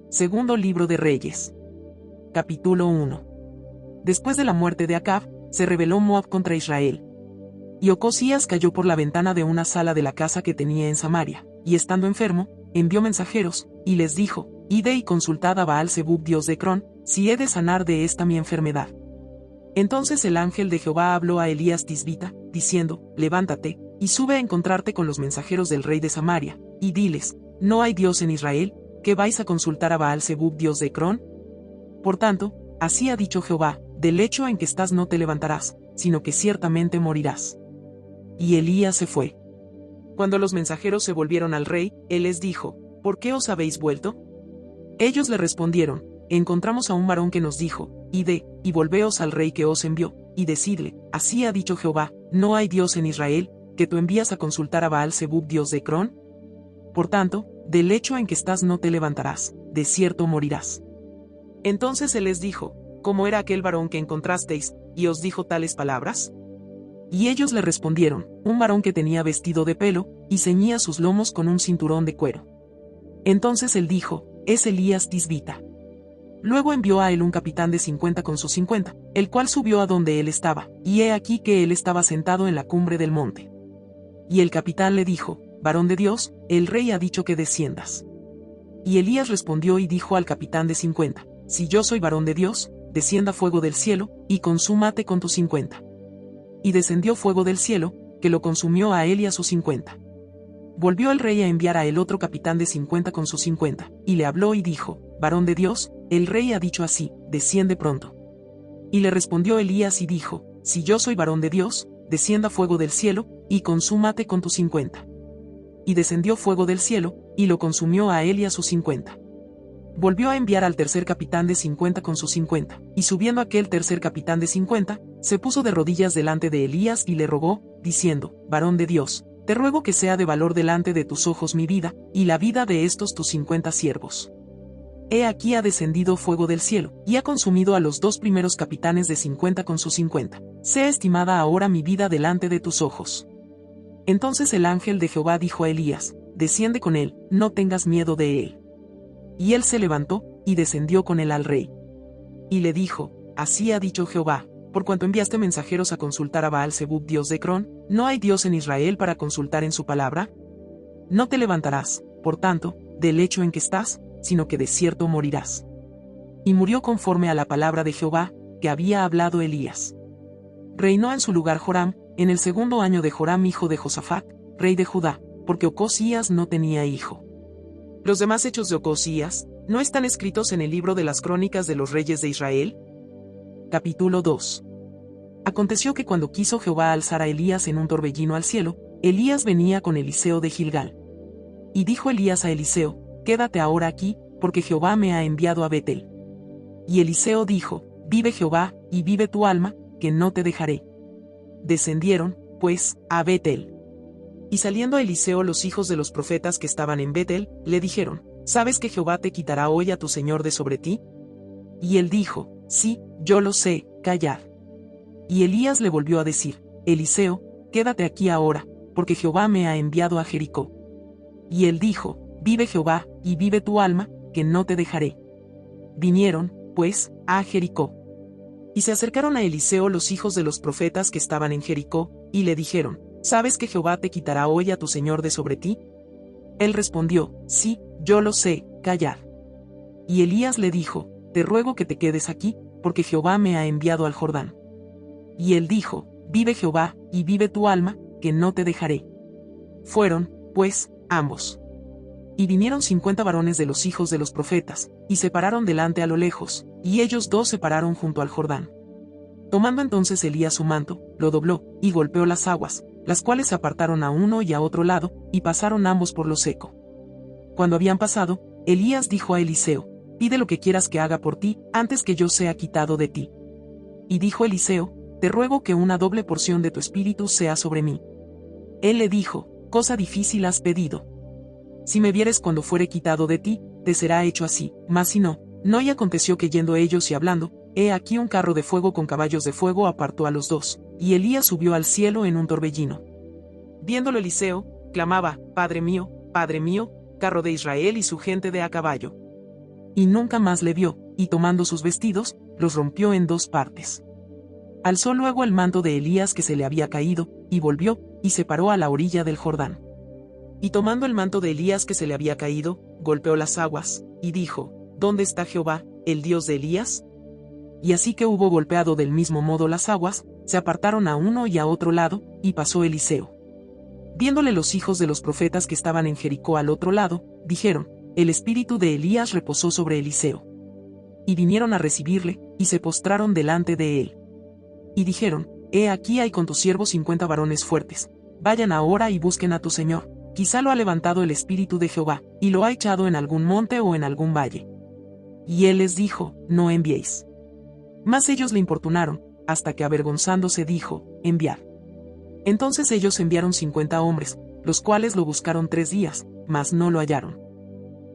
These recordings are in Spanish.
Segundo libro de Reyes. Capítulo 1. Después de la muerte de Acab, se rebeló Moab contra Israel. Y Ocosías cayó por la ventana de una sala de la casa que tenía en Samaria, y estando enfermo, envió mensajeros, y les dijo: Id y consultad a Baal-Zebub dios de Ecrón, si he de sanar de esta mi enfermedad. Entonces el ángel de Jehová habló a Elías Tisbita, diciendo: Levántate, y sube a encontrarte con los mensajeros del rey de Samaria, y diles: ¿No hay Dios en Israel, que vais a consultar a Baal-Zebub dios de Ecrón? Por tanto, así ha dicho Jehová: del lecho en que estás no te levantarás, sino que ciertamente morirás. Y Elías se fue. Cuando los mensajeros se volvieron al rey, él les dijo: ¿Por qué os habéis vuelto? Ellos le respondieron: Encontramos a un varón que nos dijo: Id, y volveos al rey que os envió, y decidle: Así ha dicho Jehová: ¿No hay Dios en Israel, que tú envías a consultar a Baal-Zebub dios de Ecrón? Por tanto, del lecho en que estás no te levantarás, de cierto morirás. Entonces él les dijo: ¿Cómo era aquel varón que encontrasteis, y os dijo tales palabras? Y ellos le respondieron: un varón que tenía vestido de pelo, y ceñía sus lomos con un cinturón de cuero. Entonces él dijo: es Elías Tisbita. Luego envió a él un capitán de 50 con sus 50, el cual subió a donde él estaba, y he aquí que él estaba sentado en la cumbre del monte. Y el capitán le dijo: varón de Dios, el rey ha dicho que desciendas. Y Elías respondió y dijo al capitán de 50: si yo soy varón de Dios, descienda fuego del cielo, y consúmate con tus 50. Y descendió fuego del cielo, que lo consumió a él y a sus 50. Volvió el rey a enviar a él otro capitán de 50 con sus 50, y le habló y dijo: varón de Dios, el rey ha dicho así: desciende pronto. Y le respondió Elías y dijo: si yo soy varón de Dios, descienda fuego del cielo, y consúmate con tus 50. Y descendió fuego del cielo, y lo consumió a él y a sus 50. Volvió a enviar al tercer capitán de 50 con sus 50, y subiendo aquel tercer capitán de 50, se puso de rodillas delante de Elías y le rogó, diciendo: varón de Dios, te ruego que sea de valor delante de tus ojos mi vida, y la vida de estos tus 50 siervos. He aquí ha descendido fuego del cielo, y ha consumido a los dos primeros capitanes de 50 con sus 50. Sea estimada ahora mi vida delante de tus ojos. Entonces el ángel de Jehová dijo a Elías: desciende con él, no tengas miedo de él. Y él se levantó, y descendió con él al rey. Y le dijo: así ha dicho Jehová: por cuanto enviaste mensajeros a consultar a Baal-Zebub dios de Ecrón, ¿no hay Dios en Israel para consultar en su palabra? No te levantarás, por tanto, del lecho en que estás, sino que de cierto morirás. Y murió conforme a la palabra de Jehová, que había hablado Elías. Reinó en su lugar Joram, en el segundo año de Joram hijo de Josafat, rey de Judá, porque Ocosías no tenía hijo. Los demás hechos de Ocosías, ¿no están escritos en el libro de las crónicas de los reyes de Israel? Capítulo 2. Aconteció que cuando quiso Jehová alzar a Elías en un torbellino al cielo, Elías venía con Eliseo de Gilgal. Y dijo Elías a Eliseo: quédate ahora aquí, porque Jehová me ha enviado a Betel. Y Eliseo dijo: vive Jehová, y vive tu alma, que no te dejaré. Descendieron, pues, a Betel. Y saliendo a Eliseo los hijos de los profetas que estaban en Betel, le dijeron: ¿sabes que Jehová te quitará hoy a tu señor de sobre ti? Y él dijo: sí, yo lo sé, callad. Y Elías le volvió a decir: Eliseo, quédate aquí ahora, porque Jehová me ha enviado a Jericó. Y él dijo: vive Jehová, y vive tu alma, que no te dejaré. Vinieron, pues, a Jericó. Y se acercaron a Eliseo los hijos de los profetas que estaban en Jericó, y le dijeron: ¿sabes que Jehová te quitará hoy a tu señor de sobre ti? Él respondió: sí, yo lo sé, callad. Y Elías le dijo: te ruego que te quedes aquí, porque Jehová me ha enviado al Jordán. Y él dijo: vive Jehová, y vive tu alma, que no te dejaré. Fueron, pues, ambos. Y vinieron 50 varones de los hijos de los profetas, y se pararon delante a lo lejos, y ellos dos se pararon junto al Jordán. Tomando entonces Elías su manto, lo dobló, y golpeó las aguas, las cuales se apartaron a uno y a otro lado, y pasaron ambos por lo seco. Cuando habían pasado, Elías dijo a Eliseo: pide lo que quieras que haga por ti, antes que yo sea quitado de ti. Y dijo Eliseo: te ruego que una doble porción de tu espíritu sea sobre mí. Él le dijo: cosa difícil has pedido. Si me vieres cuando fuere quitado de ti, te será hecho así, mas si no, no. Y aconteció que yendo ellos y hablando, he aquí un carro de fuego con caballos de fuego apartó a los dos, y Elías subió al cielo en un torbellino. Viéndolo Eliseo, clamaba: Padre mío, carro de Israel y su gente de a caballo. y nunca más le vio, y tomando sus vestidos, los rompió en 2 partes. Alzó luego el manto de Elías que se le había caído, y volvió, y se paró a la orilla del Jordán. Y tomando el manto de Elías que se le había caído, golpeó las aguas, y dijo, ¿dónde está Jehová, el Dios de Elías? Y así que hubo golpeado del mismo modo las aguas, se apartaron a uno y a otro lado, y pasó Eliseo. Viéndole los hijos de los profetas que estaban en Jericó al otro lado, dijeron, el espíritu de Elías reposó sobre Eliseo. Y vinieron a recibirle, y se postraron delante de él. Y dijeron, he aquí hay con tus siervos 50 varones fuertes, vayan ahora y busquen a tu señor, quizá lo ha levantado el espíritu de Jehová, y lo ha echado en algún monte o en algún valle. Y él les dijo, no enviéis. Mas ellos le importunaron, hasta que avergonzándose dijo, enviad. Entonces ellos enviaron 50 hombres, los cuales lo buscaron 3 días, mas no lo hallaron.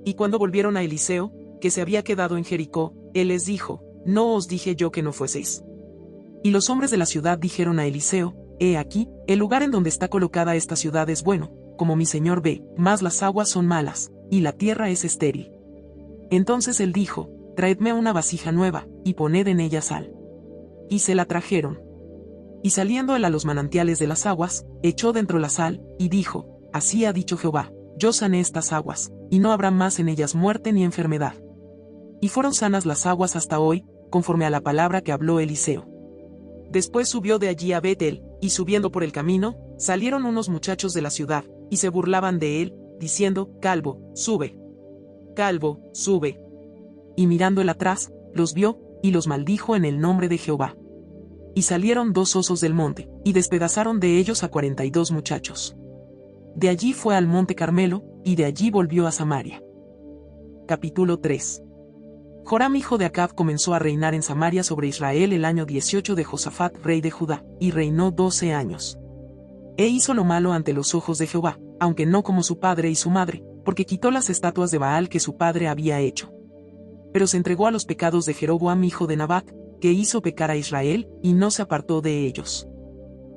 Y cuando volvieron a Eliseo, que se había quedado en Jericó, él les dijo, ¿no os dije yo que no fueseis? Y los hombres de la ciudad dijeron a Eliseo, he aquí, el lugar en donde está colocada esta ciudad es bueno, como mi señor ve, mas las aguas son malas, y la tierra es estéril. Entonces él dijo, traedme una vasija nueva, y poned en ella sal. Y se la trajeron. Y saliendo él a los manantiales de las aguas, echó dentro la sal, y dijo, así ha dicho Jehová, yo sané estas aguas, y no habrá más en ellas muerte ni enfermedad. Y fueron sanas las aguas hasta hoy, conforme a la palabra que habló Eliseo. Después subió de allí a Betel, y subiendo por el camino, salieron unos muchachos de la ciudad, y se burlaban de él, diciendo, Calvo, sube. Calvo, sube. Y mirando él atrás, los vio, y los maldijo en el nombre de Jehová. Y salieron 2 osos del monte, y despedazaron de ellos a 42 muchachos. De allí fue al monte Carmelo, y de allí volvió a Samaria. Capítulo 3. Joram hijo de Acab comenzó a reinar en Samaria sobre Israel el año 18 de Josafat rey de Judá, y reinó 12 años. E hizo lo malo ante los ojos de Jehová, aunque no como su padre y su madre, porque quitó las estatuas de Baal que su padre había hecho. Pero se entregó a los pecados de Jeroboam hijo de Nabat, que hizo pecar a Israel, y no se apartó de ellos.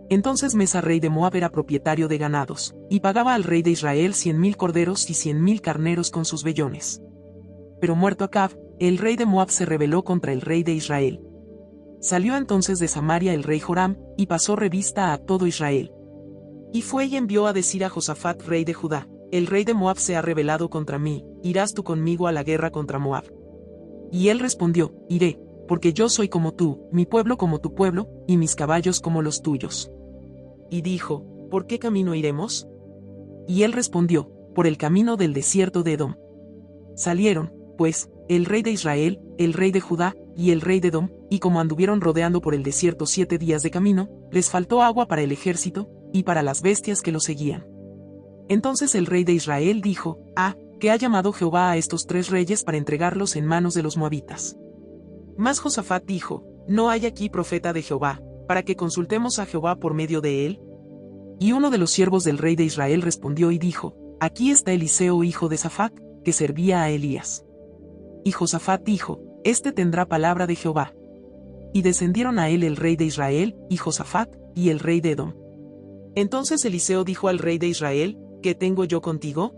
Entonces Mesa rey de Moab era propietario de ganados, y pagaba al rey de Israel 100,000 corderos y 100,000 carneros con sus vellones. Pero muerto Acab, el rey de Moab se rebeló contra el rey de Israel. Salió entonces de Samaria el rey Joram, y pasó revista a todo Israel. Y fue y envió a decir a Josafat rey de Judá, el rey de Moab se ha rebelado contra mí, ¿irás tú conmigo a la guerra contra Moab? Y él respondió, iré, porque yo soy como tú, mi pueblo como tu pueblo, y mis caballos como los tuyos. Y dijo, ¿por qué camino iremos? Y él respondió, por el camino del desierto de Edom. Salieron, pues, el rey de Israel, el rey de Judá, y el rey de Edom, y como anduvieron rodeando por el desierto 7 días de camino, les faltó agua para el ejército, y para las bestias que lo seguían. Entonces el rey de Israel dijo, que ha llamado Jehová a estos 3 reyes para entregarlos en manos de los moabitas. Mas Josafat dijo, ¿no hay aquí profeta de Jehová, para que consultemos a Jehová por medio de él? Y uno de los siervos del rey de Israel respondió y dijo, aquí está Eliseo hijo de Safat, que servía a Elías. Y Josafat dijo, este tendrá palabra de Jehová. Y descendieron a él el rey de Israel, y Josafat, y el rey de Edom. Entonces Eliseo dijo al rey de Israel, ¿qué tengo yo contigo?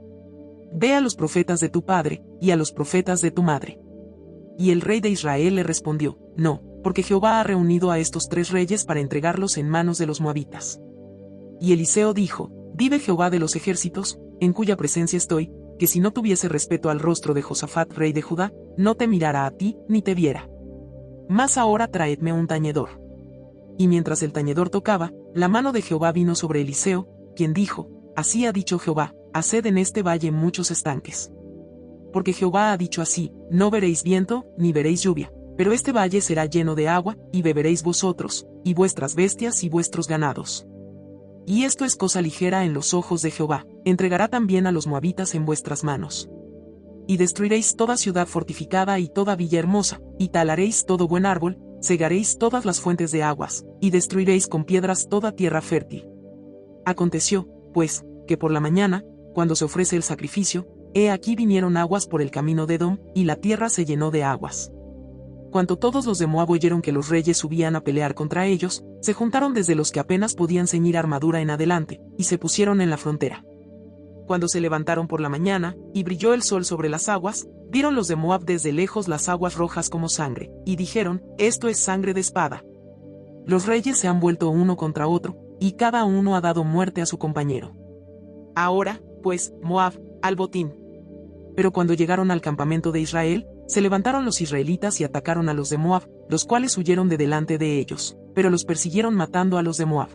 Ve a los profetas de tu padre, y a los profetas de tu madre. Y el rey de Israel le respondió, no, porque Jehová ha reunido a estos 3 reyes para entregarlos en manos de los moabitas. Y Eliseo dijo, vive Jehová de los ejércitos, en cuya presencia estoy, que si no tuviese respeto al rostro de Josafat rey de Judá, no te mirara a ti, ni te viera. Mas ahora traedme un tañedor. Y mientras el tañedor tocaba, la mano de Jehová vino sobre Eliseo, quien dijo, así ha dicho Jehová, haced en este valle muchos estanques. Porque Jehová ha dicho así, no veréis viento, ni veréis lluvia, pero este valle será lleno de agua, y beberéis vosotros, y vuestras bestias y vuestros ganados. Y esto es cosa ligera en los ojos de Jehová, entregará también a los moabitas en vuestras manos. Y destruiréis toda ciudad fortificada y toda villa hermosa, y talaréis todo buen árbol, cegaréis todas las fuentes de aguas, y destruiréis con piedras toda tierra fértil. Aconteció, pues, que por la mañana, cuando se ofrece el sacrificio, he aquí vinieron aguas por el camino de Edom, y la tierra se llenó de aguas. Cuando todos los de Moab oyeron que los reyes subían a pelear contra ellos, se juntaron desde los que apenas podían ceñir armadura en adelante, y se pusieron en la frontera. cuando se levantaron por la mañana, y brilló el sol sobre las aguas, vieron los de Moab desde lejos las aguas rojas como sangre, y dijeron, esto es sangre de espada. Los reyes se han vuelto uno contra otro, y cada uno ha dado muerte a su compañero. Ahora, pues, Moab, al botín. Pero cuando llegaron al campamento de Israel, se levantaron los israelitas y atacaron a los de Moab, los cuales huyeron de delante de ellos, pero los persiguieron matando a los de Moab.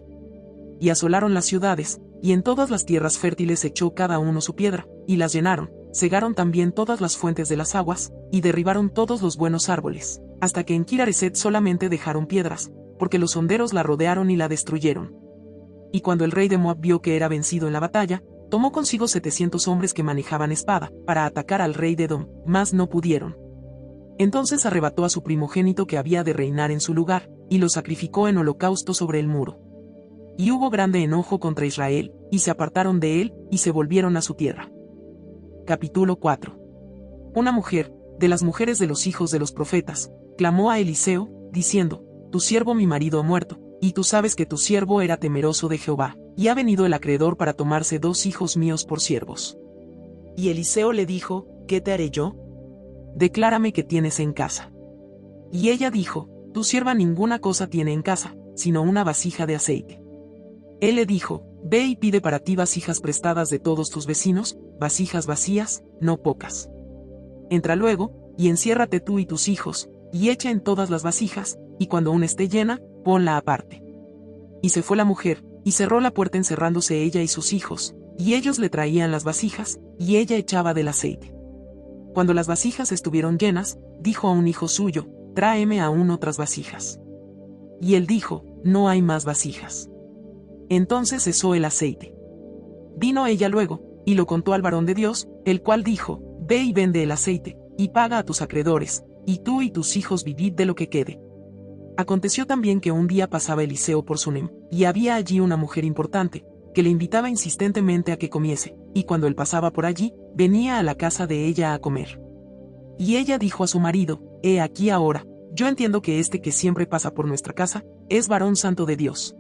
Y asolaron las ciudades, y en todas las tierras fértiles echó cada uno su piedra, y las llenaron, cegaron también todas las fuentes de las aguas, y derribaron todos los buenos árboles, hasta que en Kir-Hareset solamente dejaron piedras, porque los honderos la rodearon y la destruyeron. Y cuando el rey de Moab vio que era vencido en la batalla, tomó consigo 700 hombres que manejaban espada, para atacar al rey de Edom, mas no pudieron. Entonces arrebató a su primogénito que había de reinar en su lugar, y lo sacrificó en holocausto sobre el muro. Y hubo grande enojo contra Israel, y se apartaron de él, y se volvieron a su tierra. Capítulo 4. Una mujer, de las mujeres de los hijos de los profetas, clamó a Eliseo, diciendo, tu siervo mi marido ha muerto, y tú sabes que tu siervo era temeroso de Jehová, y ha venido el acreedor para tomarse 2 hijos míos por siervos. Y Eliseo le dijo, ¿qué te haré yo? Declárame qué tienes en casa. Y ella dijo, tu sierva ninguna cosa tiene en casa, sino una vasija de aceite. Él le dijo, ve y pide para ti vasijas prestadas de todos tus vecinos, vasijas vacías, no pocas. Entra luego, y enciérrate tú y tus hijos, y echa en todas las vasijas, y cuando una esté llena, ponla aparte. Y se fue la mujer, y cerró la puerta encerrándose ella y sus hijos, y ellos le traían las vasijas, y ella echaba del aceite. Cuando las vasijas estuvieron llenas, dijo a un hijo suyo, tráeme aún otras vasijas. Y él dijo, no hay más vasijas. Entonces cesó el aceite. Vino ella luego, y lo contó al varón de Dios, el cual dijo, ve y vende el aceite, y paga a tus acreedores, y tú y tus hijos vivid de lo que quede. Aconteció también que un día pasaba Eliseo por Sunem, y había allí una mujer importante, que le invitaba insistentemente a que comiese, y cuando él pasaba por allí, venía a la casa de ella a comer. Y ella dijo a su marido, he aquí ahora, yo entiendo que este que siempre pasa por nuestra casa, es varón santo de Dios.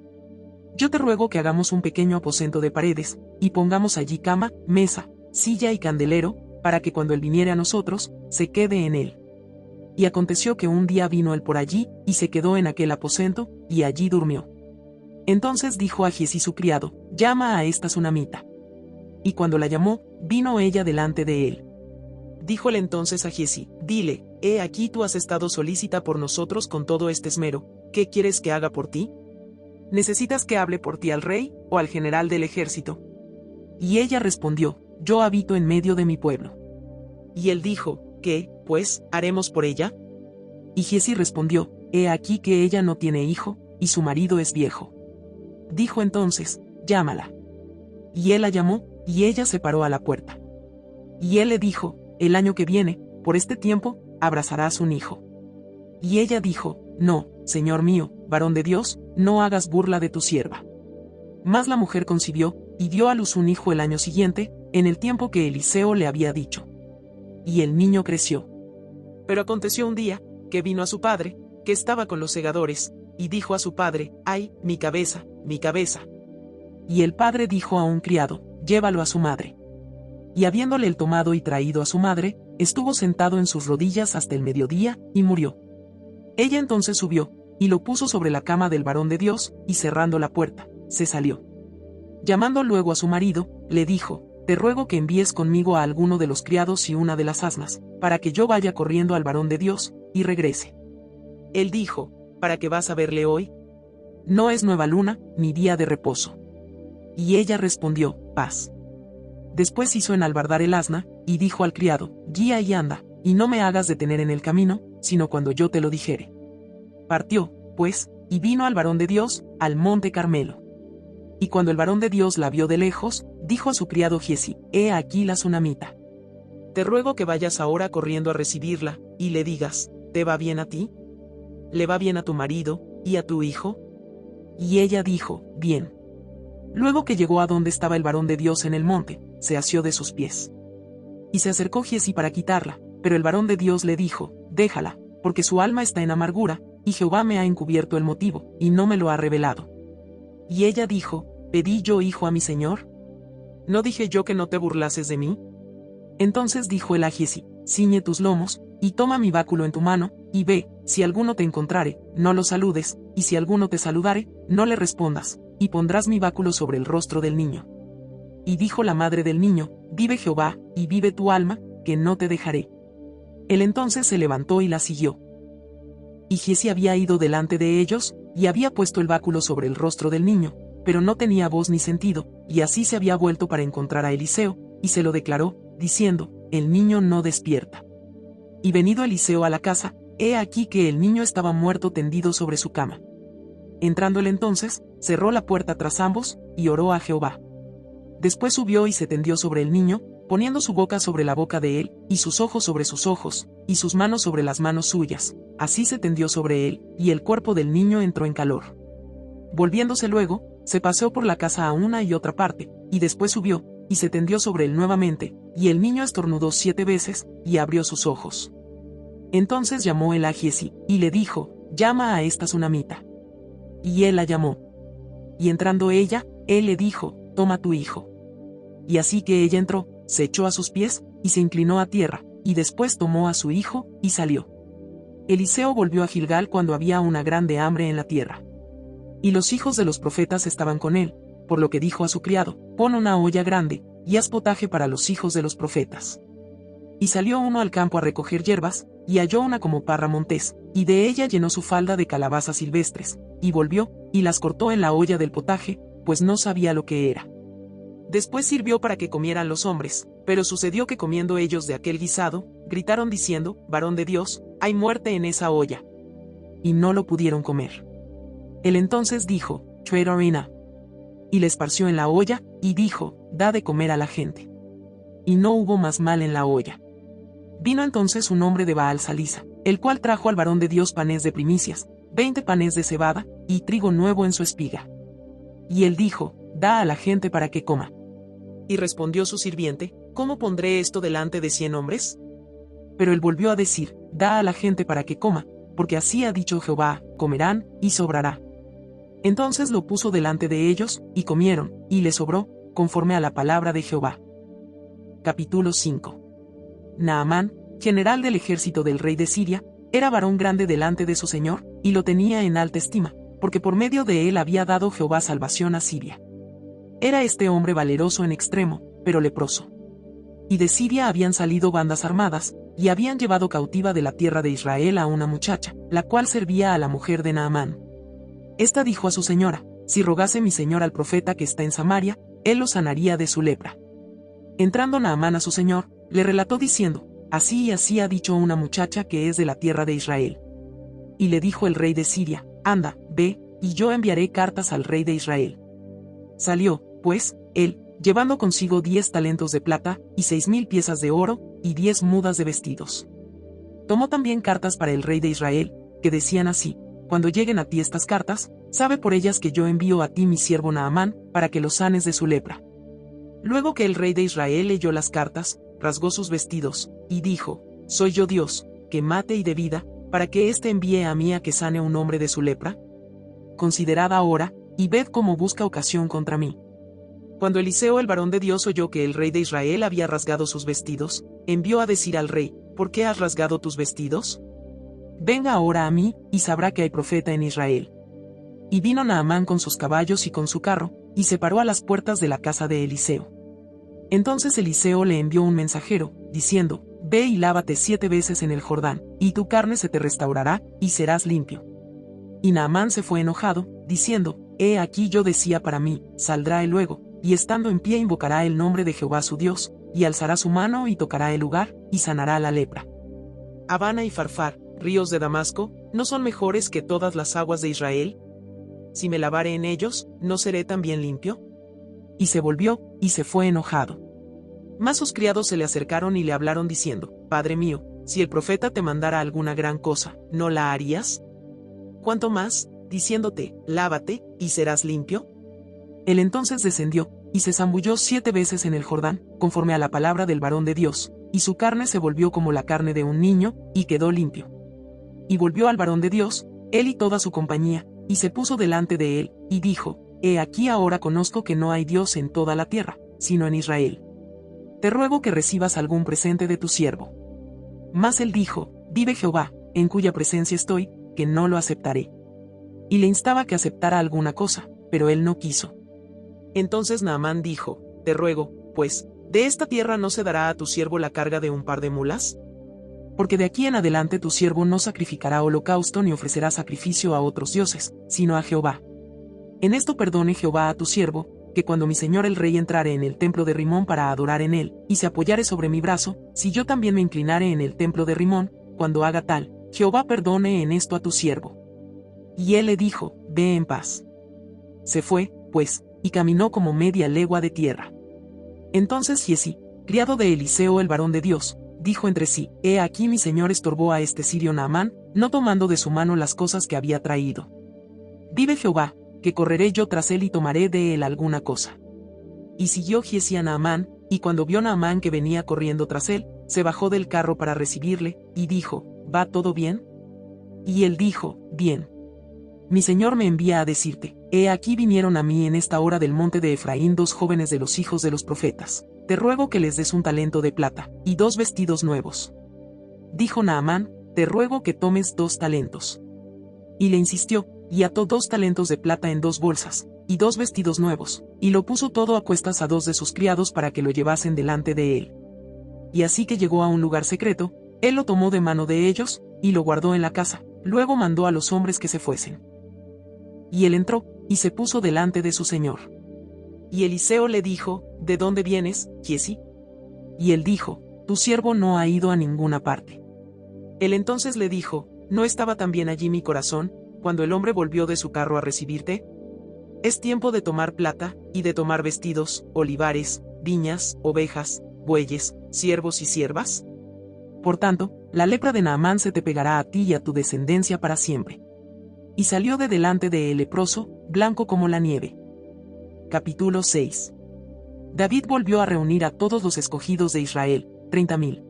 Yo te ruego que hagamos un pequeño aposento de paredes, y pongamos allí cama, mesa, silla y candelero, para que cuando él viniere a nosotros, se quede en él. Y aconteció que un día vino él por allí, y se quedó en aquel aposento, y allí durmió. Entonces dijo a Giezi su criado, llama a esta sunamita. Y cuando la llamó, vino ella delante de él. Díjole entonces a Giezi, dile, he aquí tú has estado solícita por nosotros con todo este esmero, ¿qué quieres que haga por ti? ¿Necesitas que hable por ti al rey, o al general del ejército? Y ella respondió, yo habito en medio de mi pueblo. Y él dijo, ¿qué, pues, haremos por ella? Y Giezi respondió, he aquí que ella no tiene hijo, y su marido es viejo. Dijo entonces, llámala. Y él la llamó, y ella se paró a la puerta. Y él le dijo, el año que viene, por este tiempo, abrazarás un hijo. Y ella dijo, no, señor mío, varón de Dios, no hagas burla de tu sierva. Mas la mujer concibió, y dio a luz un hijo el año siguiente, en el tiempo que Eliseo le había dicho. Y el niño creció. Pero aconteció un día, que vino a su padre, que estaba con los segadores, y dijo a su padre, ¡ay, mi cabeza, mi cabeza! Y el padre dijo a un criado, llévalo a su madre. Y habiéndole él tomado y traído a su madre, estuvo sentado en sus rodillas hasta el mediodía, y murió. Ella entonces subió, y lo puso sobre la cama del varón de Dios, y cerrando la puerta, se salió. Llamando luego a su marido, le dijo, te ruego que envíes conmigo a alguno de los criados y una de las asnas, para que yo vaya corriendo al varón de Dios, y regrese. Él dijo, ¿para qué vas a verle hoy? No es nueva luna, ni día de reposo. Y ella respondió, paz. Después hizo enalbardar el asna, y dijo al criado, guía y anda, y no me hagas detener en el camino, sino cuando yo te lo dijere. Partió, pues, y vino al varón de Dios, al monte Carmelo. Y cuando el varón de Dios la vio de lejos, dijo a su criado Giezi, he aquí la sunamita. Te ruego que vayas ahora corriendo a recibirla, y le digas, ¿te va bien a ti? ¿Le va bien a tu marido, y a tu hijo? Y ella dijo, bien. Luego que llegó a donde estaba el varón de Dios en el monte, se asió de sus pies. Y se acercó Giezi para quitarla, pero el varón de Dios le dijo, déjala, porque su alma está en amargura, y Jehová me ha encubierto el motivo, y no me lo ha revelado. Y ella dijo, ¿pedí yo hijo a mi señor? ¿no dije yo que no te burlases de mí? Entonces dijo el a Giezi: ciñe tus lomos, y toma mi báculo en tu mano, y ve, si alguno te encontrare, no lo saludes, y si alguno te saludare, no le respondas, y pondrás mi báculo sobre el rostro del niño. Y dijo la madre del niño: vive Jehová, y vive tu alma, que no te dejaré. Él entonces se levantó y la siguió. Y Giezi había ido delante de ellos, y había puesto el báculo sobre el rostro del niño, pero no tenía voz ni sentido, y así se había vuelto para encontrar a Eliseo, y se lo declaró, diciendo: el niño no despierta. Y venido Eliseo a la casa, he aquí que el niño estaba muerto tendido sobre su cama. Entrando él entonces, cerró la puerta tras ambos, y oró a Jehová. Después subió y se tendió sobre el niño, poniendo su boca sobre la boca de él, y sus ojos sobre sus ojos, y sus manos sobre las manos suyas. Así se tendió sobre él, y el cuerpo del niño entró en calor. Volviéndose luego, se paseó por la casa a una y otra parte, y después subió, y se tendió sobre él nuevamente, y el niño estornudó 7 veces, y abrió sus ojos. Entonces llamó el a Giezi, y le dijo: llama a esta sunamita. Y él la llamó. Y entrando ella, él le dijo: toma tu hijo. Y así que ella entró, se echó a sus pies, y se inclinó a tierra, y después tomó a su hijo, y salió. Eliseo volvió a Gilgal cuando había una grande hambre en la tierra. Y los hijos de los profetas estaban con él, por lo que dijo a su criado: pon una olla grande, y haz potaje para los hijos de los profetas. Y salió uno al campo a recoger hierbas, y halló una como parra montés, y de ella llenó su falda de calabazas silvestres, y volvió, y las cortó en la olla del potaje, pues no sabía lo que era. Después sirvió para que comieran los hombres, pero sucedió que comiendo ellos de aquel guisado, gritaron diciendo: varón de Dios, hay muerte en esa olla. Y no lo pudieron comer. Él entonces dijo: Chuerorina. Y le esparció en la olla, y dijo: da de comer a la gente. Y no hubo más mal en la olla. Vino entonces un hombre de Baal Salisa, el cual trajo al varón de Dios panes de primicias, 20 panes de cebada, y trigo nuevo en su espiga. Y él dijo: da a la gente para que coma. Y respondió su sirviente: ¿cómo pondré esto delante de 100 hombres? Pero él volvió a decir: da a la gente para que coma, porque así ha dicho Jehová: comerán, y sobrará. Entonces lo puso delante de ellos, y comieron, y les sobró, conforme a la palabra de Jehová. Capítulo 5. Naamán, general del ejército del rey de Siria, era varón grande delante de su señor, y lo tenía en alta estima, porque por medio de él había dado Jehová salvación a Siria. Era este hombre valeroso en extremo, pero leproso. Y de Siria habían salido bandas armadas, y habían llevado cautiva de la tierra de Israel a una muchacha, la cual servía a la mujer de Naamán. Esta dijo a su señora: si rogase mi señor al profeta que está en Samaria, él lo sanaría de su lepra. Entrando Naamán a su señor, le relató diciendo: así y así ha dicho una muchacha que es de la tierra de Israel. Y le dijo el rey de Siria: anda, ve, y yo enviaré cartas al rey de Israel. Salió, pues, él, llevando consigo 10 talentos de plata, y 6,000 piezas de oro, y 10 mudas de vestidos. Tomó también cartas para el rey de Israel, que decían así: cuando lleguen a ti estas cartas, sabe por ellas que yo envío a ti mi siervo Naamán, para que lo sanes de su lepra. Luego que el rey de Israel leyó las cartas, rasgó sus vestidos, y dijo: ¿soy yo Dios, que mate y dé vida, para que éste envíe a mí a que sane un hombre de su lepra? Considerad ahora, y ved cómo busca ocasión contra mí. Cuando Eliseo el varón de Dios oyó que el rey de Israel había rasgado sus vestidos, envió a decir al rey: ¿por qué has rasgado tus vestidos? Venga ahora a mí, y sabrá que hay profeta en Israel. Y vino Naamán con sus caballos y con su carro, y se paró a las puertas de la casa de Eliseo. Entonces Eliseo le envió un mensajero, diciendo: ve y lávate 7 veces en el Jordán, y tu carne se te restaurará, y serás limpio. Y Naamán se fue enojado, diciendo: he aquí yo decía para mí: saldrá él luego, y estando en pie invocará el nombre de Jehová su Dios, y alzará su mano y tocará el lugar, y sanará la lepra. Abana y Farfar, ríos de Damasco, ¿no son mejores que todas las aguas de Israel? Si me lavare en ellos, ¿no seré también limpio? Y se volvió, y se fue enojado. Mas sus criados se le acercaron y le hablaron diciendo: Padre mío, si el profeta te mandara alguna gran cosa, ¿no la harías? ¿Cuánto más, diciéndote: lávate, y serás limpio? Él entonces descendió, y se zambulló 7 veces en el Jordán, conforme a la palabra del varón de Dios, y su carne se volvió como la carne de un niño, y quedó limpio. Y volvió al varón de Dios, él y toda su compañía, y se puso delante de él, y dijo: he aquí ahora conozco que no hay Dios en toda la tierra, sino en Israel. Te ruego que recibas algún presente de tu siervo. Mas él dijo, vive Jehová, en cuya presencia estoy, que no lo aceptaré. Y le instaba que aceptara alguna cosa, pero él no quiso. Entonces Naamán dijo, te ruego, pues, ¿de esta tierra no se dará a tu siervo la carga de un par de mulas? Porque de aquí en adelante tu siervo no sacrificará holocausto ni ofrecerá sacrificio a otros dioses, sino a Jehová. En esto perdone Jehová a tu siervo, que cuando mi señor el rey entrare en el templo de Rimón para adorar en él, y se apoyare sobre mi brazo, si yo también me inclinare en el templo de Rimón, cuando haga tal, Jehová perdone en esto a tu siervo. Y él le dijo, ve en paz. Se fue, pues, y caminó como media legua de tierra. Entonces Giezi, criado de Eliseo el varón de Dios, dijo entre sí, he aquí mi señor estorbó a este sirio Naamán, no tomando de su mano las cosas que había traído. Vive Jehová, que correré yo tras él y tomaré de él alguna cosa. Y siguió Giezi a Naamán, y cuando vio Naamán que venía corriendo tras él, se bajó del carro para recibirle, y dijo, ¿va todo bien? Y él dijo, bien. Mi señor me envía a decirte, he aquí vinieron a mí en esta hora del monte de Efraín 2 jóvenes de los hijos de los profetas, te ruego que les des un talento de plata, y 2 vestidos nuevos. Dijo Naamán, te ruego que tomes 2 talentos. Y le insistió, y ató 2 talentos de plata en 2 bolsas, y 2 vestidos nuevos, y lo puso todo a cuestas a 2 de sus criados para que lo llevasen delante de él. Y así que llegó a un lugar secreto, él lo tomó de mano de ellos, y lo guardó en la casa, luego mandó a los hombres que se fuesen. Y él entró, y se puso delante de su señor. Y Eliseo le dijo, ¿de dónde vienes, Giezi? Y él dijo, tu siervo no ha ido a ninguna parte. Él entonces le dijo, ¿no estaba también allí mi corazón, cuando el hombre volvió de su carro a recibirte? Es tiempo de tomar plata, y de tomar vestidos, olivares, viñas, ovejas, bueyes, siervos y siervas. Por tanto, la lepra de Naamán se te pegará a ti y a tu descendencia para siempre. Y salió de delante de él leproso, blanco como la nieve. Capítulo 6. David volvió a reunir a todos los escogidos de Israel, 30,000.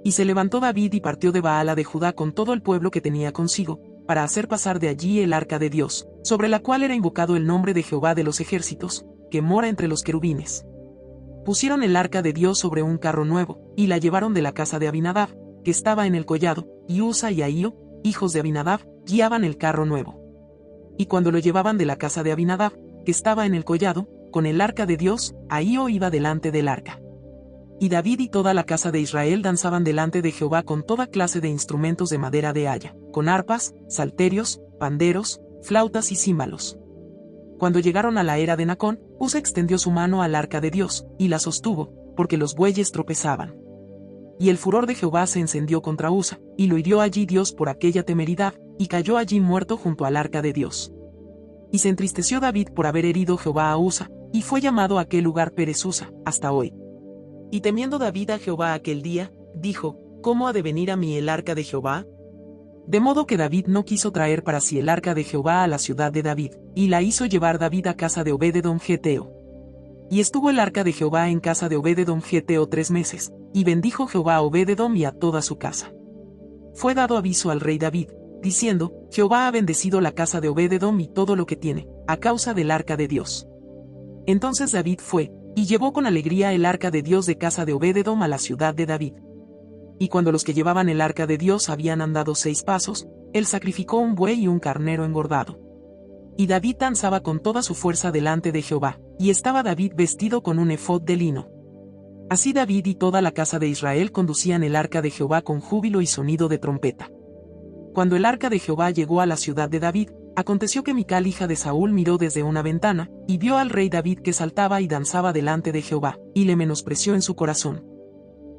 Y se levantó David y partió de Baala de Judá con todo el pueblo que tenía consigo, para hacer pasar de allí el arca de Dios, sobre la cual era invocado el nombre de Jehová de los ejércitos, que mora entre los querubines. Pusieron el arca de Dios sobre un carro nuevo, y la llevaron de la casa de Abinadab, que estaba en el collado, y Usa y Ahío, hijos de Abinadab, guiaban el carro nuevo. Y cuando lo llevaban de la casa de Abinadab, que estaba en el collado, con el arca de Dios, Ahío iba delante del arca. Y David y toda la casa de Israel danzaban delante de Jehová con toda clase de instrumentos de madera de haya, con arpas, salterios, panderos, flautas y címbalos. Cuando llegaron a la era de Nacón, Usa extendió su mano al arca de Dios, y la sostuvo, porque los bueyes tropezaban. Y el furor de Jehová se encendió contra Usa, y lo hirió allí Dios por aquella temeridad, y cayó allí muerto junto al arca de Dios. Y se entristeció David por haber herido Jehová a Usa, y fue llamado aquel lugar Perez Usa, hasta hoy. Y temiendo David a Jehová aquel día, dijo, ¿cómo ha de venir a mí el arca de Jehová? De modo que David no quiso traer para sí el arca de Jehová a la ciudad de David, y la hizo llevar David a casa de Obed-edom geteo. Y estuvo el arca de Jehová en casa de Obed-edom geteo 3 meses, y bendijo Jehová a Obed-edom y a toda su casa. Fue dado aviso al rey David, diciendo, Jehová ha bendecido la casa de Obed-edom y todo lo que tiene, a causa del arca de Dios. Entonces David fue, y llevó con alegría el arca de Dios de casa de Obed-edom a la ciudad de David. Y cuando los que llevaban el arca de Dios habían andado 6 pasos, él sacrificó un buey y un carnero engordado. Y David danzaba con toda su fuerza delante de Jehová, y estaba David vestido con un efod de lino. Así David y toda la casa de Israel conducían el arca de Jehová con júbilo y sonido de trompeta. Cuando el arca de Jehová llegó a la ciudad de David, aconteció que Mical hija de Saúl miró desde una ventana, y vio al rey David que saltaba y danzaba delante de Jehová, y le menospreció en su corazón.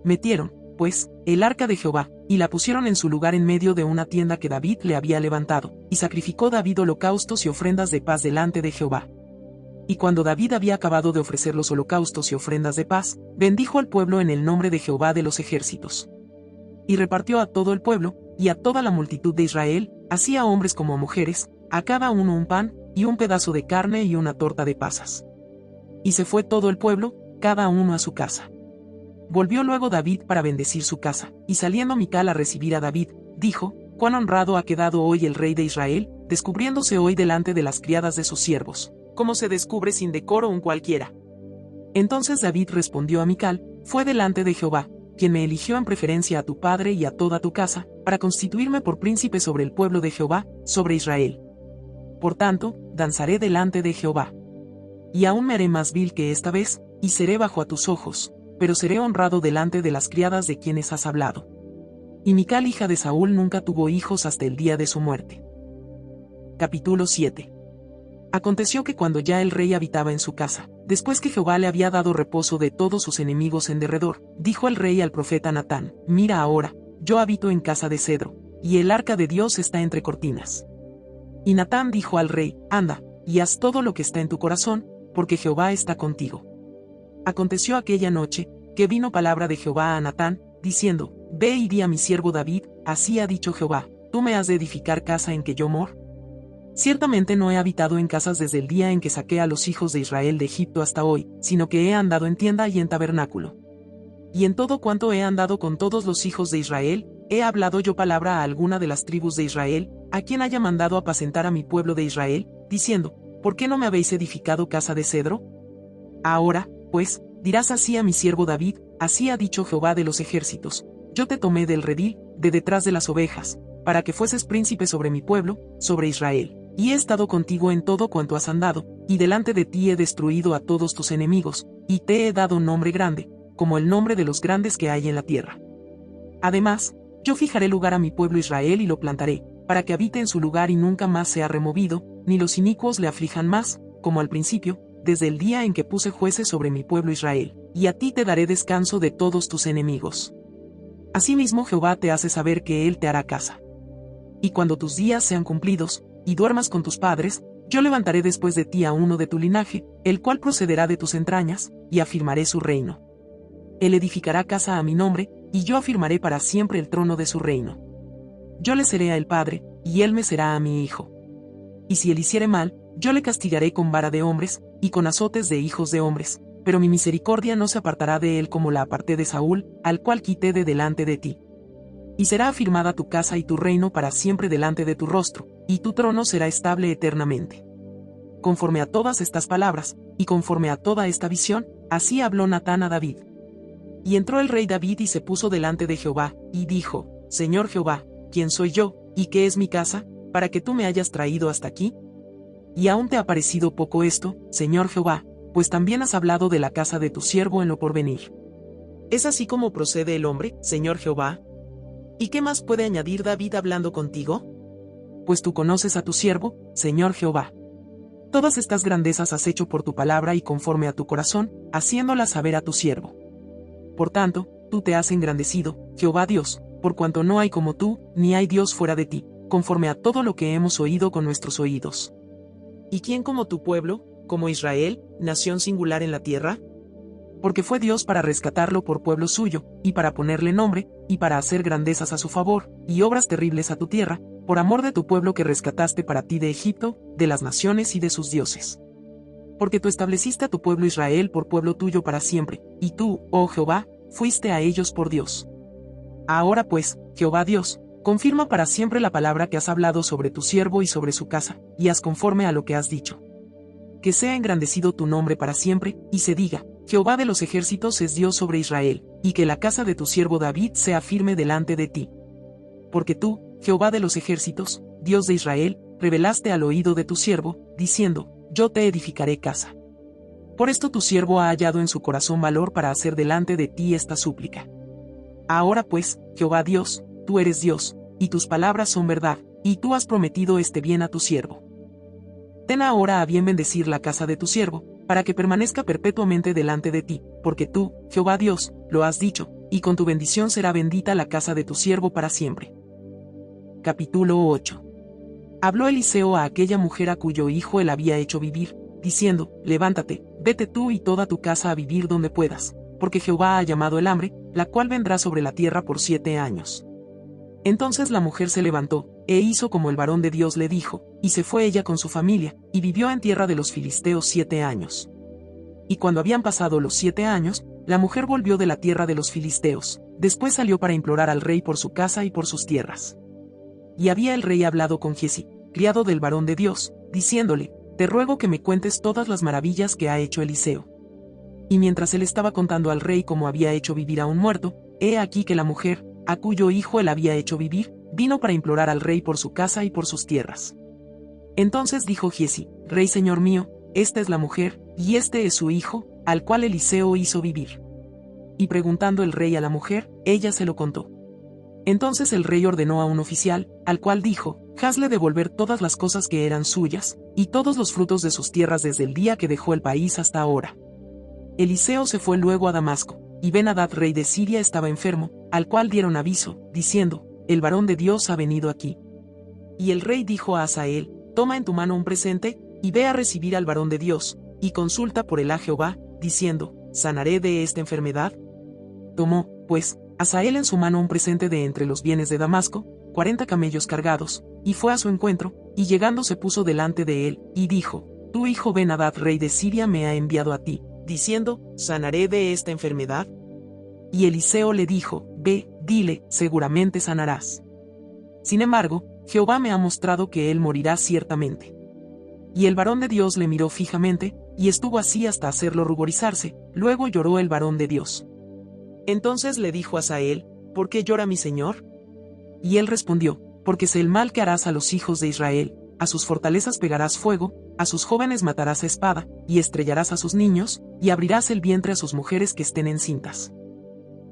Metieron, pues, el arca de Jehová, y la pusieron en su lugar en medio de una tienda que David le había levantado, y sacrificó David holocaustos y ofrendas de paz delante de Jehová. Y cuando David había acabado de ofrecer los holocaustos y ofrendas de paz, bendijo al pueblo en el nombre de Jehová de los ejércitos. Y repartió a todo el pueblo, y a toda la multitud de Israel, así a hombres como a mujeres, a cada uno un pan, y un pedazo de carne y una torta de pasas. Y se fue todo el pueblo, cada uno a su casa. Volvió luego David para bendecir su casa, y saliendo Mical a recibir a David, dijo, «Cuán honrado ha quedado hoy el rey de Israel, descubriéndose hoy delante de las criadas de sus siervos, como se descubre sin decoro un cualquiera». Entonces David respondió a Mical: fue delante de Jehová, quien me eligió en preferencia a tu padre y a toda tu casa, para constituirme por príncipe sobre el pueblo de Jehová, sobre Israel. Por tanto, danzaré delante de Jehová. Y aún me haré más vil que esta vez, y seré bajo a tus ojos, pero seré honrado delante de las criadas de quienes has hablado. Y Mical, hija de Saúl, nunca tuvo hijos hasta el día de su muerte. Capítulo 7. Aconteció que cuando ya el rey habitaba en su casa, después que Jehová le había dado reposo de todos sus enemigos en derredor, dijo el rey al profeta Natán: mira ahora, yo habito en casa de cedro, y el arca de Dios está entre cortinas. Y Natán dijo al rey: anda, y haz todo lo que está en tu corazón, porque Jehová está contigo. Aconteció aquella noche, que vino palabra de Jehová a Natán, diciendo: ve y di a mi siervo David: así ha dicho Jehová, ¿tú me has de edificar casa en que yo mor? Ciertamente no he habitado en casas desde el día en que saqué a los hijos de Israel de Egipto hasta hoy, sino que he andado en tienda y en tabernáculo. Y en todo cuanto he andado con todos los hijos de Israel, he hablado yo palabra a alguna de las tribus de Israel, a quien haya mandado apacentar a mi pueblo de Israel, diciendo: ¿por qué no me habéis edificado casa de cedro? Ahora, pues, dirás así a mi siervo David: así ha dicho Jehová de los ejércitos: yo te tomé del redil, de detrás de las ovejas, para que fueses príncipe sobre mi pueblo, sobre Israel. Y he estado contigo en todo cuanto has andado, y delante de ti he destruido a todos tus enemigos, y te he dado nombre grande, como el nombre de los grandes que hay en la tierra. Además, yo fijaré lugar a mi pueblo Israel y lo plantaré, para que habite en su lugar y nunca más sea removido, ni los inicuos le aflijan más, como al principio, desde el día en que puse jueces sobre mi pueblo Israel, y a ti te daré descanso de todos tus enemigos. Asimismo Jehová te hace saber que Él te hará casa. Y cuando tus días sean cumplidos, y duermas con tus padres, yo levantaré después de ti a uno de tu linaje, el cual procederá de tus entrañas, y afirmaré su reino. Él edificará casa a mi nombre, y yo afirmaré para siempre el trono de su reino. Yo le seré a él padre, y él me será a mi hijo. Y si él hiciere mal, yo le castigaré con vara de hombres, y con azotes de hijos de hombres, pero mi misericordia no se apartará de él como la aparté de Saúl, al cual quité de delante de ti. Y será afirmada tu casa y tu reino para siempre delante de tu rostro, y tu trono será estable eternamente. Conforme a todas estas palabras, y conforme a toda esta visión, así habló Natán a David. Y entró el rey David y se puso delante de Jehová, y dijo: Señor Jehová, ¿quién soy yo, y qué es mi casa, para que tú me hayas traído hasta aquí? Y aún te ha parecido poco esto, Señor Jehová, pues también has hablado de la casa de tu siervo en lo porvenir. ¿Es así como procede el hombre, Señor Jehová? ¿Y qué más puede añadir David hablando contigo? Pues tú conoces a tu siervo, Señor Jehová. Todas estas grandezas has hecho por tu palabra y conforme a tu corazón, haciéndolas saber a tu siervo. Por tanto, tú te has engrandecido, Jehová Dios, por cuanto no hay como tú, ni hay Dios fuera de ti, conforme a todo lo que hemos oído con nuestros oídos. ¿Y quién como tu pueblo, como Israel, nación singular en la tierra? Porque fue Dios para rescatarlo por pueblo suyo, y para ponerle nombre, y para hacer grandezas a su favor, y obras terribles a tu tierra, por amor de tu pueblo que rescataste para ti de Egipto, de las naciones y de sus dioses. Porque tú estableciste a tu pueblo Israel por pueblo tuyo para siempre, y tú, oh Jehová, fuiste a ellos por Dios. Ahora pues, Jehová Dios, confirma para siempre la palabra que has hablado sobre tu siervo y sobre su casa, y haz conforme a lo que has dicho. Que sea engrandecido tu nombre para siempre, y se diga: Jehová de los ejércitos es Dios sobre Israel, y que la casa de tu siervo David sea firme delante de ti. Porque tú, Jehová de los ejércitos, Dios de Israel, revelaste al oído de tu siervo, diciendo: yo te edificaré casa. Por esto tu siervo ha hallado en su corazón valor para hacer delante de ti esta súplica. Ahora pues, Jehová Dios, tú eres Dios, y tus palabras son verdad, y tú has prometido este bien a tu siervo. Ten ahora a bien bendecir la casa de tu siervo, para que permanezca perpetuamente delante de ti, porque tú, Jehová Dios, lo has dicho, y con tu bendición será bendita la casa de tu siervo para siempre. Capítulo 8. Habló Eliseo a aquella mujer a cuyo hijo él había hecho vivir, diciendo: levántate, vete tú y toda tu casa a vivir donde puedas, porque Jehová ha llamado el hambre, la cual vendrá sobre la tierra por 7 años. Entonces la mujer se levantó, e hizo como el varón de Dios le dijo, y se fue ella con su familia, y vivió en tierra de los filisteos 7 años. Y cuando habían pasado los 7 años, la mujer volvió de la tierra de los filisteos, después salió para implorar al rey por su casa y por sus tierras. Y había el rey hablado con Giezi, criado del varón de Dios, diciéndole: te ruego que me cuentes todas las maravillas que ha hecho Eliseo. Y mientras él estaba contando al rey cómo había hecho vivir a un muerto, he aquí que la mujer, a cuyo hijo él había hecho vivir, vino para implorar al rey por su casa y por sus tierras. Entonces dijo Giezi: Rey señor mío, esta es la mujer, y este es su hijo, al cual Eliseo hizo vivir. Y preguntando el rey a la mujer, ella se lo contó. Entonces el rey ordenó a un oficial, al cual dijo: hazle devolver todas las cosas que eran suyas, y todos los frutos de sus tierras desde el día que dejó el país hasta ahora. Eliseo se fue luego a Damasco, y Ben-Hadad rey de Siria estaba enfermo, al cual dieron aviso, diciendo: el varón de Dios ha venido aquí. Y el rey dijo a Hazael: toma en tu mano un presente, y ve a recibir al varón de Dios, y consulta por él a Jehová, diciendo: ¿sanaré de esta enfermedad? Tomó, pues, Hazael en su mano un presente de entre los bienes de Damasco, 40 camellos cargados, y fue a su encuentro, y llegando se puso delante de él, y dijo: tu hijo Ben-Hadad rey de Siria me ha enviado a ti, diciendo: ¿sanaré de esta enfermedad? Y Eliseo le dijo: ve, dile, seguramente sanarás. Sin embargo, Jehová me ha mostrado que él morirá ciertamente. Y el varón de Dios le miró fijamente, y estuvo así hasta hacerlo ruborizarse, luego lloró el varón de Dios. Entonces le dijo a Hazael: ¿por qué llora mi señor? Y él respondió: porque sé el mal que harás a los hijos de Israel, a sus fortalezas pegarás fuego, a sus jóvenes matarás a espada, y estrellarás a sus niños, y abrirás el vientre a sus mujeres que estén encintas.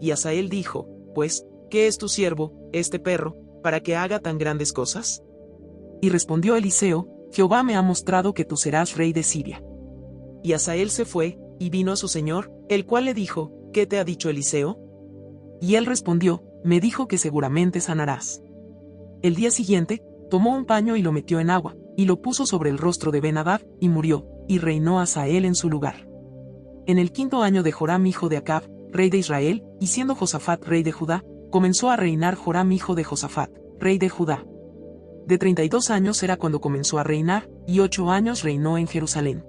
Y Hazael dijo: pues, ¿qué es tu siervo, este perro, para que haga tan grandes cosas? Y respondió Eliseo: Jehová me ha mostrado que tú serás rey de Siria. Y Hazael se fue, y vino a su señor, el cual le dijo: ¿qué te ha dicho Eliseo? Y él respondió: me dijo que seguramente sanarás. El día siguiente, tomó un paño y lo metió en agua, y lo puso sobre el rostro de Ben-Hadad, y murió, y reinó Hazael en su lugar. En el 5.º año de Joram hijo de Acab, rey de Israel, y siendo Josafat rey de Judá, comenzó a reinar Joram hijo de Josafat, rey de Judá. De 32 años era cuando comenzó a reinar, y 8 años reinó en Jerusalén.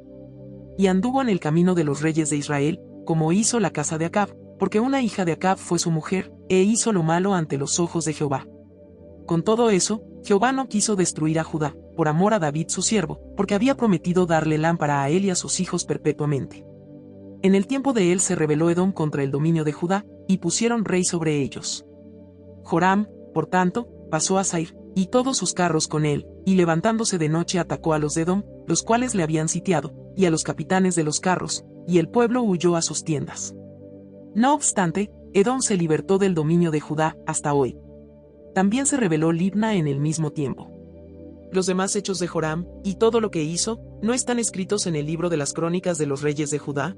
Y anduvo en el camino de los reyes de Israel, como hizo la casa de Acab, porque una hija de Acab fue su mujer, e hizo lo malo ante los ojos de Jehová. Con todo eso, Jehová no quiso destruir a Judá, por amor a David su siervo, porque había prometido darle lámpara a él y a sus hijos perpetuamente. En el tiempo de él se rebeló Edom contra el dominio de Judá, y pusieron rey sobre ellos. Joram, por tanto, pasó a Zair, y todos sus carros con él, y levantándose de noche atacó a los de Edom, los cuales le habían sitiado, y a los capitanes de los carros, y el pueblo huyó a sus tiendas. No obstante, Edom se libertó del dominio de Judá hasta hoy. También se rebeló Libna en el mismo tiempo. Los demás hechos de Joram, y todo lo que hizo, ¿no están escritos en el libro de las crónicas de los reyes de Judá?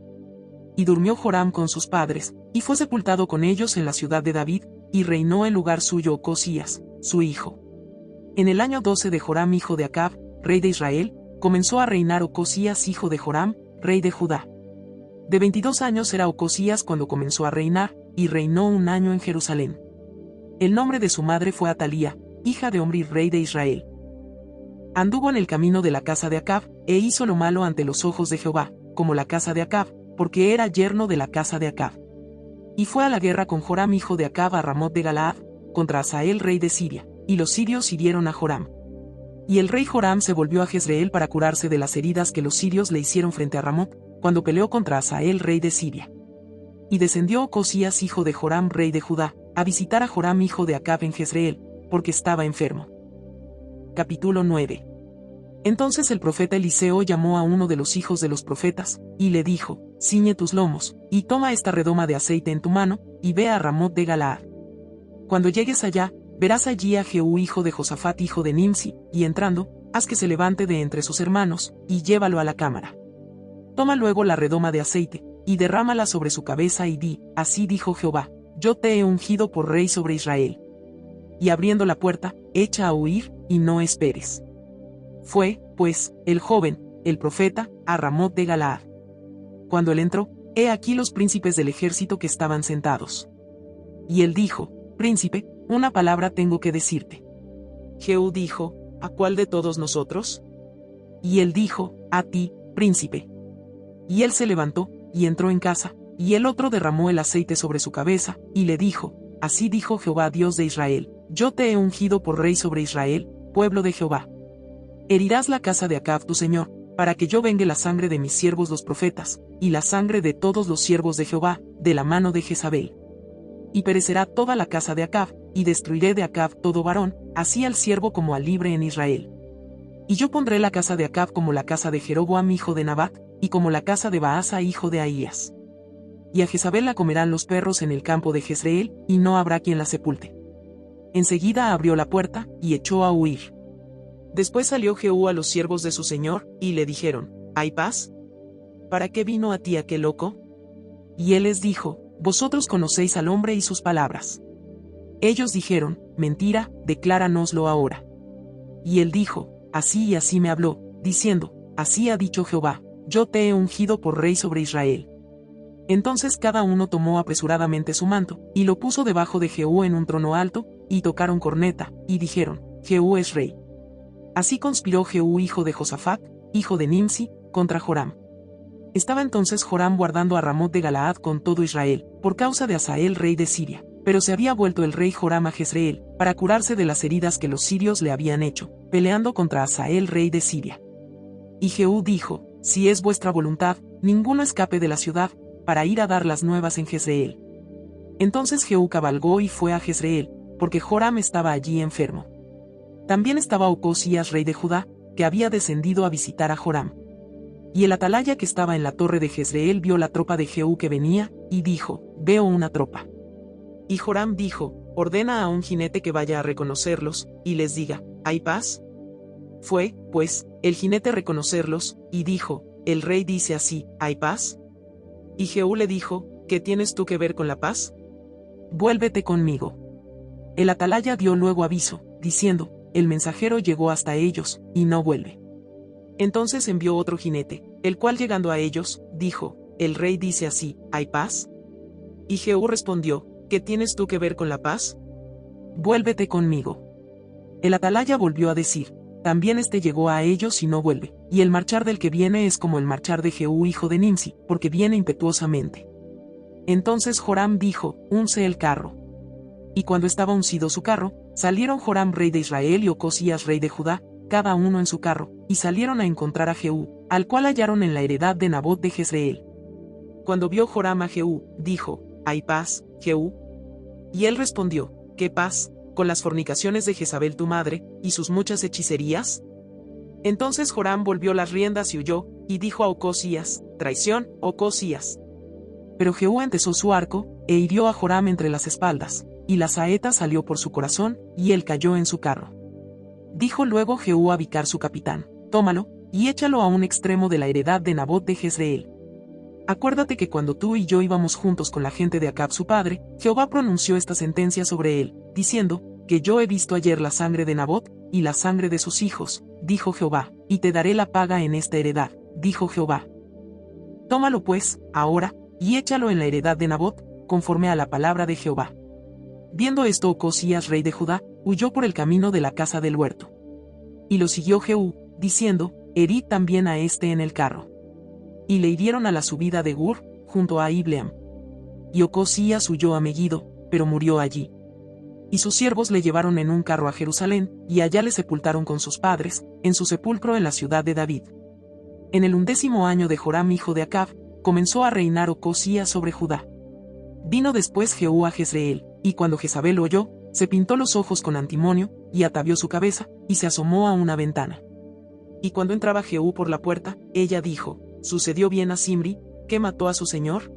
Y durmió Joram con sus padres, y fue sepultado con ellos en la ciudad de David, y reinó en lugar suyo Ocosías, su hijo. En el año 12 de Joram hijo de Acab, rey de Israel, comenzó a reinar Ocosías hijo de Joram, rey de Judá. De 22 años era Ocosías cuando comenzó a reinar, y reinó 1 año en Jerusalén. El nombre de su madre fue Atalía, hija de Omri rey de Israel. Anduvo en el camino de la casa de Acab, e hizo lo malo ante los ojos de Jehová, como la casa de Acab, porque era yerno de la casa de Acab. Y fue a la guerra con Joram hijo de Acab a Ramot de Galaad, contra Hazael rey de Siria, y los sirios hirieron a Joram. Y el rey Joram se volvió a Jezreel para curarse de las heridas que los sirios le hicieron frente a Ramot, cuando peleó contra Hazael rey de Siria. Y descendió Ocosías hijo de Joram rey de Judá, a visitar a Joram hijo de Acab en Jezreel, porque estaba enfermo. Capítulo 9. Entonces el profeta Eliseo llamó a uno de los hijos de los profetas, y le dijo: ciñe tus lomos, y toma esta redoma de aceite en tu mano, y ve a Ramot de Galaad. Cuando llegues allá, verás allí a Jehú hijo de Josafat hijo de Nimsi, y entrando, haz que se levante de entre sus hermanos, y llévalo a la cámara. Toma luego la redoma de aceite, y derrámala sobre su cabeza y di: así dijo Jehová, yo te he ungido por rey sobre Israel. Y abriendo la puerta, echa a huir, y no esperes. Fue, pues, el joven, el profeta, a Ramot de Galaad. Cuando él entró, he aquí los príncipes del ejército que estaban sentados. Y él dijo: príncipe, una palabra tengo que decirte. Jehú dijo: ¿a cuál de todos nosotros? Y él dijo: a ti, príncipe. Y él se levantó, y entró en casa, y el otro derramó el aceite sobre su cabeza, y le dijo: así dijo Jehová Dios de Israel, yo te he ungido por rey sobre Israel, pueblo de Jehová. Herirás la casa de Acab tu señor, para que yo vengue la sangre de mis siervos los profetas, y la sangre de todos los siervos de Jehová, de la mano de Jezabel. Y perecerá toda la casa de Acab, y destruiré de Acab todo varón, así al siervo como al libre en Israel. Y yo pondré la casa de Acab como la casa de Jeroboam hijo de Nabat, y como la casa de Baasa hijo de Ahías. Y a Jezabel la comerán los perros en el campo de Jezreel, y no habrá quien la sepulte. Enseguida abrió la puerta, y echó a huir. Después salió Jehú a los siervos de su señor, y le dijeron, ¿hay paz? ¿Para qué vino a ti aquel loco? Y él les dijo, vosotros conocéis al hombre y sus palabras. Ellos dijeron, mentira, decláranoslo ahora. Y él dijo, así y así me habló, diciendo, así ha dicho Jehová, yo te he ungido por rey sobre Israel. Entonces cada uno tomó apresuradamente su manto, y lo puso debajo de Jehú en un trono alto, y tocaron corneta, y dijeron, Jehú es rey. Así conspiró Jehú hijo de Josafat, hijo de Nimsi, contra Joram. Estaba entonces Joram guardando a Ramot de Galaad con todo Israel, por causa de Hazael rey de Siria, pero se había vuelto el rey Joram a Jezreel, para curarse de las heridas que los sirios le habían hecho, peleando contra Hazael rey de Siria. Y Jehú dijo, si es vuestra voluntad, ninguno escape de la ciudad, para ir a dar las nuevas en Jezreel. Entonces Jehú cabalgó y fue a Jezreel, porque Joram estaba allí enfermo. También estaba Ocosías rey de Judá, que había descendido a visitar a Joram. Y el atalaya que estaba en la torre de Jezreel vio la tropa de Jehú que venía, y dijo, veo una tropa. Y Joram dijo, ordena a un jinete que vaya a reconocerlos, y les diga, ¿hay paz? Fue, pues, el jinete a reconocerlos, y dijo, el rey dice así, ¿hay paz? Y Jehú le dijo, ¿qué tienes tú que ver con la paz? Vuélvete conmigo. El atalaya dio luego aviso, diciendo, el mensajero llegó hasta ellos, y no vuelve. Entonces envió otro jinete, el cual llegando a ellos, dijo, el rey dice así, ¿hay paz? Y Jehú respondió, ¿qué tienes tú que ver con la paz? Vuélvete conmigo. El atalaya volvió a decir, también este llegó a ellos y no vuelve, y el marchar del que viene es como el marchar de Jehú hijo de Nimsi, porque viene impetuosamente. Entonces Joram dijo, unce el carro. Y cuando estaba uncido su carro, salieron Joram rey de Israel y Ocosías rey de Judá, cada uno en su carro, y salieron a encontrar a Jehú, al cual hallaron en la heredad de Nabot de Jezreel. Cuando vio Joram a Jehú, dijo, ¿hay paz, Jehú? Y él respondió, ¿qué paz, con las fornicaciones de Jezabel tu madre, y sus muchas hechicerías? Entonces Joram volvió las riendas y huyó, y dijo a Ocosías, traición, Ocosías. Pero Jehú entesó su arco, e hirió a Joram entre las espaldas, y la saeta salió por su corazón, y él cayó en su carro. Dijo luego Jehú a Bicar su capitán, tómalo, y échalo a un extremo de la heredad de Nabot de Jezreel. Acuérdate que cuando tú y yo íbamos juntos con la gente de Acab su padre, Jehová pronunció esta sentencia sobre él, diciendo, que yo he visto ayer la sangre de Nabot, y la sangre de sus hijos, dijo Jehová, y te daré la paga en esta heredad, dijo Jehová. Tómalo pues, ahora, y échalo en la heredad de Nabot, conforme a la palabra de Jehová. Viendo esto Ocosías rey de Judá, huyó por el camino de la casa del huerto. Y lo siguió Jehú, diciendo, herid también a este en el carro. Y le hirieron a la subida de Gur, junto a Ibleam. Y Ocosías huyó a Megiddo, pero murió allí. Y sus siervos le llevaron en un carro a Jerusalén, y allá le sepultaron con sus padres, en su sepulcro en la ciudad de David. En el 11º año de Joram hijo de Acab, comenzó a reinar Ocosías sobre Judá. Vino después Jehú a Jezreel, y cuando Jezabel lo oyó, se pintó los ojos con antimonio, y atavió su cabeza, y se asomó a una ventana. Y cuando entraba Jehú por la puerta, ella dijo, ¿sucedió bien a Zimri, que mató a su señor?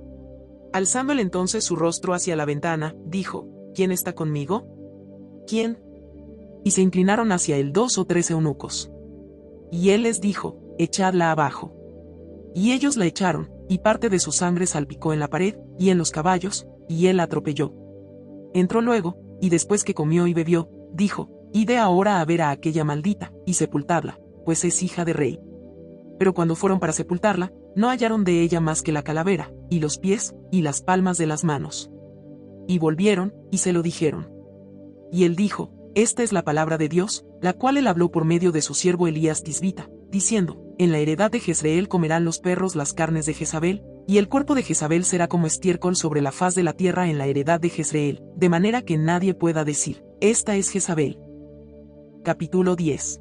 Alzando él entonces su rostro hacia la ventana, dijo, ¿quién está conmigo? ¿Quién? Y se inclinaron hacia él 2 o 3 eunucos. Y él les dijo, echadla abajo. Y ellos la echaron, y parte de su sangre salpicó en la pared, y en los caballos, y él la atropelló. Entró luego, y después que comió y bebió, dijo, id ahora a ver a aquella maldita, y sepultadla, pues es hija de rey. Pero cuando fueron para sepultarla, no hallaron de ella más que la calavera, y los pies, y las palmas de las manos. Y volvieron, y se lo dijeron. Y él dijo, esta es la palabra de Dios, la cual él habló por medio de su siervo Elías Tisbita, diciendo, en la heredad de Jezreel comerán los perros las carnes de Jezabel, y el cuerpo de Jezabel será como estiércol sobre la faz de la tierra en la heredad de Jezreel, de manera que nadie pueda decir, esta es Jezabel. Capítulo 10.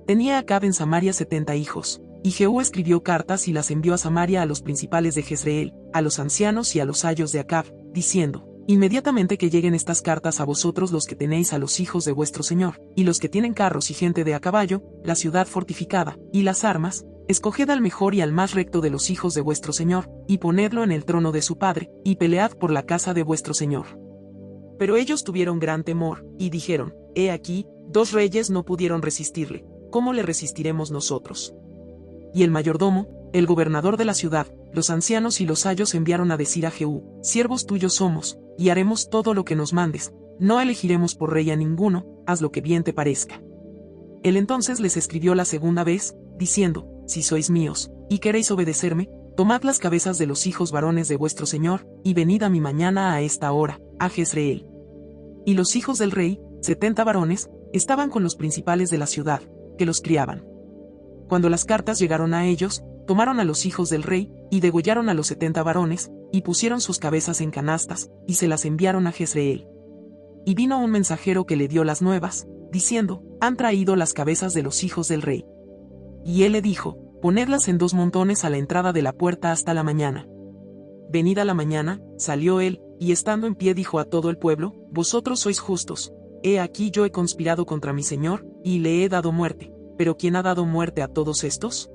Tenía Acab en Samaria 70 hijos, Y Jehú escribió cartas y las envió a Samaria a los principales de Jezreel, a los ancianos y a los ayos de Acab, diciendo: Inmediatamente que lleguen estas cartas a vosotros los que tenéis a los hijos de vuestro señor, y los que tienen carros y gente de a caballo, la ciudad fortificada, y las armas, escoged al mejor y al más recto de los hijos de vuestro señor, y ponedlo en el trono de su padre, y pelead por la casa de vuestro señor. Pero ellos tuvieron gran temor, y dijeron: He aquí, 2 reyes no pudieron resistirle, ¿cómo le resistiremos nosotros? Y el mayordomo, el gobernador de la ciudad, los ancianos y los ayos enviaron a decir a Jehú: Siervos tuyos somos, y haremos todo lo que nos mandes, no elegiremos por rey a ninguno, haz lo que bien te parezca. Él entonces les escribió la segunda vez, diciendo: Si sois míos, y queréis obedecerme, tomad las cabezas de los hijos varones de vuestro señor, y venid a mí mañana a esta hora, a Jezreel. Y los hijos del rey, 70 varones, estaban con los principales de la ciudad, que los criaban. Cuando las cartas llegaron a ellos, tomaron a los hijos del rey, y degollaron a los 70 varones, y pusieron sus cabezas en canastas, y se las enviaron a Jezreel. Y vino un mensajero que le dio las nuevas, diciendo: Han traído las cabezas de los hijos del rey. Y él le dijo: Ponedlas en 2 montones a la entrada de la puerta hasta la mañana. Venida la mañana, salió él, y estando en pie dijo a todo el pueblo: Vosotros sois justos. He aquí yo he conspirado contra mi señor, y le he dado muerte. ¿Pero quién ha dado muerte a todos estos?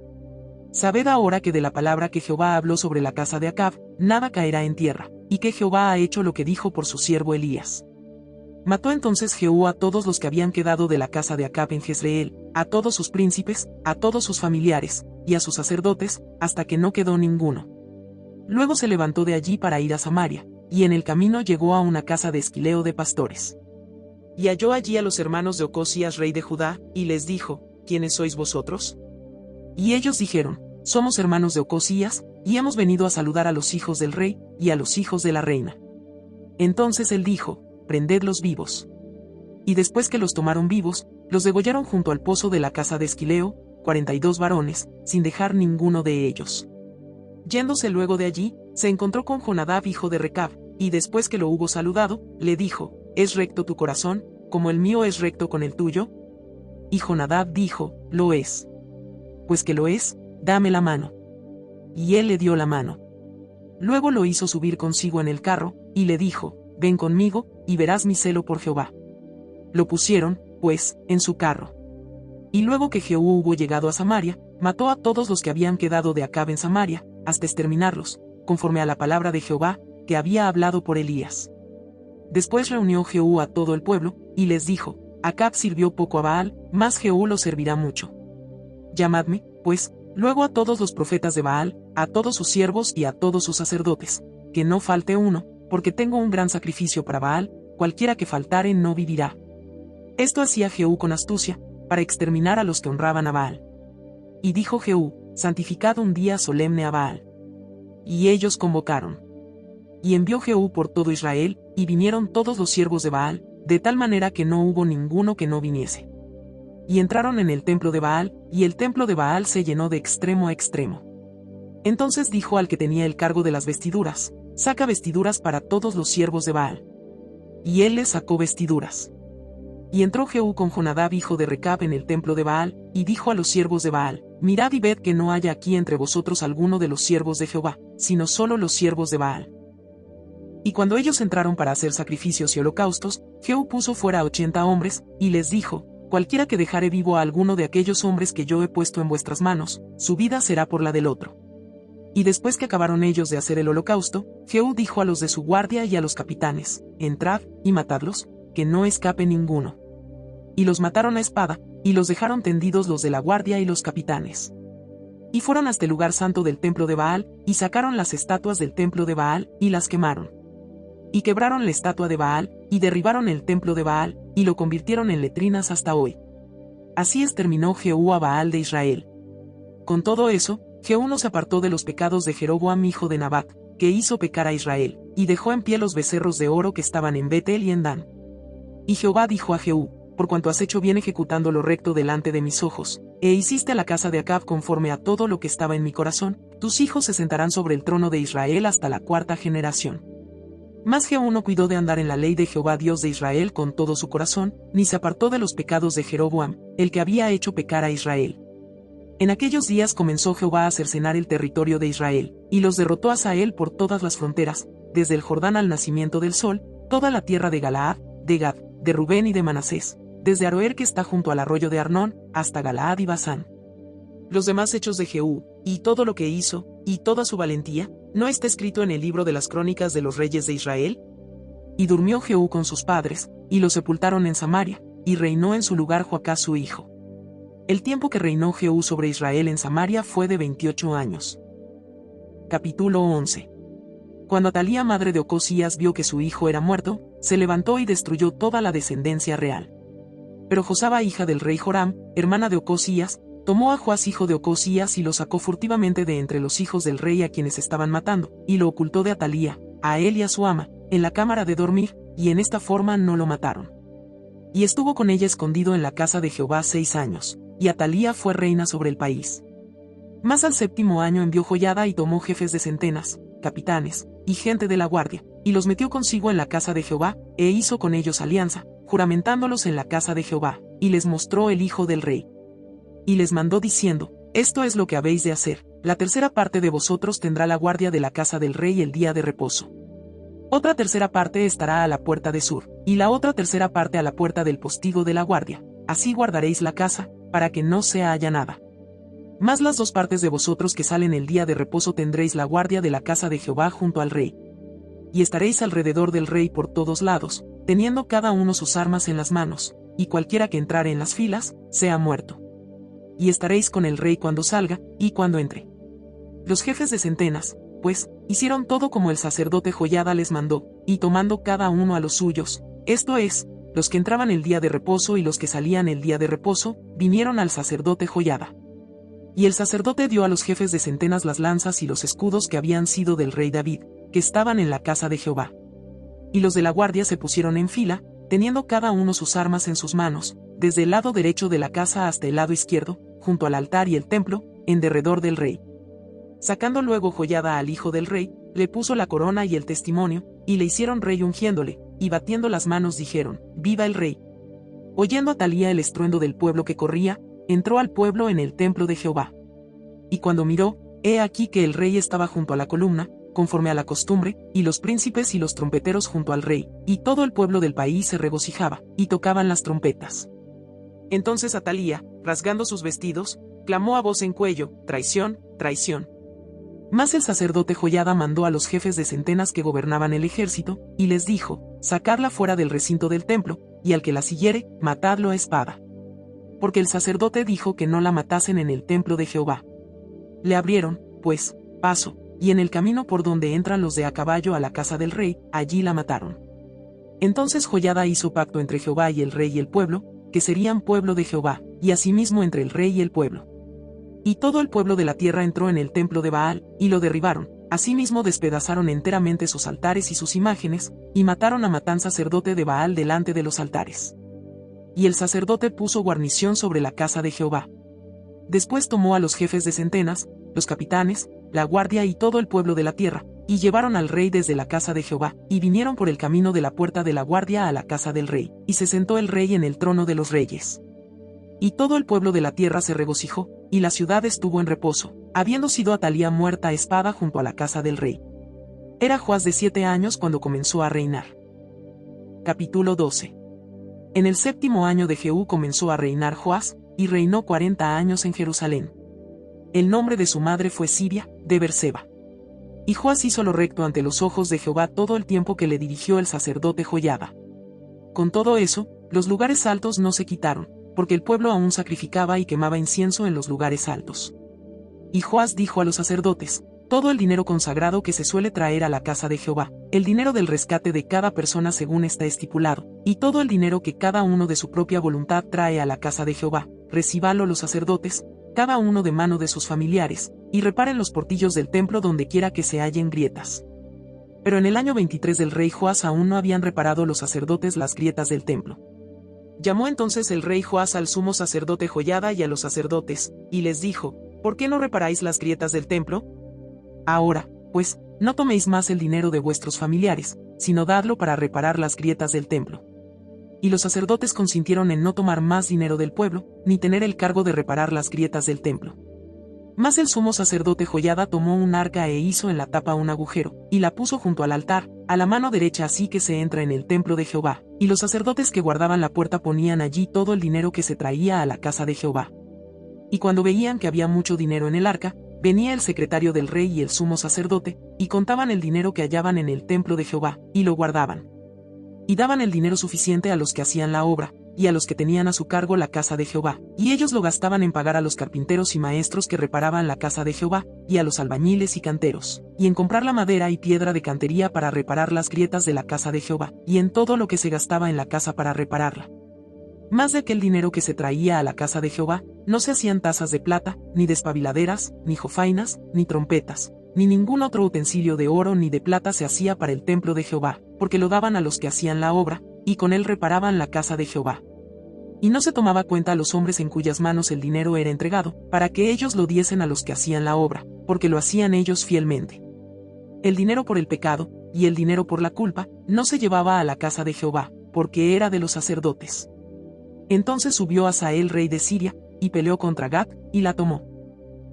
Sabed ahora que de la palabra que Jehová habló sobre la casa de Acab, nada caerá en tierra, y que Jehová ha hecho lo que dijo por su siervo Elías. Mató entonces Jehú a todos los que habían quedado de la casa de Acab en Jezreel, a todos sus príncipes, a todos sus familiares, y a sus sacerdotes, hasta que no quedó ninguno. Luego se levantó de allí para ir a Samaria, y en el camino llegó a una casa de esquileo de pastores. Y halló allí a los hermanos de Ocosías rey de Judá, y les dijo: ¿Quiénes sois vosotros? Y ellos dijeron: Somos hermanos de Ocosías, y hemos venido a saludar a los hijos del rey, y a los hijos de la reina. Entonces él dijo: Prendedlos vivos. Y después que los tomaron vivos, los degollaron junto al pozo de la casa de Esquileo, 42 varones, sin dejar ninguno de ellos. Yéndose luego de allí, se encontró con Jonadab hijo de Recab, y después que lo hubo saludado, le dijo: ¿Es recto tu corazón, como el mío es recto con el tuyo? Y Jonadab dijo: Lo es. Pues que lo es, dame la mano. Y él le dio la mano. Luego lo hizo subir consigo en el carro, y le dijo: Ven conmigo, y verás mi celo por Jehová. Lo pusieron, pues, en su carro. Y luego que Jehú hubo llegado a Samaria, mató a todos los que habían quedado de Acab en Samaria, hasta exterminarlos, conforme a la palabra de Jehová, que había hablado por Elías. Después reunió Jehú a todo el pueblo, y les dijo: Acab sirvió poco a Baal, mas Jehú lo servirá mucho. Llamadme, pues, luego a todos los profetas de Baal, a todos sus siervos y a todos sus sacerdotes, que no falte uno, porque tengo un gran sacrificio para Baal, cualquiera que faltare no vivirá. Esto hacía Jehú con astucia, para exterminar a los que honraban a Baal. Y dijo Jehú: Santificad un día solemne a Baal. Y ellos convocaron. Y envió Jehú por todo Israel, y vinieron todos los siervos de Baal, de tal manera que no hubo ninguno que no viniese. Y entraron en el templo de Baal, y el templo de Baal se llenó de extremo a extremo. Entonces dijo al que tenía el cargo de las vestiduras: Saca vestiduras para todos los siervos de Baal. Y él les sacó vestiduras. Y entró Jehú con Jonadab hijo de Recab en el templo de Baal, y dijo a los siervos de Baal: Mirad y ved que no haya aquí entre vosotros alguno de los siervos de Jehová, sino solo los siervos de Baal. Y cuando ellos entraron para hacer sacrificios y holocaustos, Jehú puso fuera a 80 hombres, y les dijo: Cualquiera que dejare vivo a alguno de aquellos hombres que yo he puesto en vuestras manos, su vida será por la del otro. Y después que acabaron ellos de hacer el holocausto, Jehú dijo a los de su guardia y a los capitanes: Entrad, y matadlos, que no escape ninguno. Y los mataron a espada, y los dejaron tendidos los de la guardia y los capitanes. Y fueron hasta el lugar santo del templo de Baal, y sacaron las estatuas del templo de Baal, y las quemaron. Y quebraron la estatua de Baal, y derribaron el templo de Baal, y lo convirtieron en letrinas hasta hoy. Así exterminó Jehú a Baal de Israel. Con todo eso, Jehú no se apartó de los pecados de Jeroboam hijo de Nabat, que hizo pecar a Israel, y dejó en pie los becerros de oro que estaban en Betel y en Dan. Y Jehová dijo a Jehú: Por cuanto has hecho bien ejecutando lo recto delante de mis ojos, e hiciste a la casa de Acab conforme a todo lo que estaba en mi corazón, tus hijos se sentarán sobre el trono de Israel hasta la 4ª generación. Mas Jehú no cuidó de andar en la ley de Jehová Dios de Israel con todo su corazón, ni se apartó de los pecados de Jeroboam, el que había hecho pecar a Israel. En aquellos días comenzó Jehová a cercenar el territorio de Israel, y los derrotó a Hazael por todas las fronteras, desde el Jordán al nacimiento del sol, toda la tierra de Galaad, de Gad, de Rubén y de Manasés, desde Aroer que está junto al arroyo de Arnón, hasta Galaad y Basán. Los demás hechos de Jehú, y todo lo que hizo, y toda su valentía, ¿no está escrito en el libro de las crónicas de los reyes de Israel? Y durmió Jehú con sus padres, y lo sepultaron en Samaria, y reinó en su lugar Joacás su hijo. El tiempo que reinó Jehú sobre Israel en Samaria fue de 28 años. Capítulo 11. Cuando Atalía madre de Ocosías vio que su hijo era muerto, se levantó y destruyó toda la descendencia real. Pero Josaba hija del rey Joram, hermana de Ocosías, tomó a Joás hijo de Ocosías y lo sacó furtivamente de entre los hijos del rey a quienes estaban matando, y lo ocultó de Atalía, a él y a su ama, en la cámara de dormir, y en esta forma no lo mataron. Y estuvo con ella escondido en la casa de Jehová 6 años, y Atalía fue reina sobre el país. Mas al 7º año envió Joiada y tomó jefes de centenas, capitanes, y gente de la guardia, y los metió consigo en la casa de Jehová, e hizo con ellos alianza, juramentándolos en la casa de Jehová, y les mostró el hijo del rey. Y les mandó diciendo, esto es lo que habéis de hacer, la tercera parte de vosotros tendrá la guardia de la casa del rey el día de reposo. Otra tercera parte estará a la puerta de sur, y la otra tercera parte a la puerta del postigo de la guardia, así guardaréis la casa, para que no se haya nada. Mas las 2 partes de vosotros que salen el día de reposo tendréis la guardia de la casa de Jehová junto al rey. Y estaréis alrededor del rey por todos lados, teniendo cada uno sus armas en las manos, y cualquiera que entrare en las filas, sea muerto. Y estaréis con el rey cuando salga, y cuando entre. Los jefes de centenas, pues, hicieron todo como el sacerdote Joiada les mandó, y tomando cada uno a los suyos, esto es, los que entraban el día de reposo y los que salían el día de reposo, vinieron al sacerdote Joiada. Y el sacerdote dio a los jefes de centenas las lanzas y los escudos que habían sido del rey David, que estaban en la casa de Jehová. Y los de la guardia se pusieron en fila, teniendo cada uno sus armas en sus manos, desde el lado derecho de la casa hasta el lado izquierdo, junto al altar y el templo, en derredor del rey. Sacando luego Joiada al hijo del rey, le puso la corona y el testimonio, y le hicieron rey ungiéndole, y batiendo las manos dijeron, ¡viva el rey! Oyendo Atalía el estruendo del pueblo que corría, entró al pueblo en el templo de Jehová. Y cuando miró, he aquí que el rey estaba junto a la columna, conforme a la costumbre, y los príncipes y los trompeteros junto al rey, y todo el pueblo del país se regocijaba, y tocaban las trompetas. Entonces Atalía, rasgando sus vestidos, clamó a voz en cuello, traición, traición. Mas el sacerdote Joiada mandó a los jefes de centenas que gobernaban el ejército, y les dijo, sacadla fuera del recinto del templo, y al que la siguiere, matadlo a espada. Porque el sacerdote dijo que no la matasen en el templo de Jehová. Le abrieron, pues, paso, y en el camino por donde entran los de a caballo a la casa del rey, allí la mataron. Entonces Joiada hizo pacto entre Jehová y el rey y el pueblo, que serían pueblo de Jehová, y asimismo entre el rey y el pueblo. Y todo el pueblo de la tierra entró en el templo de Baal, y lo derribaron, asimismo despedazaron enteramente sus altares y sus imágenes, y mataron a Matán sacerdote de Baal delante de los altares. Y el sacerdote puso guarnición sobre la casa de Jehová. Después tomó a los jefes de centenas, los capitanes, la guardia y todo el pueblo de la tierra, y llevaron al rey desde la casa de Jehová, y vinieron por el camino de la puerta de la guardia a la casa del rey, y se sentó el rey en el trono de los reyes. Y todo el pueblo de la tierra se regocijó, y la ciudad estuvo en reposo, habiendo sido Atalía muerta a espada junto a la casa del rey. Era Joás de 7 años cuando comenzó a reinar. Capítulo 12. En el 7º año de Jehú comenzó a reinar Joás, y reinó 40 años en Jerusalén. El nombre de su madre fue Sibia, de Berseba. Y Joás hizo lo recto ante los ojos de Jehová todo el tiempo que le dirigió el sacerdote Joiada. Con todo eso, los lugares altos no se quitaron, porque el pueblo aún sacrificaba y quemaba incienso en los lugares altos. Y Joás dijo a los sacerdotes, todo el dinero consagrado que se suele traer a la casa de Jehová, el dinero del rescate de cada persona según está estipulado, y todo el dinero que cada uno de su propia voluntad trae a la casa de Jehová, recíbalo los sacerdotes, cada uno de mano de sus familiares, y reparen los portillos del templo donde quiera que se hallen grietas. Pero en el año 23 del rey Joás aún no habían reparado los sacerdotes las grietas del templo. Llamó entonces el rey Joás al sumo sacerdote Joiada y a los sacerdotes, y les dijo, ¿por qué no reparáis las grietas del templo? Ahora, pues, no toméis más el dinero de vuestros familiares, sino dadlo para reparar las grietas del templo. Y los sacerdotes consintieron en no tomar más dinero del pueblo, ni tener el cargo de reparar las grietas del templo. Mas el sumo sacerdote Joiada tomó un arca e hizo en la tapa un agujero, y la puso junto al altar, a la mano derecha así que se entra en el templo de Jehová, y los sacerdotes que guardaban la puerta ponían allí todo el dinero que se traía a la casa de Jehová. Y cuando veían que había mucho dinero en el arca, venía el secretario del rey y el sumo sacerdote, y contaban el dinero que hallaban en el templo de Jehová, y lo guardaban. Y daban el dinero suficiente a los que hacían la obra, y a los que tenían a su cargo la casa de Jehová, y ellos lo gastaban en pagar a los carpinteros y maestros que reparaban la casa de Jehová, y a los albañiles y canteros, y en comprar la madera y piedra de cantería para reparar las grietas de la casa de Jehová, y en todo lo que se gastaba en la casa para repararla. Más de aquel dinero que se traía a la casa de Jehová, no se hacían tazas de plata, ni despabiladeras, ni jofainas, ni trompetas, ni ningún otro utensilio de oro ni de plata se hacía para el templo de Jehová, porque lo daban a los que hacían la obra, y con él reparaban la casa de Jehová. Y no se tomaba cuenta a los hombres en cuyas manos el dinero era entregado, para que ellos lo diesen a los que hacían la obra, porque lo hacían ellos fielmente. El dinero por el pecado, y el dinero por la culpa, no se llevaba a la casa de Jehová, porque era de los sacerdotes. Entonces subió Hazael rey de Siria, y peleó contra Gat, y la tomó.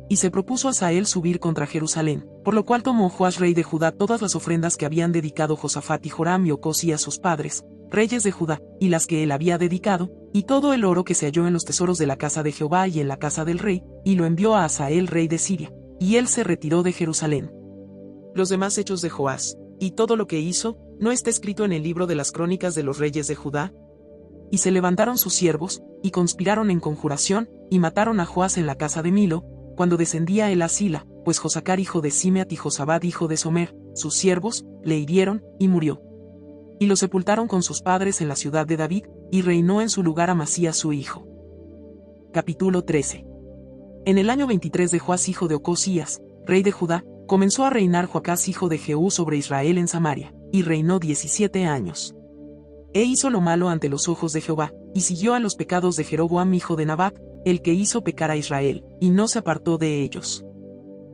Y se propuso Hazael subir contra Jerusalén, por lo cual tomó Joás rey de Judá todas las ofrendas que habían dedicado Josafat y Joram y Ocosías sus padres, reyes de Judá, y las que él había dedicado, y todo el oro que se halló en los tesoros de la casa de Jehová y en la casa del rey, y lo envió a Hazael rey de Siria, y él se retiró de Jerusalén. Los demás hechos de Joás, y todo lo que hizo, ¿no está escrito en el libro de las crónicas de los reyes de Judá? Y se levantaron sus siervos, y conspiraron en conjuración, y mataron a Joás en la casa de Milo, cuando descendía él a Sila, pues Josacar hijo de Simeat y Josabad hijo de Somer, sus siervos, le hirieron, y murió. Y lo sepultaron con sus padres en la ciudad de David, y reinó en su lugar Amasías su hijo. Capítulo 13. En el año 23 de Joás hijo de Ocosías, rey de Judá, comenzó a reinar Joacás hijo de Jehú sobre Israel en Samaria, y reinó 17 años. E hizo lo malo ante los ojos de Jehová, y siguió a los pecados de Jeroboam hijo de Nabat, el que hizo pecar a Israel, y no se apartó de ellos.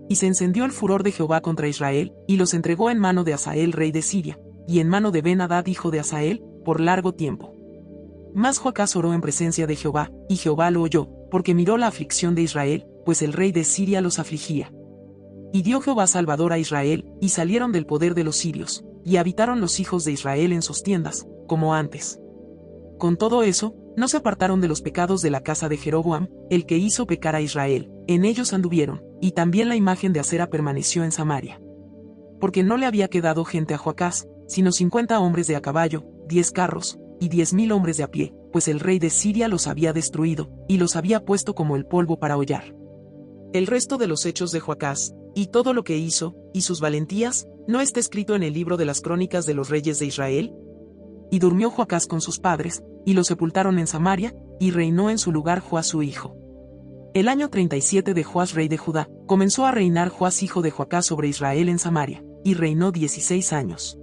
Y se encendió el furor de Jehová contra Israel, y los entregó en mano de Hazael rey de Siria, y en mano de Ben-Hadad hijo de Hazael, por largo tiempo. Mas Joacás oró en presencia de Jehová, y Jehová lo oyó, porque miró la aflicción de Israel, pues el rey de Siria los afligía. Y dio Jehová salvador a Israel, y salieron del poder de los sirios, y habitaron los hijos de Israel en sus tiendas, como antes. Con todo eso, no se apartaron de los pecados de la casa de Jeroboam, el que hizo pecar a Israel, en ellos anduvieron, y también la imagen de Acera permaneció en Samaria. Porque no le había quedado gente a Joacás, sino 50 hombres de a caballo, 10 carros, y 10,000 hombres de a pie, pues el rey de Siria los había destruido, y los había puesto como el polvo para hollar. El resto de los hechos de Joacás, y todo lo que hizo, y sus valentías, ¿no está escrito en el libro de las crónicas de los reyes de Israel? Y durmió Joacás con sus padres, y lo sepultaron en Samaria, y reinó en su lugar Joás su hijo. El año 37 de Joás rey de Judá, comenzó a reinar Joás hijo de Joacás sobre Israel en Samaria, y reinó 16 años.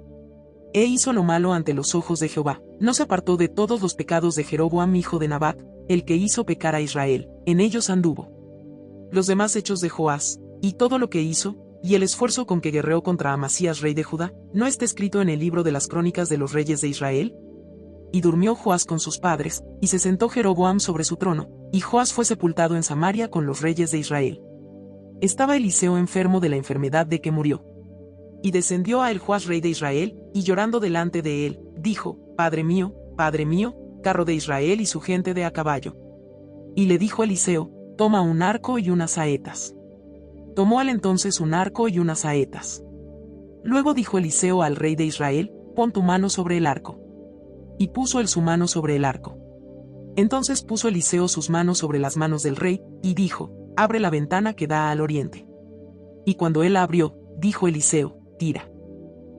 E hizo lo malo ante los ojos de Jehová, no se apartó de todos los pecados de Jeroboam hijo de Nabat, el que hizo pecar a Israel, en ellos anduvo. Los demás hechos de Joás, y todo lo que hizo, y el esfuerzo con que guerreó contra Amasías rey de Judá, ¿no está escrito en el libro de las crónicas de los reyes de Israel? Y durmió Joás con sus padres, y se sentó Jeroboam sobre su trono, y Joás fue sepultado en Samaria con los reyes de Israel. Estaba Eliseo enfermo de la enfermedad de que murió. Y descendió a él Joás rey de Israel, y llorando delante de él, dijo, Padre mío, carro de Israel y su gente de a caballo. Y le dijo Eliseo, toma un arco y unas saetas. Tomó él entonces un arco y unas saetas. Luego dijo Eliseo al rey de Israel, pon tu mano sobre el arco. Y puso él su mano sobre el arco. Entonces puso Eliseo sus manos sobre las manos del rey, y dijo, abre la ventana que da al oriente. Y cuando él la abrió, dijo Eliseo, tira.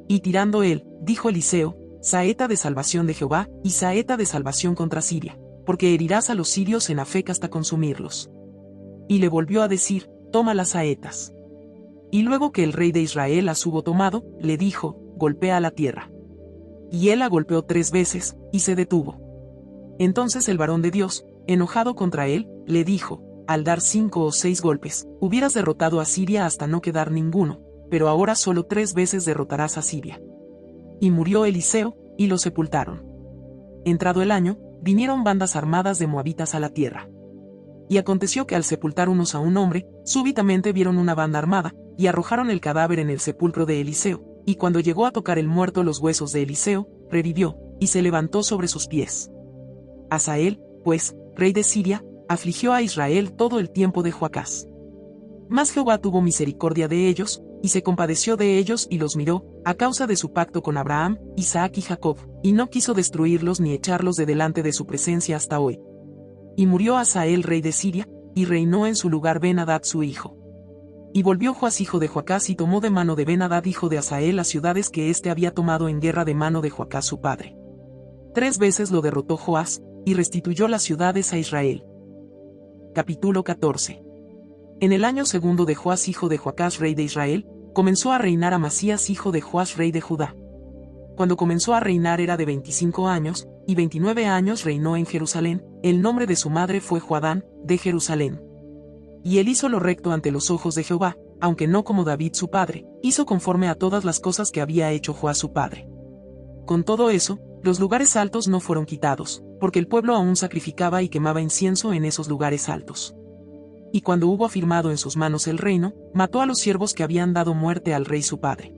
Y tirando él, dijo Eliseo, saeta de salvación de Jehová, y saeta de salvación contra Siria, porque herirás a los sirios en Afec hasta consumirlos. Y le volvió a decir, toma las saetas. Y luego que el rey de Israel las hubo tomado, le dijo, golpea la tierra. Y él la golpeó 3 veces, y se detuvo. Entonces el varón de Dios, enojado contra él, le dijo, al dar 5 o 6 golpes, hubieras derrotado a Siria hasta no quedar ninguno, pero ahora solo 3 veces derrotarás a Siria. Y murió Eliseo, y lo sepultaron. Entrado el año, vinieron bandas armadas de moabitas a la tierra. Y aconteció que al sepultar unos a un hombre, súbitamente vieron una banda armada, y arrojaron el cadáver en el sepulcro de Eliseo, y cuando llegó a tocar el muerto los huesos de Eliseo, revivió, y se levantó sobre sus pies. Hazael, pues, rey de Siria, afligió a Israel todo el tiempo de Joacás. Mas Jehová tuvo misericordia de ellos, y se compadeció de ellos y los miró, a causa de su pacto con Abraham, Isaac y Jacob, y no quiso destruirlos ni echarlos de delante de su presencia hasta hoy. Y murió Hazael rey de Siria, y reinó en su lugar Ben-Hadad su hijo. Y volvió Joás hijo de Joacás y tomó de mano de Ben-Hadad hijo de Hazael las ciudades que éste había tomado en guerra de mano de Joacás su padre. 3 veces lo derrotó Joás, y restituyó las ciudades a Israel. Capítulo 14. En el año segundo de Joás hijo de Joacás rey de Israel, comenzó a reinar Amasías hijo de Joás rey de Judá. Cuando comenzó a reinar era de 25 años, y 29 años reinó en Jerusalén. El nombre de su madre fue Joadán, de Jerusalén. Y él hizo lo recto ante los ojos de Jehová, aunque no como David su padre, hizo conforme a todas las cosas que había hecho Joás su padre. Con todo eso, los lugares altos no fueron quitados, porque el pueblo aún sacrificaba y quemaba incienso en esos lugares altos. Y cuando hubo afirmado en sus manos el reino, mató a los siervos que habían dado muerte al rey su padre.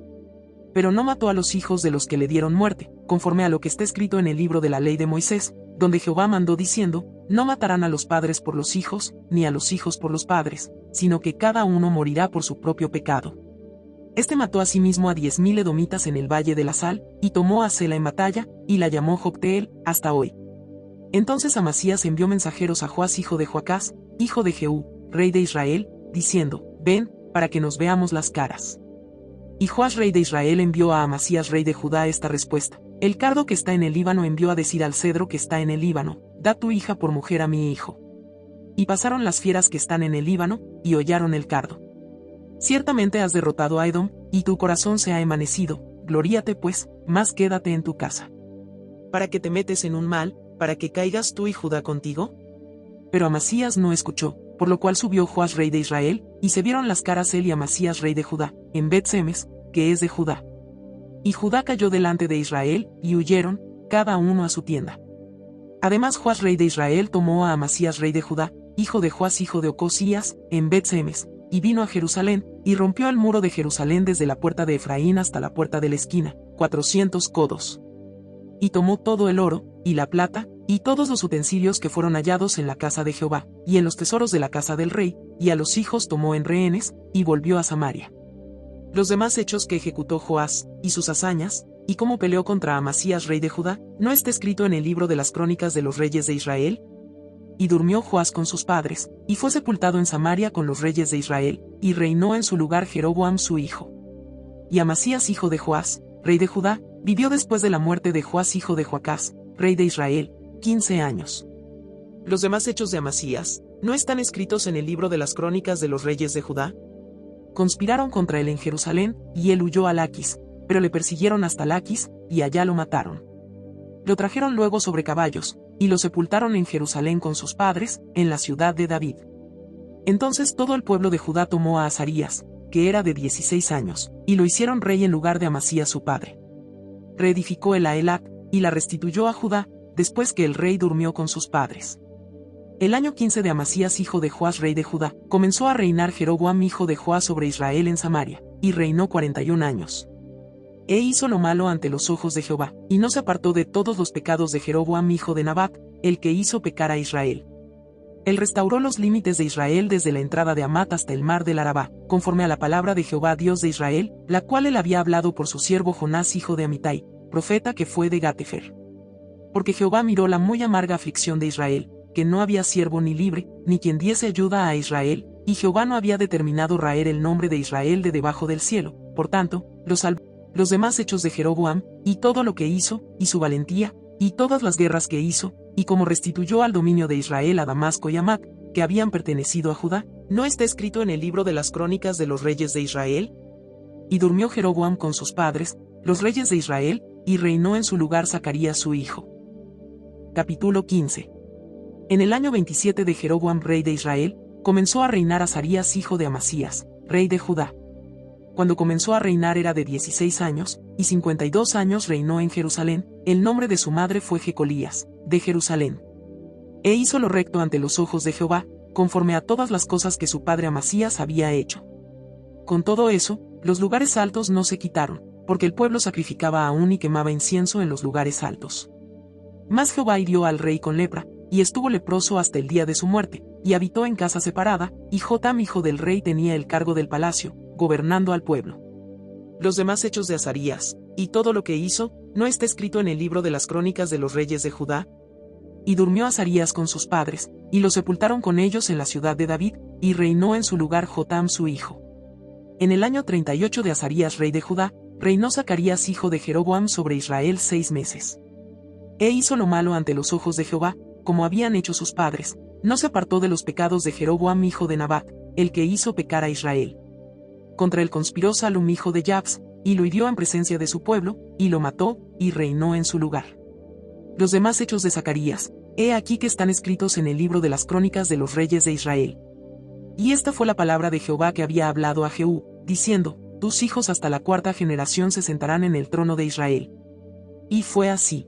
Pero no mató a los hijos de los que le dieron muerte, conforme a lo que está escrito en el libro de la ley de Moisés, donde Jehová mandó diciendo, no matarán a los padres por los hijos, ni a los hijos por los padres, sino que cada uno morirá por su propio pecado. Este mató asimismo a 10,000 edomitas en el valle de la Sal, y tomó a Sela en batalla, y la llamó Jocteel, hasta hoy. Entonces Amasías envió mensajeros a Joás hijo de Joacás, hijo de Jehú, rey de Israel, diciendo, ven, para que nos veamos las caras. Y Joás rey de Israel envió a Amasías rey de Judá esta respuesta, el cardo que está en el Líbano envió a decir al cedro que está en el Líbano, da tu hija por mujer a mi hijo. Y pasaron las fieras que están en el Líbano, y hollaron el cardo. Ciertamente has derrotado a Edom, y tu corazón se ha envanecido, gloríate pues, mas quédate en tu casa. ¿Para que te metes en un mal, para que caigas tú y Judá contigo? Pero Amasías no escuchó, por lo cual subió Joás rey de Israel, y se vieron las caras él y Amasías rey de Judá, en Bet-Semes, que es de Judá. Y Judá cayó delante de Israel, y huyeron, cada uno a su tienda. Además Joás rey de Israel tomó a Amasías rey de Judá, hijo de Joás hijo de Ocosías, en Bet-Semes, y vino a Jerusalén, y rompió el muro de Jerusalén desde la puerta de Efraín hasta la puerta de la esquina, 400 codos. Y tomó todo el oro, y la plata, y todos los utensilios que fueron hallados en la casa de Jehová, y en los tesoros de la casa del rey, y a los hijos tomó en rehenes, y volvió a Samaria. Los demás hechos que ejecutó Joás, y sus hazañas, y cómo peleó contra Amasías rey de Judá, ¿no está escrito en el libro de las crónicas de los reyes de Israel? Y durmió Joás con sus padres, y fue sepultado en Samaria con los reyes de Israel, y reinó en su lugar Jeroboam su hijo. Y Amasías hijo de Joás, rey de Judá, vivió después de la muerte de Joás hijo de Joacás, rey de Israel, 15 años. Los demás hechos de Amasías, ¿no están escritos en el libro de las crónicas de los reyes de Judá? Conspiraron contra él en Jerusalén, y él huyó a Laquis, pero le persiguieron hasta Laquis, y allá lo mataron. Lo trajeron luego sobre caballos, y lo sepultaron en Jerusalén con sus padres, en la ciudad de David. Entonces todo el pueblo de Judá tomó a Azarías, que era de 16 años, y lo hicieron rey en lugar de Amasías su padre. Reedificó el Elac, y la restituyó a Judá, después que el rey durmió con sus padres. El año 15 de Amasías hijo de Joás rey de Judá, comenzó a reinar Jeroboam hijo de Joás sobre Israel en Samaria, y reinó 41 años. E hizo lo malo ante los ojos de Jehová, y no se apartó de todos los pecados de Jeroboam hijo de Nabat, el que hizo pecar a Israel. Él restauró los límites de Israel desde la entrada de Amat hasta el mar del Arabá, conforme a la palabra de Jehová Dios de Israel, la cual él había hablado por su siervo Jonás hijo de Amitai, profeta que fue de Gatefer. Porque Jehová miró la muy amarga aflicción de Israel, que no había siervo ni libre, ni quien diese ayuda a Israel, y Jehová no había determinado raer el nombre de Israel de debajo del cielo, por tanto, lo salvó. Los demás hechos de Jeroboam, y todo lo que hizo, y su valentía, y todas las guerras que hizo, y como restituyó al dominio de Israel a Damasco y Amat, que habían pertenecido a Judá, ¿no está escrito en el libro de las crónicas de los reyes de Israel? Y durmió Jeroboam con sus padres, los reyes de Israel, y reinó en su lugar Zacarías su hijo. Capítulo 15. En el año 27 de Jeroboam rey de Israel, comenzó a reinar Azarías hijo de Amasías, rey de Judá. Cuando comenzó a reinar era de 16 años, y 52 años reinó en Jerusalén. El nombre de su madre fue Jecolías, de Jerusalén. E hizo lo recto ante los ojos de Jehová, conforme a todas las cosas que su padre Amasías había hecho. Con todo eso, los lugares altos no se quitaron, porque el pueblo sacrificaba aún y quemaba incienso en los lugares altos. Mas Jehová hirió al rey con lepra, y estuvo leproso hasta el día de su muerte, y habitó en casa separada, y Jotam hijo del rey tenía el cargo del palacio, gobernando al pueblo. Los demás hechos de Azarías, y todo lo que hizo, ¿no está escrito en el libro de las crónicas de los reyes de Judá? Y durmió Azarías con sus padres, y lo sepultaron con ellos en la ciudad de David, y reinó en su lugar Jotam su hijo. En el año 38 de Azarías rey de Judá, reinó Zacarías hijo de Jeroboam sobre Israel 6 meses. E hizo lo malo ante los ojos de Jehová, como habían hecho sus padres, no se apartó de los pecados de Jeroboam hijo de Nabat, el que hizo pecar a Israel. Contra él conspiró Salum hijo de Jabs, y lo hirió en presencia de su pueblo, y lo mató, y reinó en su lugar. Los demás hechos de Zacarías, he aquí que están escritos en el libro de las crónicas de los reyes de Israel. Y esta fue la palabra de Jehová que había hablado a Jehú, diciendo, tus hijos hasta la 4ª generación se sentarán en el trono de Israel. Y fue así.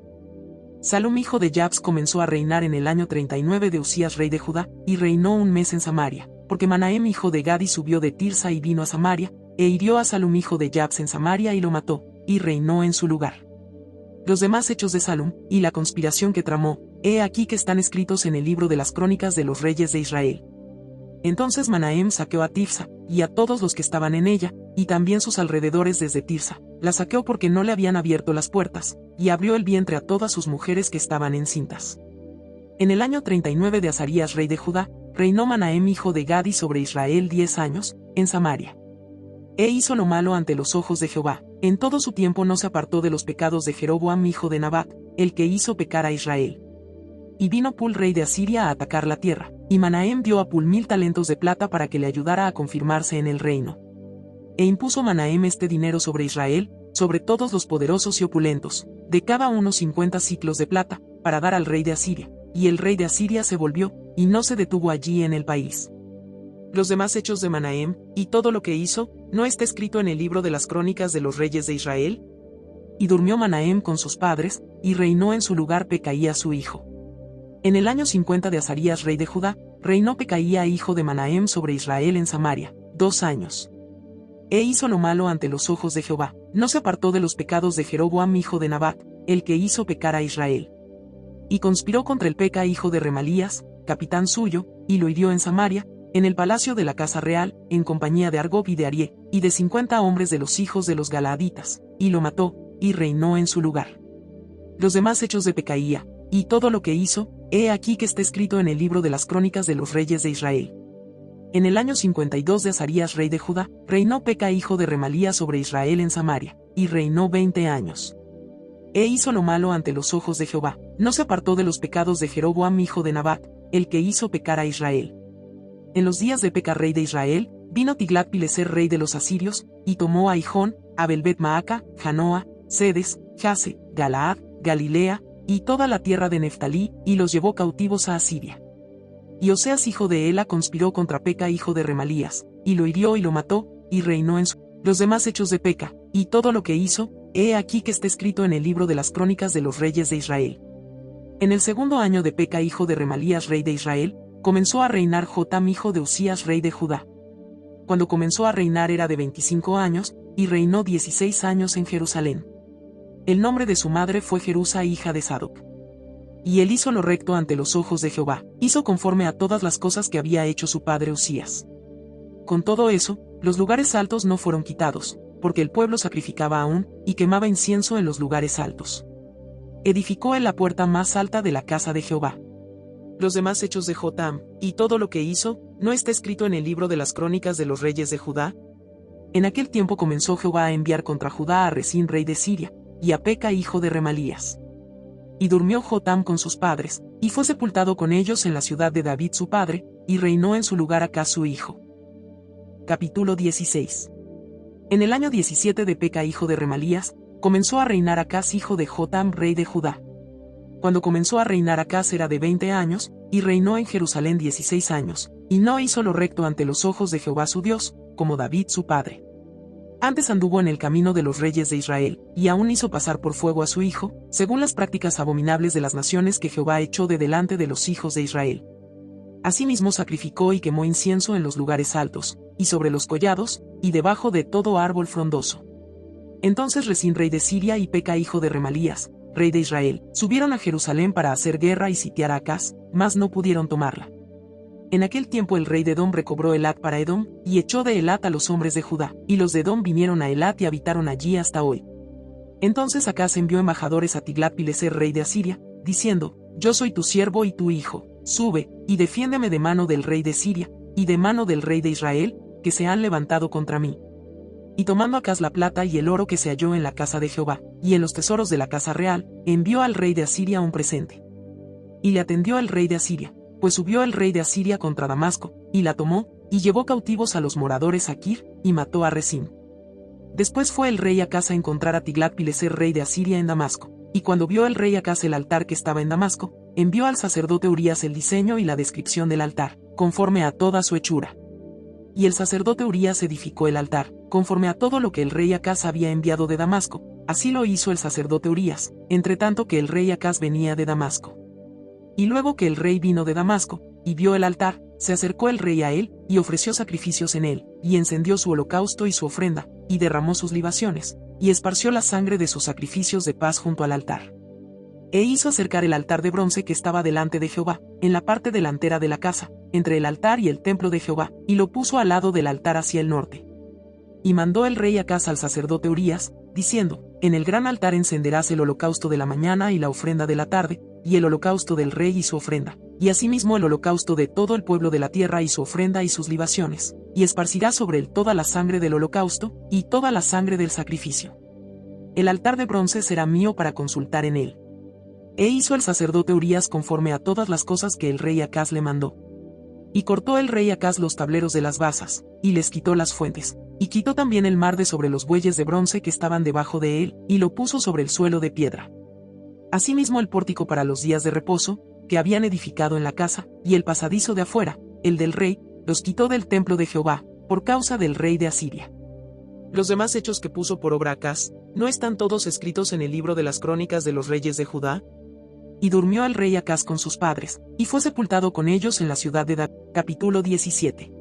Salum hijo de Jabs comenzó a reinar en el año 39 de Usías rey de Judá, y reinó 1 mes en Samaria, porque Manahem hijo de Gadi subió de Tirsa y vino a Samaria, e hirió a Salum hijo de Jabs en Samaria y lo mató, y reinó en su lugar. Los demás hechos de Salum, y la conspiración que tramó, he aquí que están escritos en el libro de las crónicas de los reyes de Israel. Entonces Manahem saqueó a Tifsa, y a todos los que estaban en ella, y también sus alrededores desde Tirsa, la saqueó porque no le habían abierto las puertas, y abrió el vientre a todas sus mujeres que estaban encintas. En el año 39 de Azarías rey de Judá, reinó Manahem hijo de Gadi sobre Israel 10 años, en Samaria. E hizo lo malo ante los ojos de Jehová, en todo su tiempo no se apartó de los pecados de Jeroboam hijo de Nabat, el que hizo pecar a Israel. Y vino Pul rey de Asiria a atacar la tierra, y Manahem dio a Pul 1000 talentos de plata para que le ayudara a confirmarse en el reino. E impuso Manahem este dinero sobre Israel, sobre todos los poderosos y opulentos, de cada uno 50 siclos de plata, para dar al rey de Asiria, y el rey de Asiria se volvió, y no se detuvo allí en el país. Los demás hechos de Manahem, y todo lo que hizo, ¿no está escrito en el libro de las crónicas de los reyes de Israel? Y durmió Manahem con sus padres, y reinó en su lugar Pecaía su hijo. En el año 50 de Azarías rey de Judá, reinó Pecaía hijo de Manahem sobre Israel en Samaria, 2 años. E hizo lo malo ante los ojos de Jehová, no se apartó de los pecados de Jeroboam hijo de Nabat, el que hizo pecar a Israel. Y conspiró contra el Peca hijo de Remalías, capitán suyo, y lo hirió en Samaria, en el palacio de la casa real, en compañía de Argob y de Arié, y de 50 hombres de los hijos de los Galaaditas, y lo mató, y reinó en su lugar. Los demás hechos de Pecaía, y todo lo que hizo, he aquí que está escrito en el libro de las crónicas de los reyes de Israel. En el año 52 de Azarías rey de Judá, reinó Peca hijo de Remalías sobre Israel en Samaria, y reinó 20 años. E hizo lo malo ante los ojos de Jehová, no se apartó de los pecados de Jeroboam hijo de Nabat, el que hizo pecar a Israel. En los días de Peca rey de Israel, vino Tiglat-Pileser rey de los asirios, y tomó a Hijón, a Belbet-Maaca, Janoa, Sedes, Jase, Galaad, Galilea, y toda la tierra de Neftalí, y los llevó cautivos a Asiria. Y Oseas hijo de Ela conspiró contra Peca hijo de Remalías, y lo hirió y lo mató, y reinó en su... Los demás hechos de Peca, y todo lo que hizo, he aquí que está escrito en el libro de las crónicas de los reyes de Israel. En el 2º año de Peca hijo de Remalías rey de Israel, comenzó a reinar Jotam hijo de Usías rey de Judá. Cuando comenzó a reinar era de 25 años, y reinó 16 años en Jerusalén. El nombre de su madre fue Jerusa hija de Sadoc. Y él hizo lo recto ante los ojos de Jehová, hizo conforme a todas las cosas que había hecho su padre Usías. Con todo eso, los lugares altos no fueron quitados, porque el pueblo sacrificaba aún, y quemaba incienso en los lugares altos. Edificó él la puerta más alta de la casa de Jehová. Los demás hechos de Jotam, y todo lo que hizo, ¿no está escrito en el libro de las crónicas de los reyes de Judá? En aquel tiempo comenzó Jehová a enviar contra Judá a Resín rey de Siria, y a Peca hijo de Remalías. Y durmió Jotam con sus padres, y fue sepultado con ellos en la ciudad de David su padre, y reinó en su lugar Acaz su hijo. Capítulo 16. En el año 17 de Peca hijo de Remalías, comenzó a reinar Acaz hijo de Jotam rey de Judá. Cuando comenzó a reinar Acaz era de 20 años, y reinó en Jerusalén 16 años, y no hizo lo recto ante los ojos de Jehová su Dios, como David su padre. Antes anduvo en el camino de los reyes de Israel, y aún hizo pasar por fuego a su hijo, según las prácticas abominables de las naciones que Jehová echó de delante de los hijos de Israel. Asimismo sacrificó y quemó incienso en los lugares altos, y sobre los collados, y debajo de todo árbol frondoso. Entonces Resín rey de Siria y Peca hijo de Remalías, rey de Israel, subieron a Jerusalén para hacer guerra y sitiar a Acaz, mas no pudieron tomarla. En aquel tiempo el rey de Edom recobró Elat para Edom, y echó de Elat a los hombres de Judá, y los de Edom vinieron a Elat y habitaron allí hasta hoy. Entonces Acaz envió embajadores a Tiglat-Pileser rey de Asiria, diciendo: Yo soy tu siervo y tu hijo, sube, y defiéndeme de mano del rey de Siria, y de mano del rey de Israel, que se han levantado contra mí. Y tomando Acaz la plata y el oro que se halló en la casa de Jehová, y en los tesoros de la casa real, envió al rey de Asiria un presente. Y le atendió el rey de Asiria, pues subió el rey de Asiria contra Damasco, y la tomó, y llevó cautivos a los moradores a Kir, y mató a Resín. Después fue el rey Acaz a encontrar a Tiglat-Pileser rey de Asiria en Damasco, y cuando vio el rey Acaz el altar que estaba en Damasco, envió al sacerdote Urías el diseño y la descripción del altar, conforme a toda su hechura. Y el sacerdote Urías edificó el altar, conforme a todo lo que el rey Acaz había enviado de Damasco, así lo hizo el sacerdote Urías, entre tanto que el rey Acaz venía de Damasco. Y luego que el rey vino de Damasco, y vio el altar, se acercó el rey a él, y ofreció sacrificios en él, y encendió su holocausto y su ofrenda, y derramó sus libaciones, y esparció la sangre de sus sacrificios de paz junto al altar. E hizo acercar el altar de bronce que estaba delante de Jehová, en la parte delantera de la casa, entre el altar y el templo de Jehová, y lo puso al lado del altar hacia el norte. Y mandó el rey Acaz al sacerdote Urías, diciendo: En el gran altar encenderás el holocausto de la mañana y la ofrenda de la tarde, y el holocausto del rey y su ofrenda, y asimismo el holocausto de todo el pueblo de la tierra y su ofrenda y sus libaciones, y esparcirás sobre él toda la sangre del holocausto, y toda la sangre del sacrificio. El altar de bronce será mío para consultar en él. E hizo el sacerdote Urías conforme a todas las cosas que el rey Acaz le mandó. Y cortó el rey Acaz los tableros de las basas, y les quitó las fuentes, y quitó también el mar de sobre los bueyes de bronce que estaban debajo de él, y lo puso sobre el suelo de piedra. Asimismo el pórtico para los días de reposo, que habían edificado en la casa, y el pasadizo de afuera, el del rey, los quitó del templo de Jehová, por causa del rey de Asiria. Los demás hechos que puso por obra Acaz, ¿no están todos escritos en el libro de las crónicas de los reyes de Judá? Y durmió el rey Acaz con sus padres, y fue sepultado con ellos en la ciudad de David. Capítulo 17.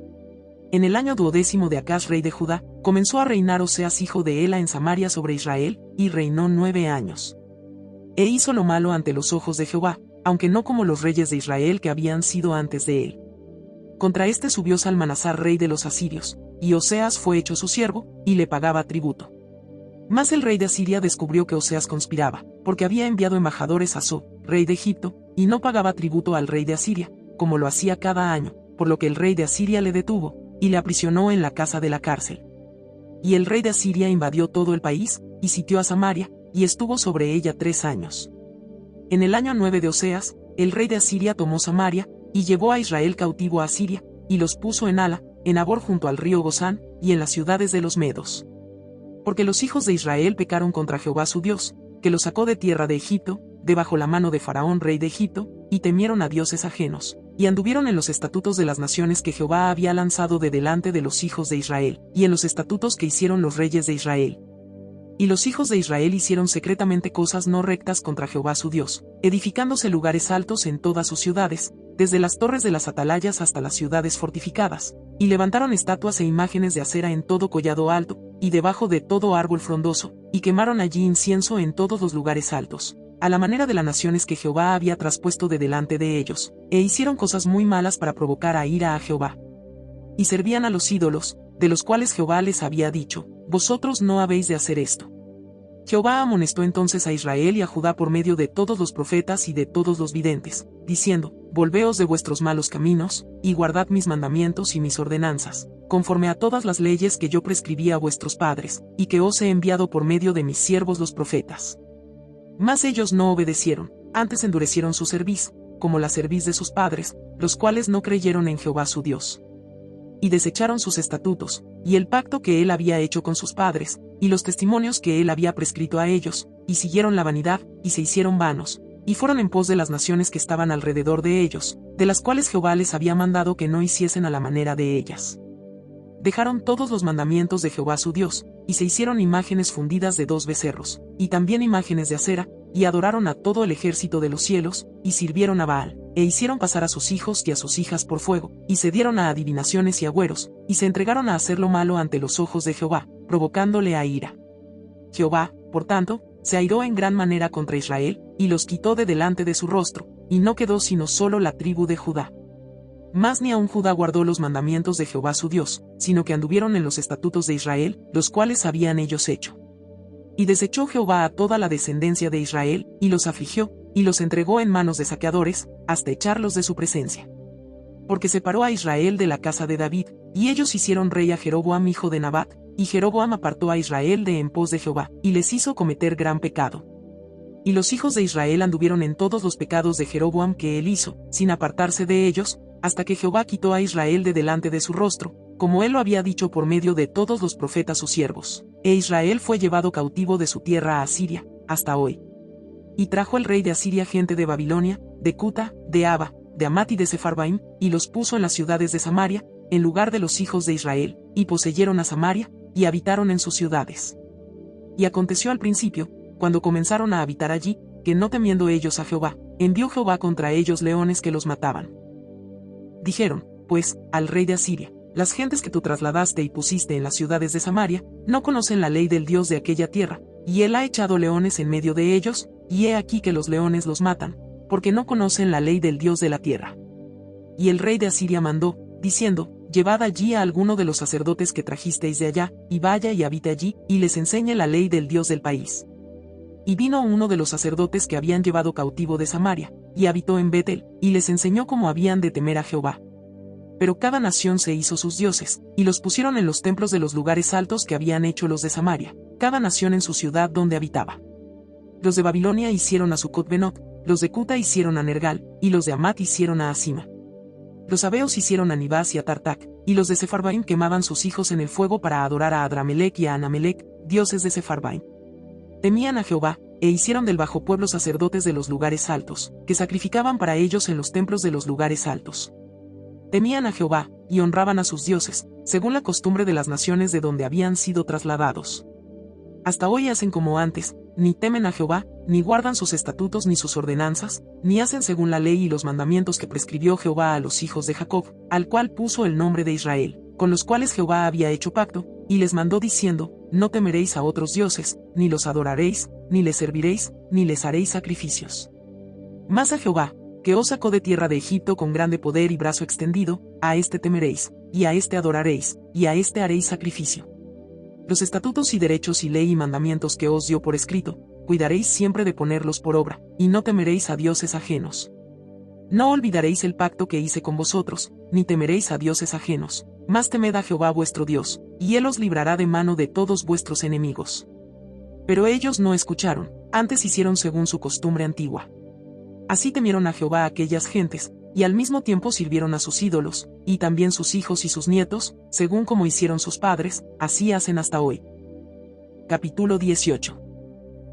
En el año 12 de Acaz rey de Judá, comenzó a reinar Oseas hijo de Ela en Samaria sobre Israel, y reinó 9 años. E hizo lo malo ante los ojos de Jehová, aunque no como los reyes de Israel que habían sido antes de él. Contra este subió Salmanasar rey de los asirios, y Oseas fue hecho su siervo, y le pagaba tributo. Mas el rey de Asiria descubrió que Oseas conspiraba, porque había enviado embajadores a So, rey de Egipto, y no pagaba tributo al rey de Asiria, como lo hacía cada año, por lo que el rey de Asiria le detuvo, y le aprisionó en la casa de la cárcel. Y el rey de Asiria invadió todo el país, y sitió a Samaria, y estuvo sobre ella 3 años. En el año 9 de Oseas, el rey de Asiria tomó Samaria, y llevó a Israel cautivo a Asiria, y los puso en Hala, en Abor junto al río Gozán, y en las ciudades de los medos. Porque los hijos de Israel pecaron contra Jehová su Dios, que los sacó de tierra de Egipto, debajo la mano de Faraón rey de Egipto, y temieron a dioses ajenos, y anduvieron en los estatutos de las naciones que Jehová había lanzado de delante de los hijos de Israel, y en los estatutos que hicieron los reyes de Israel. Y los hijos de Israel hicieron secretamente cosas no rectas contra Jehová su Dios, edificándose lugares altos en todas sus ciudades, desde las torres de las atalayas hasta las ciudades fortificadas, y levantaron estatuas e imágenes de acera en todo collado alto, y debajo de todo árbol frondoso, y quemaron allí incienso en todos los lugares altos, a la manera de las naciones que Jehová había traspuesto de delante de ellos, e hicieron cosas muy malas para provocar a ira a Jehová. Y servían a los ídolos, de los cuales Jehová les había dicho: vosotros no habéis de hacer esto. Jehová amonestó entonces a Israel y a Judá por medio de todos los profetas y de todos los videntes, diciendo: volveos de vuestros malos caminos, y guardad mis mandamientos y mis ordenanzas, conforme a todas las leyes que yo prescribí a vuestros padres, y que os he enviado por medio de mis siervos los profetas. Mas ellos no obedecieron, antes endurecieron su cerviz, como la cerviz de sus padres, los cuales no creyeron en Jehová su Dios. Y desecharon sus estatutos, y el pacto que él había hecho con sus padres, y los testimonios que él había prescrito a ellos, y siguieron la vanidad, y se hicieron vanos, y fueron en pos de las naciones que estaban alrededor de ellos, de las cuales Jehová les había mandado que no hiciesen a la manera de ellas. Dejaron todos los mandamientos de Jehová su Dios, y se hicieron imágenes fundidas de 2 becerros, y también imágenes de acera, y adoraron a todo el ejército de los cielos, y sirvieron a Baal, e hicieron pasar a sus hijos y a sus hijas por fuego, y se dieron a adivinaciones y agüeros, y se entregaron a hacer lo malo ante los ojos de Jehová, provocándole a ira. Jehová, por tanto, se airó en gran manera contra Israel, y los quitó de delante de su rostro, y no quedó sino solo la tribu de Judá. Mas ni aun Judá guardó los mandamientos de Jehová su Dios, sino que anduvieron en los estatutos de Israel, los cuales habían ellos hecho. Y desechó Jehová a toda la descendencia de Israel, y los afligió, y los entregó en manos de saqueadores, hasta echarlos de su presencia. Porque separó a Israel de la casa de David, y ellos hicieron rey a Jeroboam hijo de Nabat, y Jeroboam apartó a Israel de en pos de Jehová, y les hizo cometer gran pecado. Y los hijos de Israel anduvieron en todos los pecados de Jeroboam que él hizo, sin apartarse de ellos, hasta que Jehová quitó a Israel de delante de su rostro, como él lo había dicho por medio de todos los profetas sus siervos, e Israel fue llevado cautivo de su tierra a Asiria, hasta hoy. Y trajo el rey de Asiria gente de Babilonia, de Cuta, de Aba, de Amat y de Sepharvaim, y los puso en las ciudades de Samaria, en lugar de los hijos de Israel, y poseyeron a Samaria, y habitaron en sus ciudades. Y aconteció al principio, cuando comenzaron a habitar allí, que no temiendo ellos a Jehová, envió Jehová contra ellos leones que los mataban. Dijeron, pues, al rey de Asiria: las gentes que tú trasladaste y pusiste en las ciudades de Samaria, no conocen la ley del Dios de aquella tierra, y él ha echado leones en medio de ellos, y he aquí que los leones los matan, porque no conocen la ley del Dios de la tierra. Y el rey de Asiria mandó, diciendo: llevad allí a alguno de los sacerdotes que trajisteis de allá, y vaya y habite allí, y les enseñe la ley del Dios del país. Y vino uno de los sacerdotes que habían llevado cautivo de Samaria, y habitó en Betel, y les enseñó cómo habían de temer a Jehová. Pero cada nación se hizo sus dioses, y los pusieron en los templos de los lugares altos que habían hecho los de Samaria, cada nación en su ciudad donde habitaba. Los de Babilonia hicieron a Sucot-Benot, los de Cuta hicieron a Nergal, y los de Amat hicieron a Asima. Los sabeos hicieron a Nibás y a Tartac, y los de Sepharvaim quemaban sus hijos en el fuego para adorar a Adramelec y a Anamelec, dioses de Sepharvaim. Temían a Jehová, e hicieron del bajo pueblo sacerdotes de los lugares altos, que sacrificaban para ellos en los templos de los lugares altos. Temían a Jehová, y honraban a sus dioses, según la costumbre de las naciones de donde habían sido trasladados. Hasta hoy hacen como antes, ni temen a Jehová, ni guardan sus estatutos ni sus ordenanzas, ni hacen según la ley y los mandamientos que prescribió Jehová a los hijos de Jacob, al cual puso el nombre de Israel, con los cuales Jehová había hecho pacto, y les mandó diciendo: no temeréis a otros dioses, ni los adoraréis, ni les serviréis, ni les haréis sacrificios. Mas a Jehová, que os sacó de tierra de Egipto con grande poder y brazo extendido, a éste temeréis, y a éste adoraréis, y a éste haréis sacrificio. Los estatutos y derechos y ley y mandamientos que os dio por escrito, cuidaréis siempre de ponerlos por obra, y no temeréis a dioses ajenos. No olvidaréis el pacto que hice con vosotros, ni temeréis a dioses ajenos, mas temed a Jehová vuestro Dios, y él os librará de mano de todos vuestros enemigos. Pero ellos no escucharon, antes hicieron según su costumbre antigua. Así temieron a Jehová aquellas gentes, y al mismo tiempo sirvieron a sus ídolos, y también sus hijos y sus nietos, según como hicieron sus padres, así hacen hasta hoy. Capítulo 18.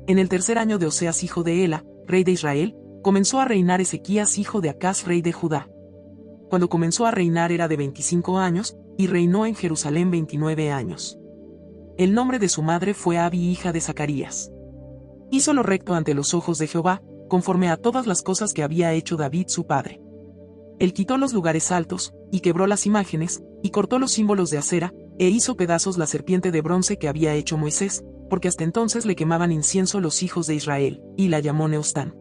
En el tercer año de Oseas hijo de Ela, rey de Israel, comenzó a reinar Ezequías hijo de Acaz rey de Judá. Cuando comenzó a reinar era de 25 años, y reinó en Jerusalén 29 años. El nombre de su madre fue Abi hija de Zacarías. Hizo lo recto ante los ojos de Jehová, conforme a todas las cosas que había hecho David su padre. Él quitó los lugares altos, y quebró las imágenes, y cortó los símbolos de acera, e hizo pedazos la serpiente de bronce que había hecho Moisés, porque hasta entonces le quemaban incienso los hijos de Israel, y la llamó Neostán.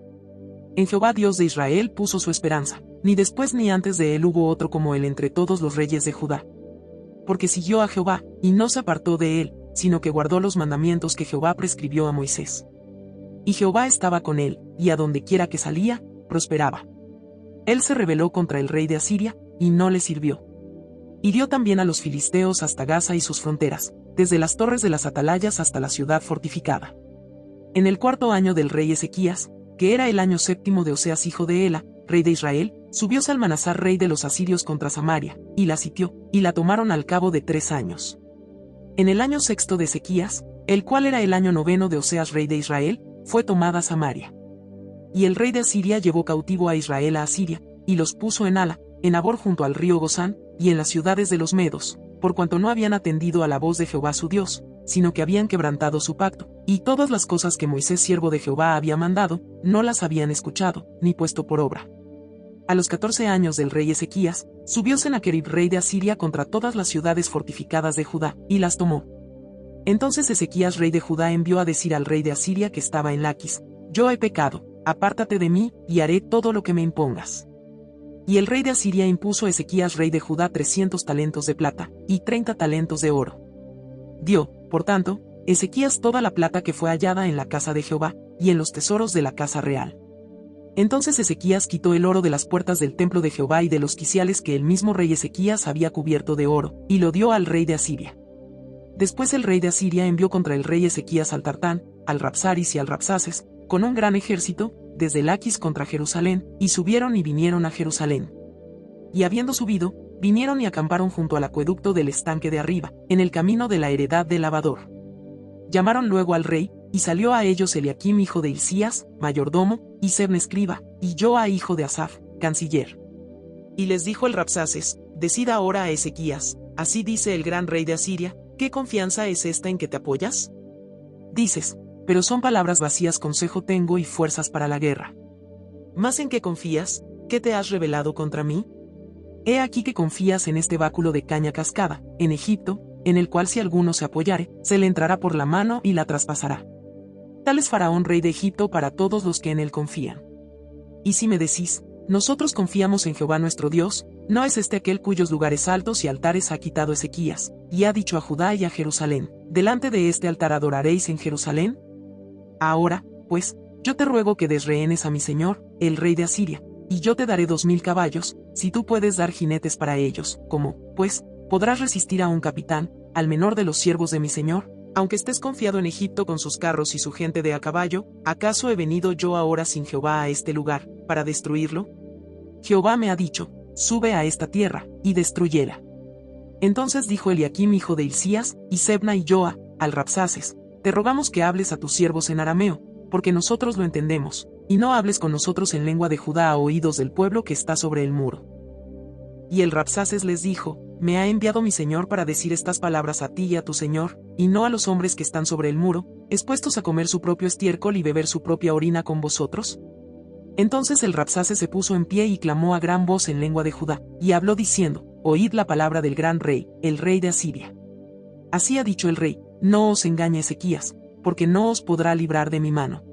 En Jehová Dios de Israel puso su esperanza, ni después ni antes de él hubo otro como él entre todos los reyes de Judá. Porque siguió a Jehová, y no se apartó de él, sino que guardó los mandamientos que Jehová prescribió a Moisés. Y Jehová estaba con él, y a donde quiera que salía, prosperaba. Él se rebeló contra el rey de Asiria, y no le sirvió. Hirió también a los filisteos hasta Gaza y sus fronteras, desde las torres de las atalayas hasta la ciudad fortificada. En el cuarto año del rey Ezequías, que era el año séptimo de Oseas hijo de Ela, rey de Israel, subió Salmanasar rey de los asirios contra Samaria, y la sitió, y la tomaron al cabo de 3 años. En el año sexto de Ezequías, el cual era el año noveno de Oseas rey de Israel, fue tomada Samaria. Y el rey de Asiria llevó cautivo a Israel a Asiria, y los puso en Hala, en Abor junto al río Gozán, y en las ciudades de los medos, por cuanto no habían atendido a la voz de Jehová su Dios, sino que habían quebrantado su pacto, y todas las cosas que Moisés siervo de Jehová había mandado, no las habían escuchado, ni puesto por obra. A los 14 años del rey Ezequías, subió Sennacherib rey de Asiria contra todas las ciudades fortificadas de Judá, y las tomó. Entonces Ezequías rey de Judá envió a decir al rey de Asiria que estaba en Laquis: yo he pecado, apártate de mí, y haré todo lo que me impongas. Y el rey de Asiria impuso a Ezequías rey de Judá 300 talentos de plata, y 30 talentos de oro. Dio, por tanto, Ezequías toda la plata que fue hallada en la casa de Jehová, y en los tesoros de la casa real. Entonces Ezequías quitó el oro de las puertas del templo de Jehová y de los quiciales que el mismo rey Ezequías había cubierto de oro, y lo dio al rey de Asiria. Después el rey de Asiria envió contra el rey Ezequías al Tartán, al Rapsaris y al Rapsaces, con un gran ejército, desde Laquis contra Jerusalén, y subieron y vinieron a Jerusalén. Y habiendo subido, vinieron y acamparon junto al acueducto del estanque de arriba, en el camino de la heredad del lavador. Llamaron luego al rey, y salió a ellos Eliaquim hijo de Hilcías, mayordomo, y Sebna escriba, y Joa hijo de Asaph, canciller. Y les dijo el Rapsaces: decid ahora a Ezequías, así dice el gran rey de Asiria, ¿qué confianza es esta en que te apoyas? Dices, pero son palabras vacías, consejo tengo y fuerzas para la guerra. ¿Más en qué confías? ¿Qué te has rebelado contra mí? He aquí que confías en este báculo de caña cascada, en Egipto, en el cual si alguno se apoyare, se le entrará por la mano y la traspasará. Tal es Faraón rey de Egipto para todos los que en él confían. Y si me decís, nosotros confiamos en Jehová nuestro Dios, ¿no es este aquel cuyos lugares altos y altares ha quitado Ezequías, y ha dicho a Judá y a Jerusalén: delante de este altar adoraréis en Jerusalén? Ahora, pues, yo te ruego que des rehenes a mi señor, el rey de Asiria, y yo te daré 2000 caballos, si tú puedes dar jinetes para ellos, como, pues, podrás resistir a un capitán, al menor de los siervos de mi señor. Aunque estés confiado en Egipto con sus carros y su gente de a caballo, ¿acaso he venido yo ahora sin Jehová a este lugar, para destruirlo? Jehová me ha dicho: sube a esta tierra, y destruyela. Entonces dijo Eliaquim hijo de Hilcías, y Sebna y Joa, al Rapsaces: te rogamos que hables a tus siervos en arameo, porque nosotros lo entendemos, y no hables con nosotros en lengua de Judá a oídos del pueblo que está sobre el muro. Y el Rapsaces les dijo: me ha enviado mi señor para decir estas palabras a ti y a tu señor, y no a los hombres que están sobre el muro, expuestos a comer su propio estiércol y beber su propia orina con vosotros. Entonces el Rapsaces se puso en pie y clamó a gran voz en lengua de Judá, y habló diciendo: oíd la palabra del gran rey, el rey de Asiria. Así ha dicho el rey: no os engañe Ezequías, porque no os podrá librar de mi mano.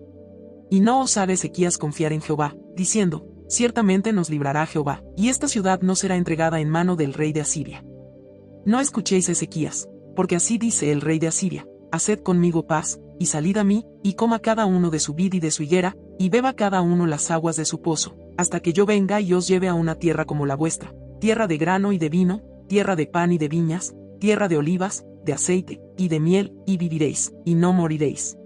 Y no os haga Ezequías confiar en Jehová, diciendo: ciertamente nos librará Jehová, y esta ciudad no será entregada en mano del rey de Asiria. No escuchéis a Ezequías, porque así dice el rey de Asiria: haced conmigo paz, y salid a mí, y coma cada uno de su vid y de su higuera, y beba cada uno las aguas de su pozo, hasta que yo venga y os lleve a una tierra como la vuestra, tierra de grano y de vino, tierra de pan y de viñas, tierra de olivas, de aceite, y de miel, y viviréis, y no moriréis.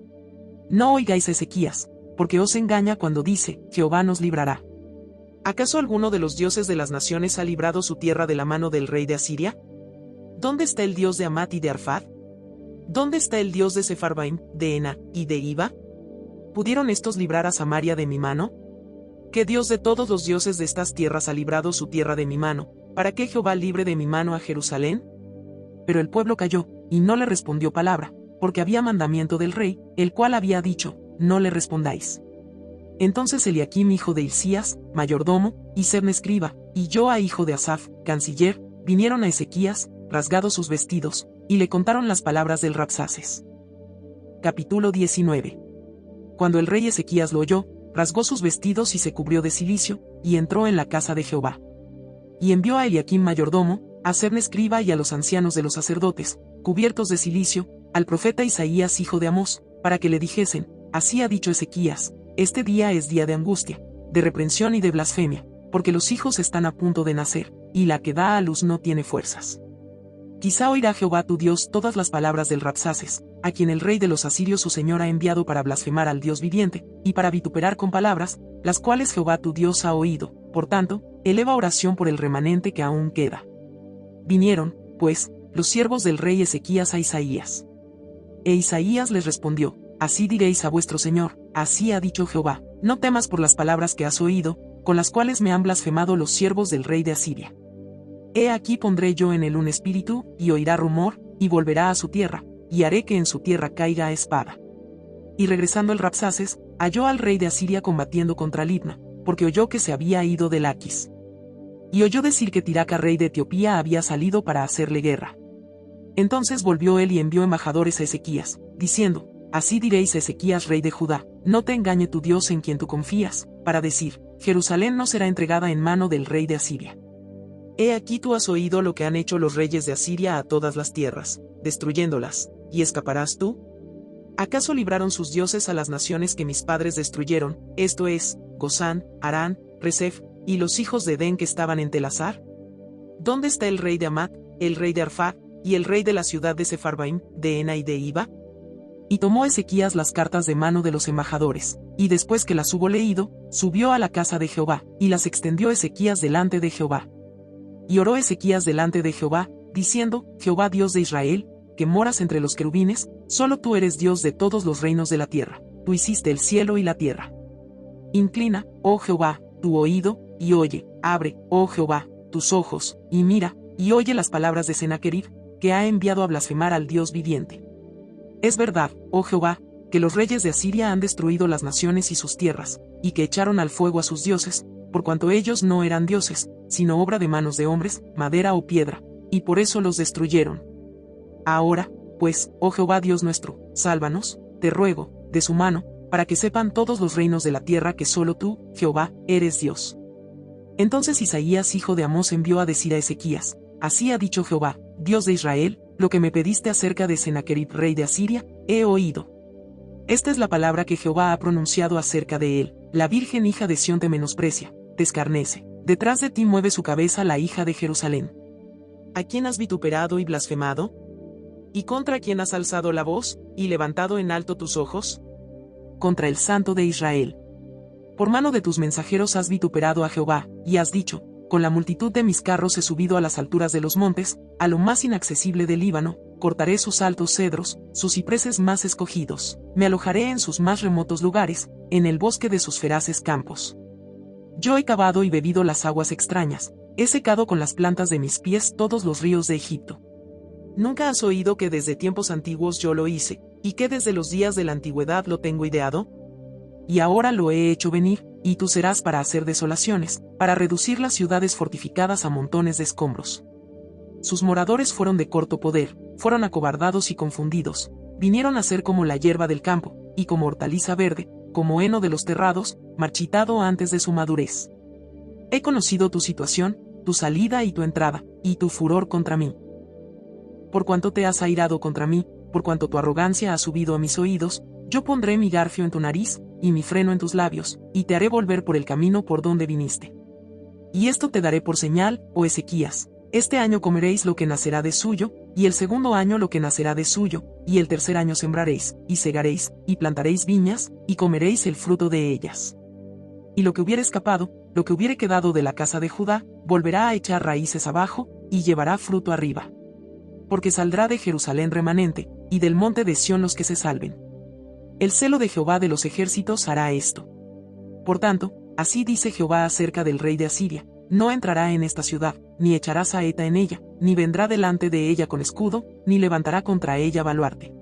No oigáis a Ezequías, porque os engaña cuando dice: Jehová nos librará. ¿Acaso alguno de los dioses de las naciones ha librado su tierra de la mano del rey de Asiria? ¿Dónde está el dios de Amat y de Arfad? ¿Dónde está el dios de Sepharvaim, de Ena, y de Iva? ¿Pudieron estos librar a Samaria de mi mano? ¿Qué dios de todos los dioses de estas tierras ha librado su tierra de mi mano, para que Jehová libre de mi mano a Jerusalén? Pero el pueblo calló, y no le respondió palabra, porque había mandamiento del rey, el cual había dicho: no le respondáis. Entonces Eliaquim hijo de Hilcías, mayordomo, y Sebna escriba, y Joa hijo de Asaph, canciller, vinieron a Ezequías, rasgados sus vestidos, y le contaron las palabras del Rapsaces. Capítulo 19. Cuando el rey Ezequías lo oyó, rasgó sus vestidos y se cubrió de cilicio, y entró en la casa de Jehová. Y envió a Eliaquim mayordomo, a Sebna escriba y a los ancianos de los sacerdotes, cubiertos de cilicio, al profeta Isaías hijo de Amós, para que le dijesen: así ha dicho Ezequías: este día es día de angustia, de reprensión y de blasfemia, porque los hijos están a punto de nacer, y la que da a luz no tiene fuerzas. Quizá oirá Jehová tu Dios todas las palabras del Rapsaces, a quien el rey de los asirios su señor ha enviado para blasfemar al Dios viviente, y para vituperar con palabras, las cuales Jehová tu Dios ha oído. Por tanto, eleva oración por el remanente que aún queda. Vinieron, pues, los siervos del rey Ezequías a Isaías. E Isaías les respondió: así diréis a vuestro señor: así ha dicho Jehová, no temas por las palabras que has oído, con las cuales me han blasfemado los siervos del rey de Asiria. He aquí pondré yo en él un espíritu, y oirá rumor, y volverá a su tierra, y haré que en su tierra caiga espada. Y regresando el Rapsaces, halló al rey de Asiria combatiendo contra Libna, porque oyó que se había ido de Laquis. Y oyó decir que Tiraca, rey de Etiopía, había salido para hacerle guerra. Entonces volvió él y envió embajadores a Ezequías, diciendo: Así diréis a Ezequías, rey de Judá: No te engañe tu Dios en quien tú confías, para decir: Jerusalén no será entregada en mano del rey de Asiria. He aquí tú has oído lo que han hecho los reyes de Asiria a todas las tierras, destruyéndolas, ¿y escaparás tú? ¿Acaso libraron sus dioses a las naciones que mis padres destruyeron, esto es, Gozán, Harán, Resef, y los hijos de Edén que estaban en Telasar? ¿Dónde está el rey de Amat, el rey de Arfad, y el rey de la ciudad de Sefarbaim, de Ena y de Iba? Y tomó Ezequías las cartas de mano de los embajadores, y después que las hubo leído, subió a la casa de Jehová, y las extendió Ezequías delante de Jehová. Y oró Ezequías delante de Jehová, diciendo: Jehová Dios de Israel, que moras entre los querubines, solo tú eres Dios de todos los reinos de la tierra, tú hiciste el cielo y la tierra. Inclina, oh Jehová, tu oído, y oye, abre, oh Jehová, tus ojos, y mira, y oye las palabras de Sennacherib, que ha enviado a blasfemar al Dios viviente. Es verdad, oh Jehová, que los reyes de Asiria han destruido las naciones y sus tierras, y que echaron al fuego a sus dioses, por cuanto ellos no eran dioses, sino obra de manos de hombres, madera o piedra, y por eso los destruyeron. Ahora, pues, oh Jehová Dios nuestro, sálvanos, te ruego, de su mano, para que sepan todos los reinos de la tierra que solo tú, Jehová, eres Dios. Entonces Isaías hijo de Amós envió a decir a Ezequías: Así ha dicho Jehová, Dios de Israel, lo que me pediste acerca de Sennacherib rey de Asiria, he oído. Esta es la palabra que Jehová ha pronunciado acerca de él: La virgen hija de Sión te menosprecia, te escarnece, detrás de ti mueve su cabeza la hija de Jerusalén. ¿A quién has vituperado y blasfemado? ¿Y contra quién has alzado la voz, y levantado en alto tus ojos? Contra el Santo de Israel. Por mano de tus mensajeros has vituperado a Jehová, y has dicho: Con la multitud de mis carros he subido a las alturas de los montes, a lo más inaccesible del Líbano, cortaré sus altos cedros, sus cipreses más escogidos, me alojaré en sus más remotos lugares, en el bosque de sus feraces campos. Yo he cavado y bebido las aguas extrañas, he secado con las plantas de mis pies todos los ríos de Egipto. ¿Nunca has oído que desde tiempos antiguos yo lo hice, y que desde los días de la antigüedad lo tengo ideado? Y ahora lo he hecho venir, y tú serás para hacer desolaciones, para reducir las ciudades fortificadas a montones de escombros. Sus moradores fueron de corto poder, fueron acobardados y confundidos, vinieron a ser como la hierba del campo, y como hortaliza verde, como heno de los terrados, marchitado antes de su madurez. He conocido tu situación, tu salida y tu entrada, y tu furor contra mí. Por cuanto te has airado contra mí, por cuanto tu arrogancia ha subido a mis oídos, yo pondré mi garfio en tu nariz, y mi freno en tus labios, y te haré volver por el camino por donde viniste. Y esto te daré por señal, oh Ezequías: Este año comeréis lo que nacerá de suyo, y el segundo año lo que nacerá de suyo, y el tercer año sembraréis, y segaréis, y plantaréis viñas, y comeréis el fruto de ellas. Y lo que hubiere escapado, lo que hubiere quedado de la casa de Judá, volverá a echar raíces abajo, y llevará fruto arriba. Porque saldrá de Jerusalén remanente, y del monte de Sión los que se salven. El celo de Jehová de los ejércitos hará esto. Por tanto, así dice Jehová acerca del rey de Asiria: No entrará en esta ciudad, ni echará saeta en ella, ni vendrá delante de ella con escudo, ni levantará contra ella baluarte.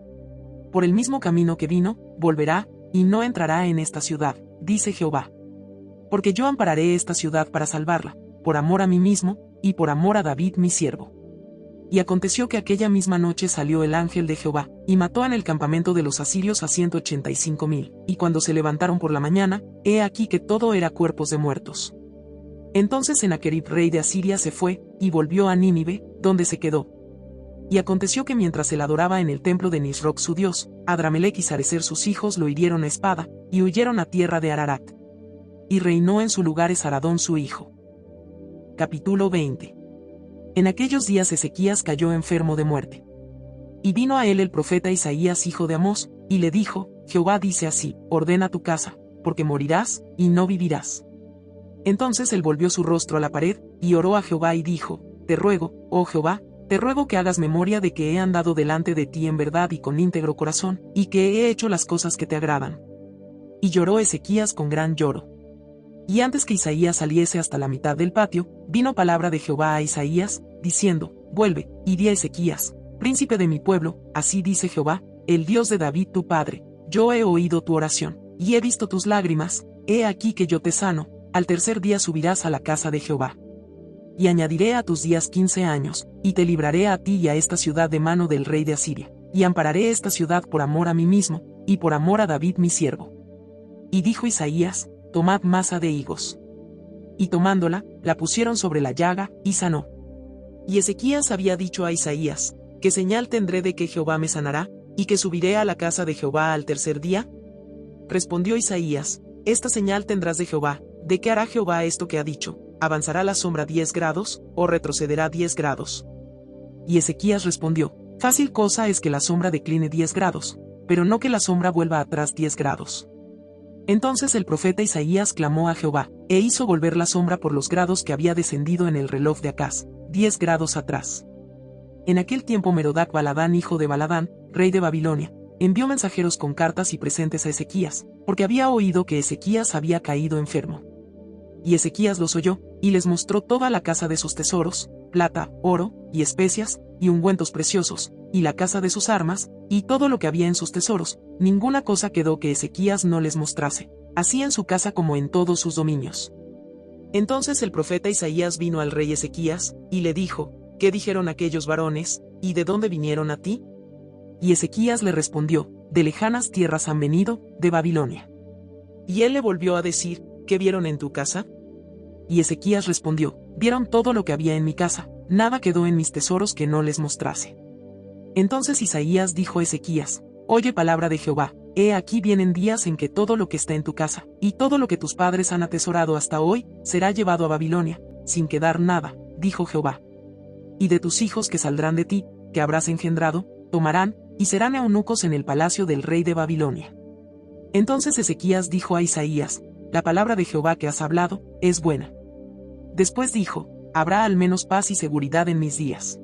Por el mismo camino que vino, volverá, y no entrará en esta ciudad, dice Jehová. Porque yo ampararé esta ciudad para salvarla, por amor a mí mismo, y por amor a David mi siervo. Y aconteció que aquella misma noche salió el ángel de Jehová, y mató en el campamento de los asirios a 185,000, y cuando se levantaron por la mañana, he aquí que todo era cuerpos de muertos. Entonces Sennacherib rey de Asiria se fue, y volvió a Nínive, donde se quedó. Y aconteció que mientras él adoraba en el templo de Nisroch su dios, Adramelech y Sarecer sus hijos lo hirieron a espada, y huyeron a tierra de Ararat. Y reinó en su lugar Esaradón su hijo. Capítulo 20. En aquellos días Ezequías cayó enfermo de muerte. Y vino a él el profeta Isaías hijo de Amós, y le dijo: Jehová dice así: Ordena tu casa, porque morirás, y no vivirás. Entonces él volvió su rostro a la pared, y oró a Jehová y dijo: Te ruego, oh Jehová, te ruego que hagas memoria de que he andado delante de ti en verdad y con íntegro corazón, y que he hecho las cosas que te agradan. Y lloró Ezequías con gran lloro. Y antes que Isaías saliese hasta la mitad del patio, vino palabra de Jehová a Isaías, diciendo: Vuelve, y di a Ezequías, príncipe de mi pueblo, así dice Jehová, el Dios de David tu padre: Yo he oído tu oración, y he visto tus lágrimas, he aquí que yo te sano, al tercer día subirás a la casa de Jehová. Y añadiré a tus días 15 años, y te libraré a ti y a esta ciudad de mano del rey de Asiria, y ampararé esta ciudad por amor a mí mismo, y por amor a David mi siervo. Y dijo Isaías, tomad masa de higos. Y tomándola, la pusieron sobre la llaga, y sanó. Y Ezequías había dicho a Isaías, ¿qué señal tendré de que Jehová me sanará, y que subiré a la casa de Jehová al tercer día? Respondió Isaías, esta señal tendrás de Jehová, ¿de qué hará Jehová esto que ha dicho? ¿Avanzará la sombra 10 grados, o retrocederá 10 grados? Y Ezequías respondió, fácil cosa es que la sombra decline 10 grados, pero no que la sombra vuelva atrás 10 grados. Entonces el profeta Isaías clamó a Jehová, e hizo volver la sombra por los grados que había descendido en el reloj de Acaz, 10 grados atrás. En aquel tiempo Merodac Baladán hijo de Baladán, rey de Babilonia, envió mensajeros con cartas y presentes a Ezequías, porque había oído que Ezequías había caído enfermo. Y Ezequías los oyó, y les mostró toda la casa de sus tesoros, plata, oro, y especias, y ungüentos preciosos, y la casa de sus armas, y todo lo que había en sus tesoros, ninguna cosa quedó que Ezequías no les mostrase, así en su casa como en todos sus dominios. Entonces el profeta Isaías vino al rey Ezequías, y le dijo, ¿qué dijeron aquellos varones, y de dónde vinieron a ti? Y Ezequías le respondió, de lejanas tierras han venido, de Babilonia. Y él le volvió a decir, ¿qué vieron en tu casa? Y Ezequías respondió, vieron todo lo que había en mi casa, nada quedó en mis tesoros que no les mostrase. Entonces Isaías dijo a Ezequías, oye palabra de Jehová, he aquí vienen días en que todo lo que está en tu casa, y todo lo que tus padres han atesorado hasta hoy, será llevado a Babilonia, sin quedar nada, dijo Jehová. Y de tus hijos que saldrán de ti, que habrás engendrado, tomarán, y serán eunucos en el palacio del rey de Babilonia. Entonces Ezequías dijo a Isaías, la palabra de Jehová que has hablado, es buena. Después dijo, habrá al menos paz y seguridad en mis días.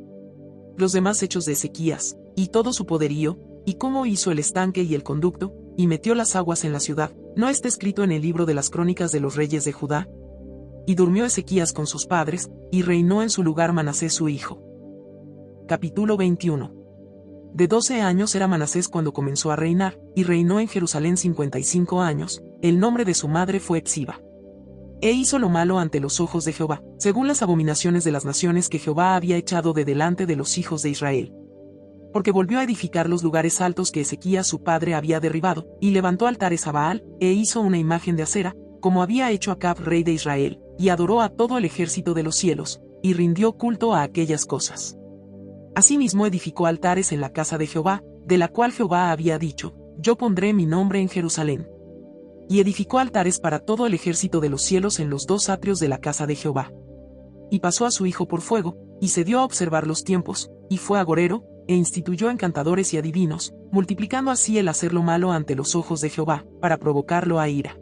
Los demás hechos de Ezequías, y todo su poderío, y cómo hizo el estanque y el conducto, y metió las aguas en la ciudad, ¿no está escrito en el libro de las crónicas de los reyes de Judá? Y durmió Ezequías con sus padres, y reinó en su lugar Manasés su hijo. Capítulo 21. De 12 años era Manasés cuando comenzó a reinar, y reinó en Jerusalén 55 años, el nombre de su madre fue Epsiba. E hizo lo malo ante los ojos de Jehová, según las abominaciones de las naciones que Jehová había echado de delante de los hijos de Israel. Porque volvió a edificar los lugares altos que Ezequías su padre había derribado, y levantó altares a Baal, e hizo una imagen de acera, como había hecho Acab rey de Israel, y adoró a todo el ejército de los cielos, y rindió culto a aquellas cosas. Asimismo edificó altares en la casa de Jehová, de la cual Jehová había dicho, yo pondré mi nombre en Jerusalén. Y edificó altares para todo el ejército de los cielos en los 2 atrios de la casa de Jehová. Y pasó a su hijo por fuego, y se dio a observar los tiempos, y fue agorero, e instituyó encantadores y adivinos, multiplicando así el hacer lo malo ante los ojos de Jehová, para provocarlo a ira.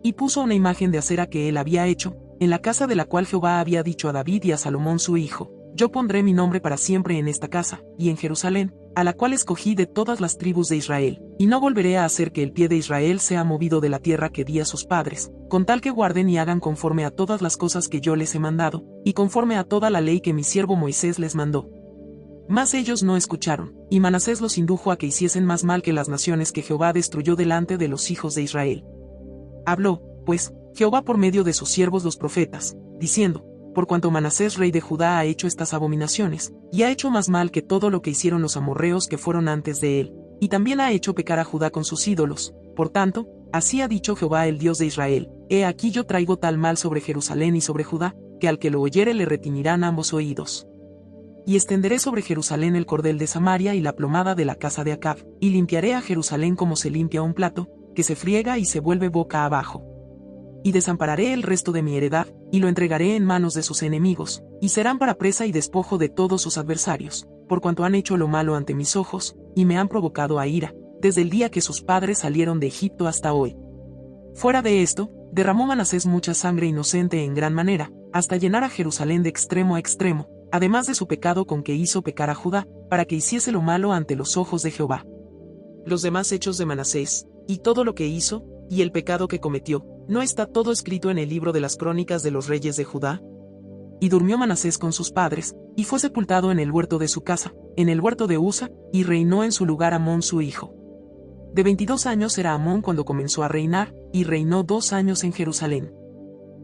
Y puso una imagen de acera que él había hecho, en la casa de la cual Jehová había dicho a David y a Salomón su hijo, yo pondré mi nombre para siempre en esta casa, y en Jerusalén, a la cual escogí de todas las tribus de Israel, y no volveré a hacer que el pie de Israel sea movido de la tierra que di a sus padres, con tal que guarden y hagan conforme a todas las cosas que yo les he mandado, y conforme a toda la ley que mi siervo Moisés les mandó. Mas ellos no escucharon, y Manasés los indujo a que hiciesen más mal que las naciones que Jehová destruyó delante de los hijos de Israel. Habló, pues, Jehová por medio de sus siervos los profetas, diciendo, por cuanto Manasés rey de Judá ha hecho estas abominaciones, y ha hecho más mal que todo lo que hicieron los amorreos que fueron antes de él, y también ha hecho pecar a Judá con sus ídolos, por tanto, así ha dicho Jehová el Dios de Israel, he aquí yo traigo tal mal sobre Jerusalén y sobre Judá, que al que lo oyere le retiñirán ambos oídos. Y extenderé sobre Jerusalén el cordel de Samaria y la plomada de la casa de Acab, y limpiaré a Jerusalén como se limpia un plato, que se friega y se vuelve boca abajo. Y desampararé el resto de mi heredad, y lo entregaré en manos de sus enemigos, y serán para presa y despojo de todos sus adversarios, por cuanto han hecho lo malo ante mis ojos, y me han provocado a ira, desde el día que sus padres salieron de Egipto hasta hoy. Fuera de esto, derramó Manasés mucha sangre inocente en gran manera, hasta llenar a Jerusalén de extremo a extremo, además de su pecado con que hizo pecar a Judá, para que hiciese lo malo ante los ojos de Jehová. Los demás hechos de Manasés, y todo lo que hizo, y el pecado que cometió, ¿no está todo escrito en el libro de las crónicas de los reyes de Judá? Y durmió Manasés con sus padres, y fue sepultado en el huerto de su casa, en el huerto de Usa, y reinó en su lugar Amón su hijo. De 22 años era Amón cuando comenzó a reinar, y reinó 2 años en Jerusalén.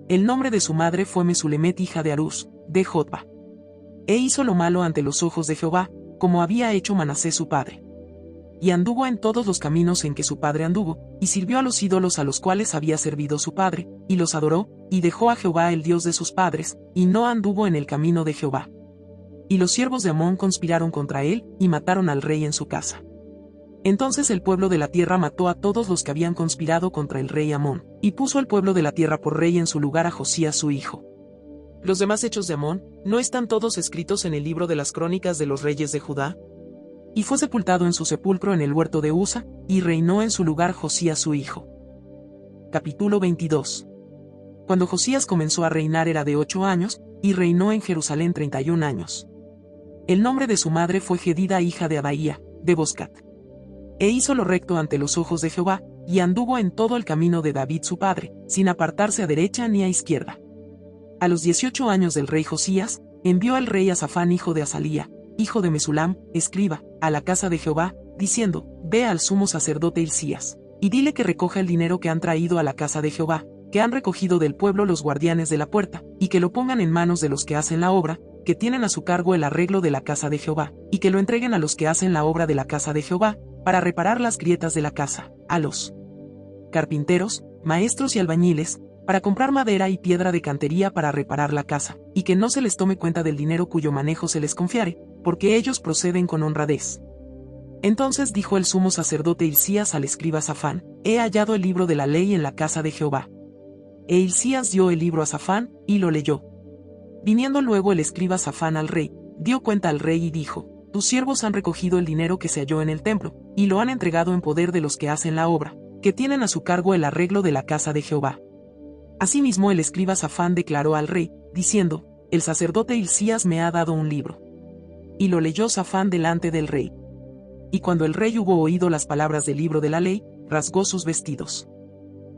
El nombre de su madre fue Mesulemet hija de Haruz, de Jotba. E hizo lo malo ante los ojos de Jehová, como había hecho Manasés su padre. Y anduvo en todos los caminos en que su padre anduvo, y sirvió a los ídolos a los cuales había servido su padre, y los adoró, y dejó a Jehová el Dios de sus padres, y no anduvo en el camino de Jehová. Y los siervos de Amón conspiraron contra él, y mataron al rey en su casa. Entonces el pueblo de la tierra mató a todos los que habían conspirado contra el rey Amón, y puso al pueblo de la tierra por rey en su lugar a Josías su hijo. Los demás hechos de Amón, ¿no están todos escritos en el libro de las crónicas de los reyes de Judá? Y fue sepultado en su sepulcro en el huerto de Usa, y reinó en su lugar Josías su hijo. Capítulo 22. Cuando Josías comenzó a reinar era de 8 años, y reinó en Jerusalén 31 años. El nombre de su madre fue Jedida hija de Adaía, de Boscat. E hizo lo recto ante los ojos de Jehová, y anduvo en todo el camino de David su padre, sin apartarse a derecha ni a izquierda. A los 18 años del rey Josías, envió al rey a Safán hijo de Asalía, hijo de Mesulam, escriba, a la casa de Jehová, diciendo, ve al sumo sacerdote Hilcías, y dile que recoja el dinero que han traído a la casa de Jehová, que han recogido del pueblo los guardianes de la puerta, y que lo pongan en manos de los que hacen la obra, que tienen a su cargo el arreglo de la casa de Jehová, y que lo entreguen a los que hacen la obra de la casa de Jehová, para reparar las grietas de la casa, a los carpinteros, maestros y albañiles, para comprar madera y piedra de cantería para reparar la casa, y que no se les tome cuenta del dinero cuyo manejo se les confiare, porque ellos proceden con honradez. Entonces dijo el sumo sacerdote Hilcías al escriba Safán, he hallado el libro de la ley en la casa de Jehová. E Hilcías dio el libro a Safán, y lo leyó. Viniendo luego el escriba Safán al rey, dio cuenta al rey y dijo, tus siervos han recogido el dinero que se halló en el templo, y lo han entregado en poder de los que hacen la obra, que tienen a su cargo el arreglo de la casa de Jehová. Asimismo el escriba Safán declaró al rey, diciendo, el sacerdote Hilcías me ha dado un libro. Y lo leyó Safán delante del rey. Y cuando el rey hubo oído las palabras del libro de la ley, rasgó sus vestidos.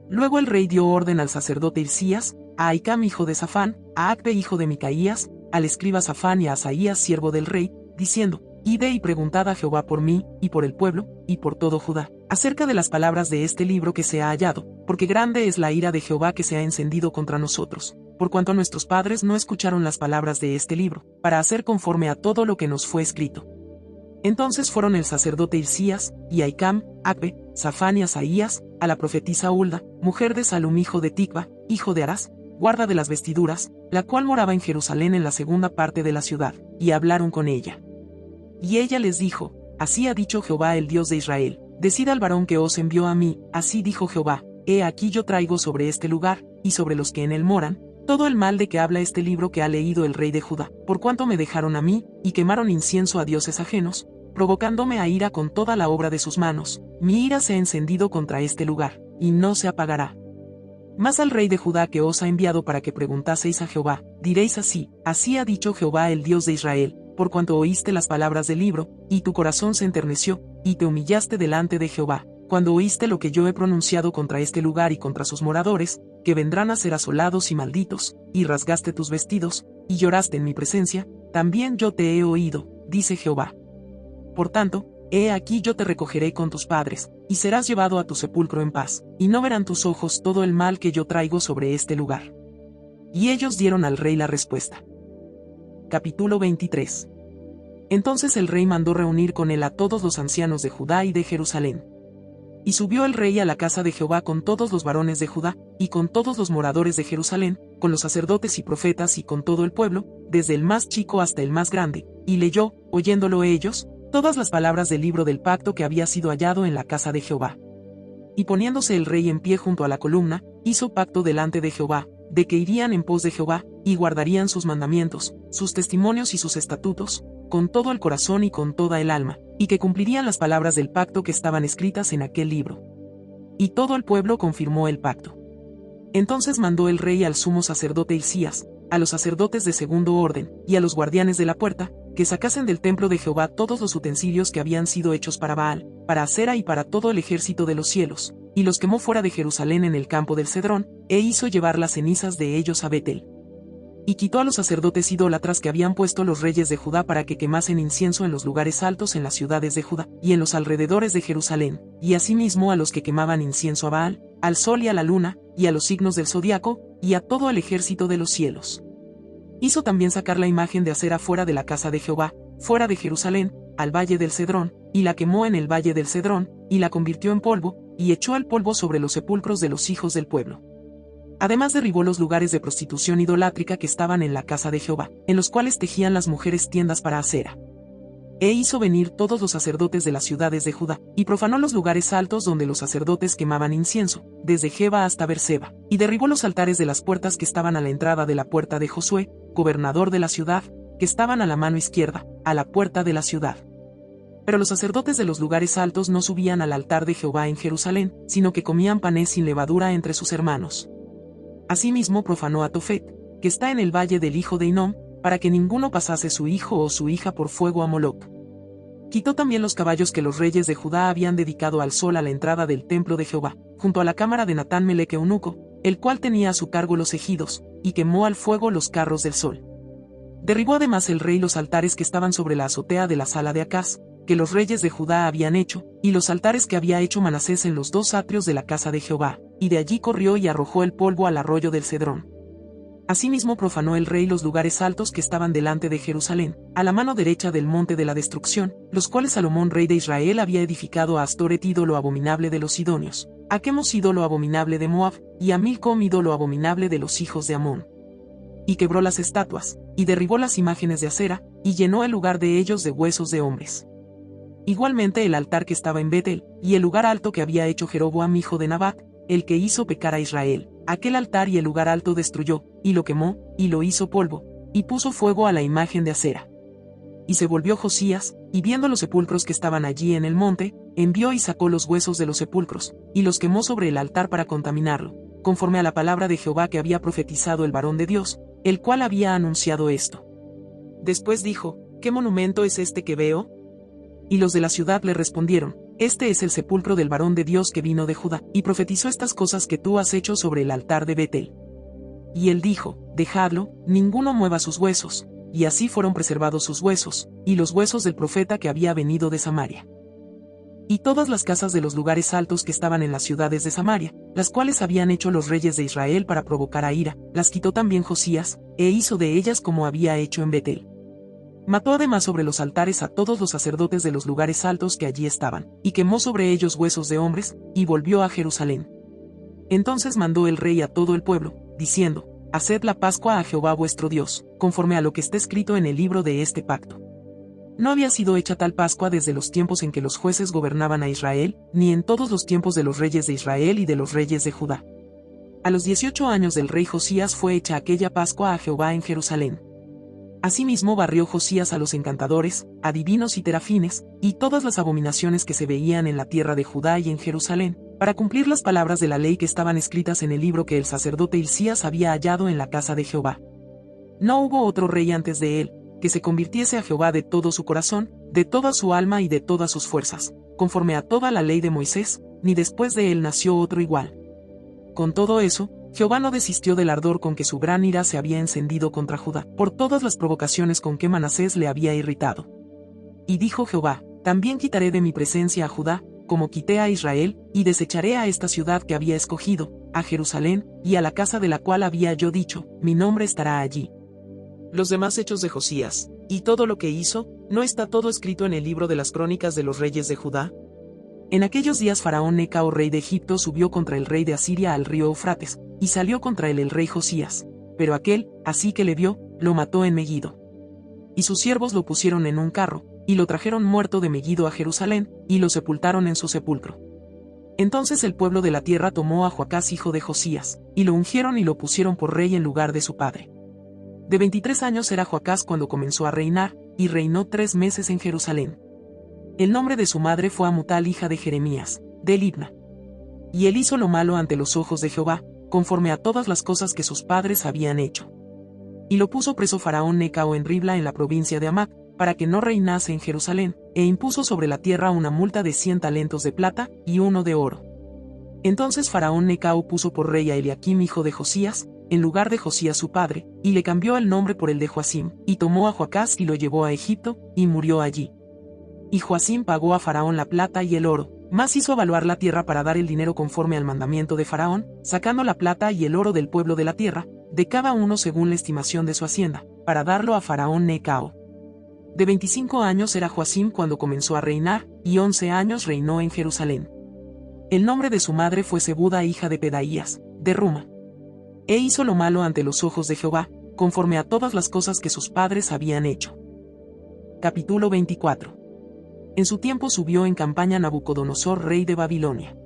Luego el rey dio orden al sacerdote Hilcías, a Ahicam hijo de Safán, a Acbe hijo de Micaías, al escriba Safán y a Asaías siervo del rey, diciendo, ide y preguntad a Jehová por mí, y por el pueblo, y por todo Judá, acerca de las palabras de este libro que se ha hallado, porque grande es la ira de Jehová que se ha encendido contra nosotros, por cuanto nuestros padres no escucharon las palabras de este libro, para hacer conforme a todo lo que nos fue escrito. Entonces fueron el sacerdote Hilcías, y Ahicam, Acbe, Safán y Asaías, a la profetisa Hulda, mujer de Salum hijo de Ticva, hijo de Arás, guarda de las vestiduras, la cual moraba en Jerusalén en la segunda parte de la ciudad, y hablaron con ella. Y ella les dijo, así ha dicho Jehová el Dios de Israel, decid al varón que os envió a mí, así dijo Jehová, he aquí yo traigo sobre este lugar, y sobre los que en él moran, todo el mal de que habla este libro que ha leído el rey de Judá, por cuanto me dejaron a mí, y quemaron incienso a dioses ajenos, provocándome a ira con toda la obra de sus manos, mi ira se ha encendido contra este lugar, y no se apagará. Mas al rey de Judá que os ha enviado para que preguntaseis a Jehová, diréis así, así ha dicho Jehová el Dios de Israel, por cuanto oíste las palabras del libro, y tu corazón se enterneció, y te humillaste delante de Jehová, cuando oíste lo que yo he pronunciado contra este lugar y contra sus moradores, que vendrán a ser asolados y malditos, y rasgaste tus vestidos, y lloraste en mi presencia, también yo te he oído, dice Jehová. Por tanto, he aquí yo te recogeré con tus padres, y serás llevado a tu sepulcro en paz, y no verán tus ojos todo el mal que yo traigo sobre este lugar. Y ellos dieron al rey la respuesta. Capítulo 23. Entonces el rey mandó reunir con él a todos los ancianos de Judá y de Jerusalén. Y subió el rey a la casa de Jehová con todos los varones de Judá, y con todos los moradores de Jerusalén, con los sacerdotes y profetas y con todo el pueblo, desde el más chico hasta el más grande, y leyó, oyéndolo ellos, todas las palabras del libro del pacto que había sido hallado en la casa de Jehová. Y poniéndose el rey en pie junto a la columna, hizo pacto delante de Jehová, de que irían en pos de Jehová, y guardarían sus mandamientos, sus testimonios y sus estatutos, con todo el corazón y con toda el alma, y que cumplirían las palabras del pacto que estaban escritas en aquel libro. Y todo el pueblo confirmó el pacto. Entonces mandó el rey al sumo sacerdote Hilcías, a los sacerdotes de segundo orden, y a los guardianes de la puerta, que sacasen del templo de Jehová todos los utensilios que habían sido hechos para Baal, para Acera y para todo el ejército de los cielos, y los quemó fuera de Jerusalén en el campo del Cedrón, e hizo llevar las cenizas de ellos a Betel. Y quitó a los sacerdotes idólatras que habían puesto los reyes de Judá para que quemasen incienso en los lugares altos en las ciudades de Judá, y en los alrededores de Jerusalén, y asimismo a los que quemaban incienso a Baal, al sol y a la luna, y a los signos del zodiaco, y a todo el ejército de los cielos. Hizo también sacar la imagen de acera fuera de la casa de Jehová, fuera de Jerusalén, al valle del Cedrón, y la quemó en el valle del Cedrón, y la convirtió en polvo, y echó el polvo sobre los sepulcros de los hijos del pueblo. Además derribó los lugares de prostitución idolátrica que estaban en la casa de Jehová, en los cuales tejían las mujeres tiendas para acera. E hizo venir todos los sacerdotes de las ciudades de Judá, y profanó los lugares altos donde los sacerdotes quemaban incienso, desde Geba hasta Berseba, y derribó los altares de las puertas que estaban a la entrada de la puerta de Josué, gobernador de la ciudad, que estaban a la mano izquierda, a la puerta de la ciudad. Pero los sacerdotes de los lugares altos no subían al altar de Jehová en Jerusalén, sino que comían panes sin levadura entre sus hermanos. Asimismo profanó a Tofet, que está en el valle del hijo de Hinnom, para que ninguno pasase su hijo o su hija por fuego a Moloc. Quitó también los caballos que los reyes de Judá habían dedicado al sol a la entrada del templo de Jehová, junto a la cámara de Natán Melec eunuco, el cual tenía a su cargo los ejidos, y quemó al fuego los carros del sol. Derribó además el rey los altares que estaban sobre la azotea de la sala de Acaz, que los reyes de Judá habían hecho, y los altares que había hecho Manasés en los dos atrios de la casa de Jehová, y de allí corrió y arrojó el polvo al arroyo del Cedrón. Asimismo profanó el rey los lugares altos que estaban delante de Jerusalén, a la mano derecha del monte de la destrucción, los cuales Salomón rey de Israel había edificado a Astoret ídolo abominable de los sidonios, a Quemos ídolo abominable de Moab, y a Milcom ídolo abominable de los hijos de Amón. Y quebró las estatuas, y derribó las imágenes de acera, y llenó el lugar de ellos de huesos de hombres. Igualmente el altar que estaba en Betel, y el lugar alto que había hecho Jeroboam hijo de Nabat, el que hizo pecar a Israel, aquel altar y el lugar alto destruyó, y lo quemó, y lo hizo polvo, y puso fuego a la imagen de acera. Y se volvió Josías, y viendo los sepulcros que estaban allí en el monte, envió y sacó los huesos de los sepulcros, y los quemó sobre el altar para contaminarlo, conforme a la palabra de Jehová que había profetizado el varón de Dios, el cual había anunciado esto. Después dijo, ¿qué monumento es este que veo? Y los de la ciudad le respondieron, este es el sepulcro del varón de Dios que vino de Judá, y profetizó estas cosas que tú has hecho sobre el altar de Betel. Y él dijo, dejadlo, ninguno mueva sus huesos, y así fueron preservados sus huesos, y los huesos del profeta que había venido de Samaria. Y todas las casas de los lugares altos que estaban en las ciudades de Samaria, las cuales habían hecho los reyes de Israel para provocar a ira, las quitó también Josías, e hizo de ellas como había hecho en Betel. Mató además sobre los altares a todos los sacerdotes de los lugares altos que allí estaban, y quemó sobre ellos huesos de hombres, y volvió a Jerusalén. Entonces mandó el rey a todo el pueblo, diciendo, haced la Pascua a Jehová vuestro Dios, conforme a lo que está escrito en el libro de este pacto. No había sido hecha tal Pascua desde los tiempos en que los jueces gobernaban a Israel, ni en todos los tiempos de los reyes de Israel y de los reyes de Judá. A los 18 años del rey Josías fue hecha aquella Pascua a Jehová en Jerusalén. Asimismo barrió Josías a los encantadores, adivinos y terafines, y todas las abominaciones que se veían en la tierra de Judá y en Jerusalén, para cumplir las palabras de la ley que estaban escritas en el libro que el sacerdote Hilcías había hallado en la casa de Jehová. No hubo otro rey antes de él, que se convirtiese a Jehová de todo su corazón, de toda su alma y de todas sus fuerzas, conforme a toda la ley de Moisés, ni después de él nació otro igual. Con todo eso, Jehová no desistió del ardor con que su gran ira se había encendido contra Judá, por todas las provocaciones con que Manasés le había irritado. Y dijo Jehová, también quitaré de mi presencia a Judá, como quité a Israel, y desecharé a esta ciudad que había escogido, a Jerusalén, y a la casa de la cual había yo dicho, mi nombre estará allí. Los demás hechos de Josías, y todo lo que hizo, ¿no está todo escrito en el libro de las crónicas de los reyes de Judá? En aquellos días Faraón Necao rey de Egipto subió contra el rey de Asiria al río Eufrates, y salió contra él el rey Josías, pero aquel, así que le vio, lo mató en Megido. Y sus siervos lo pusieron en un carro, y lo trajeron muerto de Megido a Jerusalén, y lo sepultaron en su sepulcro. Entonces el pueblo de la tierra tomó a Joacás hijo de Josías, y lo ungieron y lo pusieron por rey en lugar de su padre. De 23 años era Joacás cuando comenzó a reinar, y reinó 3 meses en Jerusalén. El nombre de su madre fue Amutal hija de Jeremías, de Libna. Y él hizo lo malo ante los ojos de Jehová, conforme a todas las cosas que sus padres habían hecho. Y lo puso preso Faraón Necao en Ribla en la provincia de Hamac, para que no reinase en Jerusalén, e impuso sobre la tierra una multa de 100 talentos de plata, y 1 de oro. Entonces Faraón Necao puso por rey a Eliaquim hijo de Josías, en lugar de Josías su padre, y le cambió el nombre por el de Joacim, y tomó a Joacás y lo llevó a Egipto, y murió allí. Y Joacim pagó a Faraón la plata y el oro, Más hizo evaluar la tierra para dar el dinero conforme al mandamiento de Faraón, sacando la plata y el oro del pueblo de la tierra, de cada uno según la estimación de su hacienda, para darlo a Faraón Necao. De 25 años era Joacim cuando comenzó a reinar, y 11 años reinó en Jerusalén. El nombre de su madre fue Zebuda, hija de Pedaías, de Ruma. E hizo lo malo ante los ojos de Jehová, conforme a todas las cosas que sus padres habían hecho. Capítulo 24. En su tiempo subió en campaña Nabucodonosor, rey de Babilonia.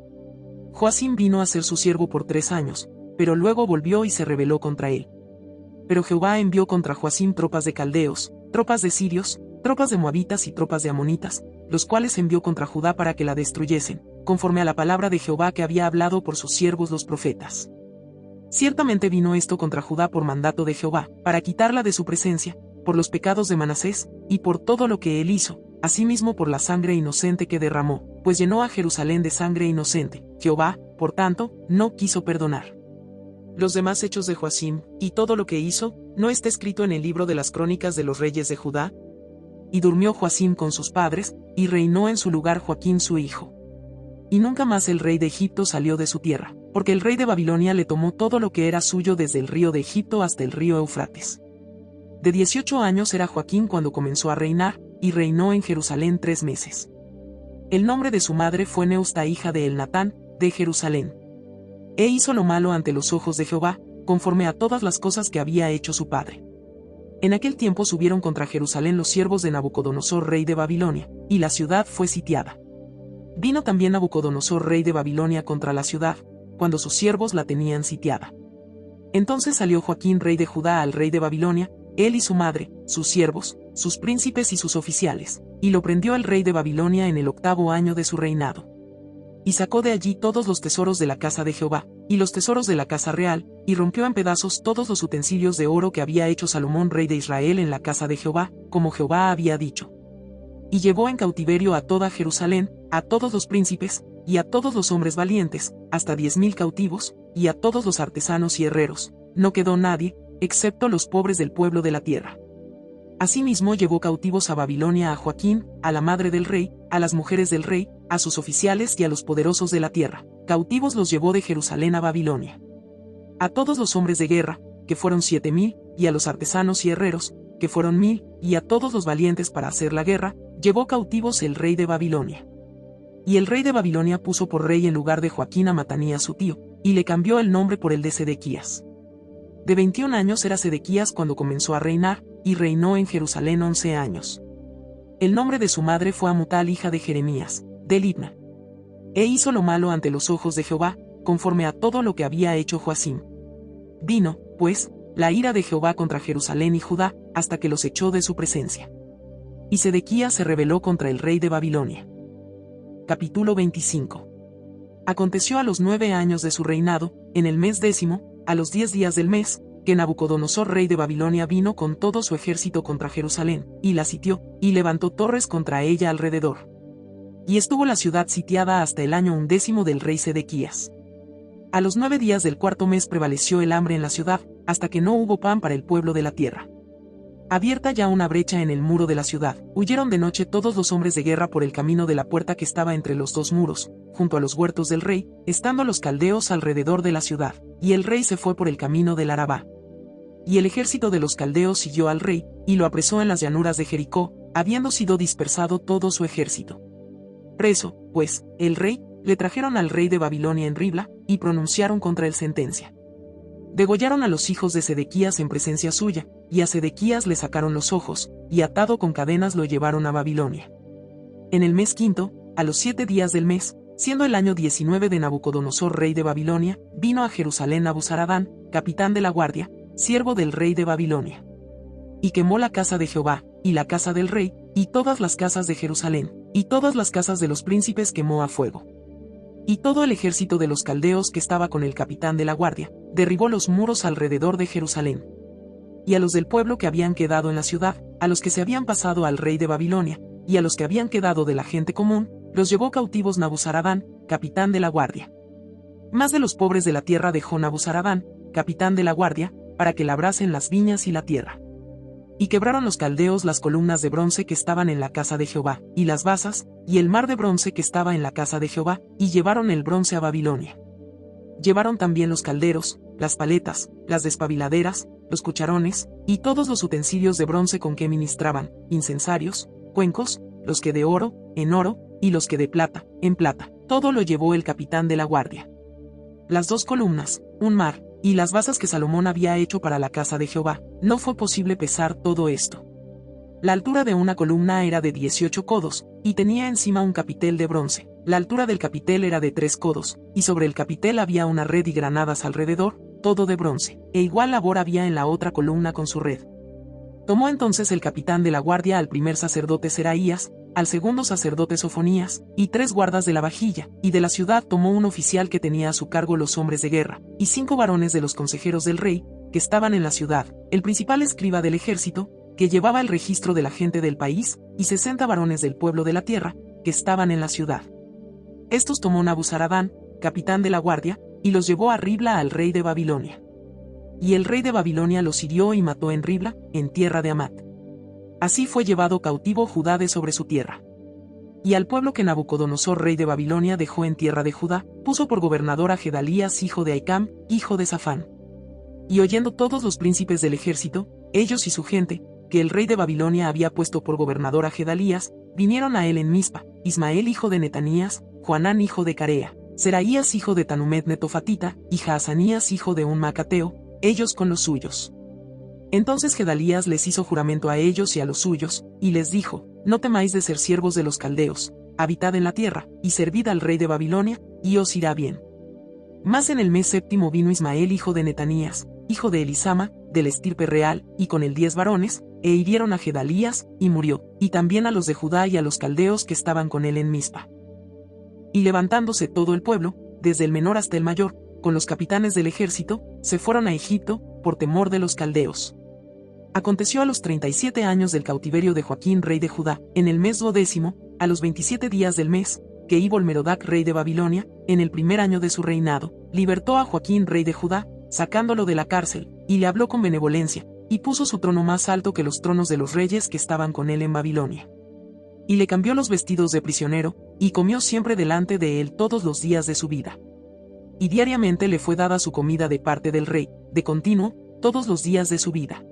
Joacim vino a ser su siervo por 3 años, pero luego volvió y se rebeló contra él. Pero Jehová envió contra Joacim tropas de caldeos, tropas de sirios, tropas de moabitas y tropas de amonitas, los cuales envió contra Judá para que la destruyesen, conforme a la palabra de Jehová que había hablado por sus siervos los profetas. Ciertamente vino esto contra Judá por mandato de Jehová, para quitarla de su presencia, por los pecados de Manasés, y por todo lo que él hizo, asimismo por la sangre inocente que derramó, pues llenó a Jerusalén de sangre inocente. Jehová, por tanto, no quiso perdonar. Los demás hechos de Joacim, y todo lo que hizo, ¿no está escrito en el libro de las crónicas de los reyes de Judá? Y durmió Joacim con sus padres, y reinó en su lugar Joaquín su hijo. Y nunca más el rey de Egipto salió de su tierra, porque el rey de Babilonia le tomó todo lo que era suyo desde el río de Egipto hasta el río Eufrates. De 18 años era Joaquín cuando comenzó a reinar, y reinó en Jerusalén 3 meses. El nombre de su madre fue Neusta, hija de Elnatán, de Jerusalén. E hizo lo malo ante los ojos de Jehová, conforme a todas las cosas que había hecho su padre. En aquel tiempo subieron contra Jerusalén los siervos de Nabucodonosor, rey de Babilonia, y la ciudad fue sitiada. Vino también Nabucodonosor, rey de Babilonia, contra la ciudad, cuando sus siervos la tenían sitiada. Entonces salió Joaquín, rey de Judá, al rey de Babilonia, él y su madre, sus siervos, sus príncipes y sus oficiales, y lo prendió el rey de Babilonia en el 8º año de su reinado. Y sacó de allí todos los tesoros de la casa de Jehová, y los tesoros de la casa real, y rompió en pedazos todos los utensilios de oro que había hecho Salomón, rey de Israel, en la casa de Jehová, como Jehová había dicho. Y llevó en cautiverio a toda Jerusalén, a todos los príncipes, y a todos los hombres valientes, hasta 10,000 cautivos, y a todos los artesanos y herreros. No quedó nadie, excepto los pobres del pueblo de la tierra. Asimismo llevó cautivos a Babilonia a Joaquín, a la madre del rey, a las mujeres del rey, a sus oficiales y a los poderosos de la tierra. Cautivos los llevó de Jerusalén a Babilonia. A todos los hombres de guerra, que fueron 7,000, y a los artesanos y herreros, que fueron 1,000, y a todos los valientes para hacer la guerra, llevó cautivos el rey de Babilonia. Y el rey de Babilonia puso por rey en lugar de Joaquín a Matanías su tío, y le cambió el nombre por el de Sedequías. De 21 años era Sedequías cuando comenzó a reinar, y reinó en Jerusalén 11 años. El nombre de su madre fue Amutal, hija de Jeremías, de Libna. E hizo lo malo ante los ojos de Jehová, conforme a todo lo que había hecho Joacim. Vino, pues, la ira de Jehová contra Jerusalén y Judá, hasta que los echó de su presencia. Y Sedequías se rebeló contra el rey de Babilonia. Capítulo 25. Aconteció a los 9 años de su reinado, en el mes 10, a los 10 días del mes, que Nabucodonosor, rey de Babilonia, vino con todo su ejército contra Jerusalén, y la sitió, y levantó torres contra ella alrededor. Y estuvo la ciudad sitiada hasta el año 11 del rey Sedequías. A los 9 días del 4º mes prevaleció el hambre en la ciudad, hasta que no hubo pan para el pueblo de la tierra. Abierta ya una brecha en el muro de la ciudad, huyeron de noche todos los hombres de guerra por el camino de la puerta que estaba entre los 2 muros, junto a los huertos del rey, estando los caldeos alrededor de la ciudad, y el rey se fue por el camino del Arabá. Y el ejército de los caldeos siguió al rey, y lo apresó en las llanuras de Jericó, habiendo sido dispersado todo su ejército. Preso, pues, el rey, le trajeron al rey de Babilonia en Ribla, y pronunciaron contra él sentencia. Degollaron a los hijos de Sedequías en presencia suya, y a Sedequías le sacaron los ojos, y atado con cadenas lo llevaron a Babilonia. En el mes 5, a los 7 días del mes, siendo el año 19 de Nabucodonosor, rey de Babilonia, vino a Jerusalén Nabuzaradán, capitán de la guardia, siervo del rey de Babilonia. Y quemó la casa de Jehová, y la casa del rey, y todas las casas de Jerusalén, y todas las casas de los príncipes quemó a fuego. Y todo el ejército de los caldeos que estaba con el capitán de la guardia, derribó los muros alrededor de Jerusalén. Y a los del pueblo que habían quedado en la ciudad, a los que se habían pasado al rey de Babilonia, y a los que habían quedado de la gente común, los llevó cautivos Nabuzaradán, capitán de la guardia. Más de los pobres de la tierra dejó Nabuzaradán, capitán de la guardia, para que labrasen las viñas y la tierra. Y quebraron los caldeos las columnas de bronce que estaban en la casa de Jehová, y las basas, y el mar de bronce que estaba en la casa de Jehová, y llevaron el bronce a Babilonia. Llevaron también los calderos, las paletas, las despabiladeras, los cucharones, y todos los utensilios de bronce con que ministraban, incensarios, cuencos, los que de oro, en oro, y los que de plata, en plata. Todo lo llevó el capitán de la guardia. Las 2 columnas, un mar, y las basas que Salomón había hecho para la casa de Jehová, no fue posible pesar todo esto. La altura de una columna era de 18 codos, y tenía encima un capitel de bronce. La altura del capitel era de 3 codos, y sobre el capitel había una red y granadas alrededor, todo de bronce, e igual labor había en la otra columna con su red. Tomó entonces el capitán de la guardia al primer sacerdote Seraías, al segundo sacerdote Sofonías, y 3 guardas de la vajilla, y de la ciudad tomó un oficial que tenía a su cargo los hombres de guerra, y 5 varones de los consejeros del rey, que estaban en la ciudad, el principal escriba del ejército, que llevaba el registro de la gente del país, y 60 varones del pueblo de la tierra, que estaban en la ciudad. Estos tomó Nabuzaradán, capitán de la guardia, y los llevó a Ribla al rey de Babilonia. Y el rey de Babilonia los hirió y mató en Ribla, en tierra de Amat. Así fue llevado cautivo Judá de sobre su tierra. Y al pueblo que Nabucodonosor rey de Babilonia dejó en tierra de Judá, puso por gobernador a Gedalías hijo de Ahicam, hijo de Safán. Y oyendo todos los príncipes del ejército, ellos y su gente, que el rey de Babilonia había puesto por gobernador a Gedalías, vinieron a él en Mizpa, Ismael hijo de Netanías, Joanán hijo de Carea, Seraías hijo de Tanumet Netofatita, y Jaazanías hijo de un Macateo, ellos con los suyos. Entonces Gedalías les hizo juramento a ellos y a los suyos, y les dijo: No temáis de ser siervos de los caldeos, habitad en la tierra, y servid al rey de Babilonia, y os irá bien. Mas en el mes 7 vino Ismael hijo de Netanías, hijo de Elisama, del estirpe real, y con él 10 varones, e hirieron a Gedalías, y murió, y también a los de Judá y a los caldeos que estaban con él en Mizpa. Y levantándose todo el pueblo, desde el menor hasta el mayor, con los capitanes del ejército, se fueron a Egipto, por temor de los caldeos. Aconteció a los 37 años del cautiverio de Joaquín rey de Judá, en el mes 12, a los 27 días del mes, que Ibol-Merodac rey de Babilonia, en el primer año de su reinado, libertó a Joaquín rey de Judá, sacándolo de la cárcel, y le habló con benevolencia, y puso su trono más alto que los tronos de los reyes que estaban con él en Babilonia. Y le cambió los vestidos de prisionero, y comió siempre delante de él todos los días de su vida. Y diariamente le fue dada su comida de parte del rey, de continuo, todos los días de su vida.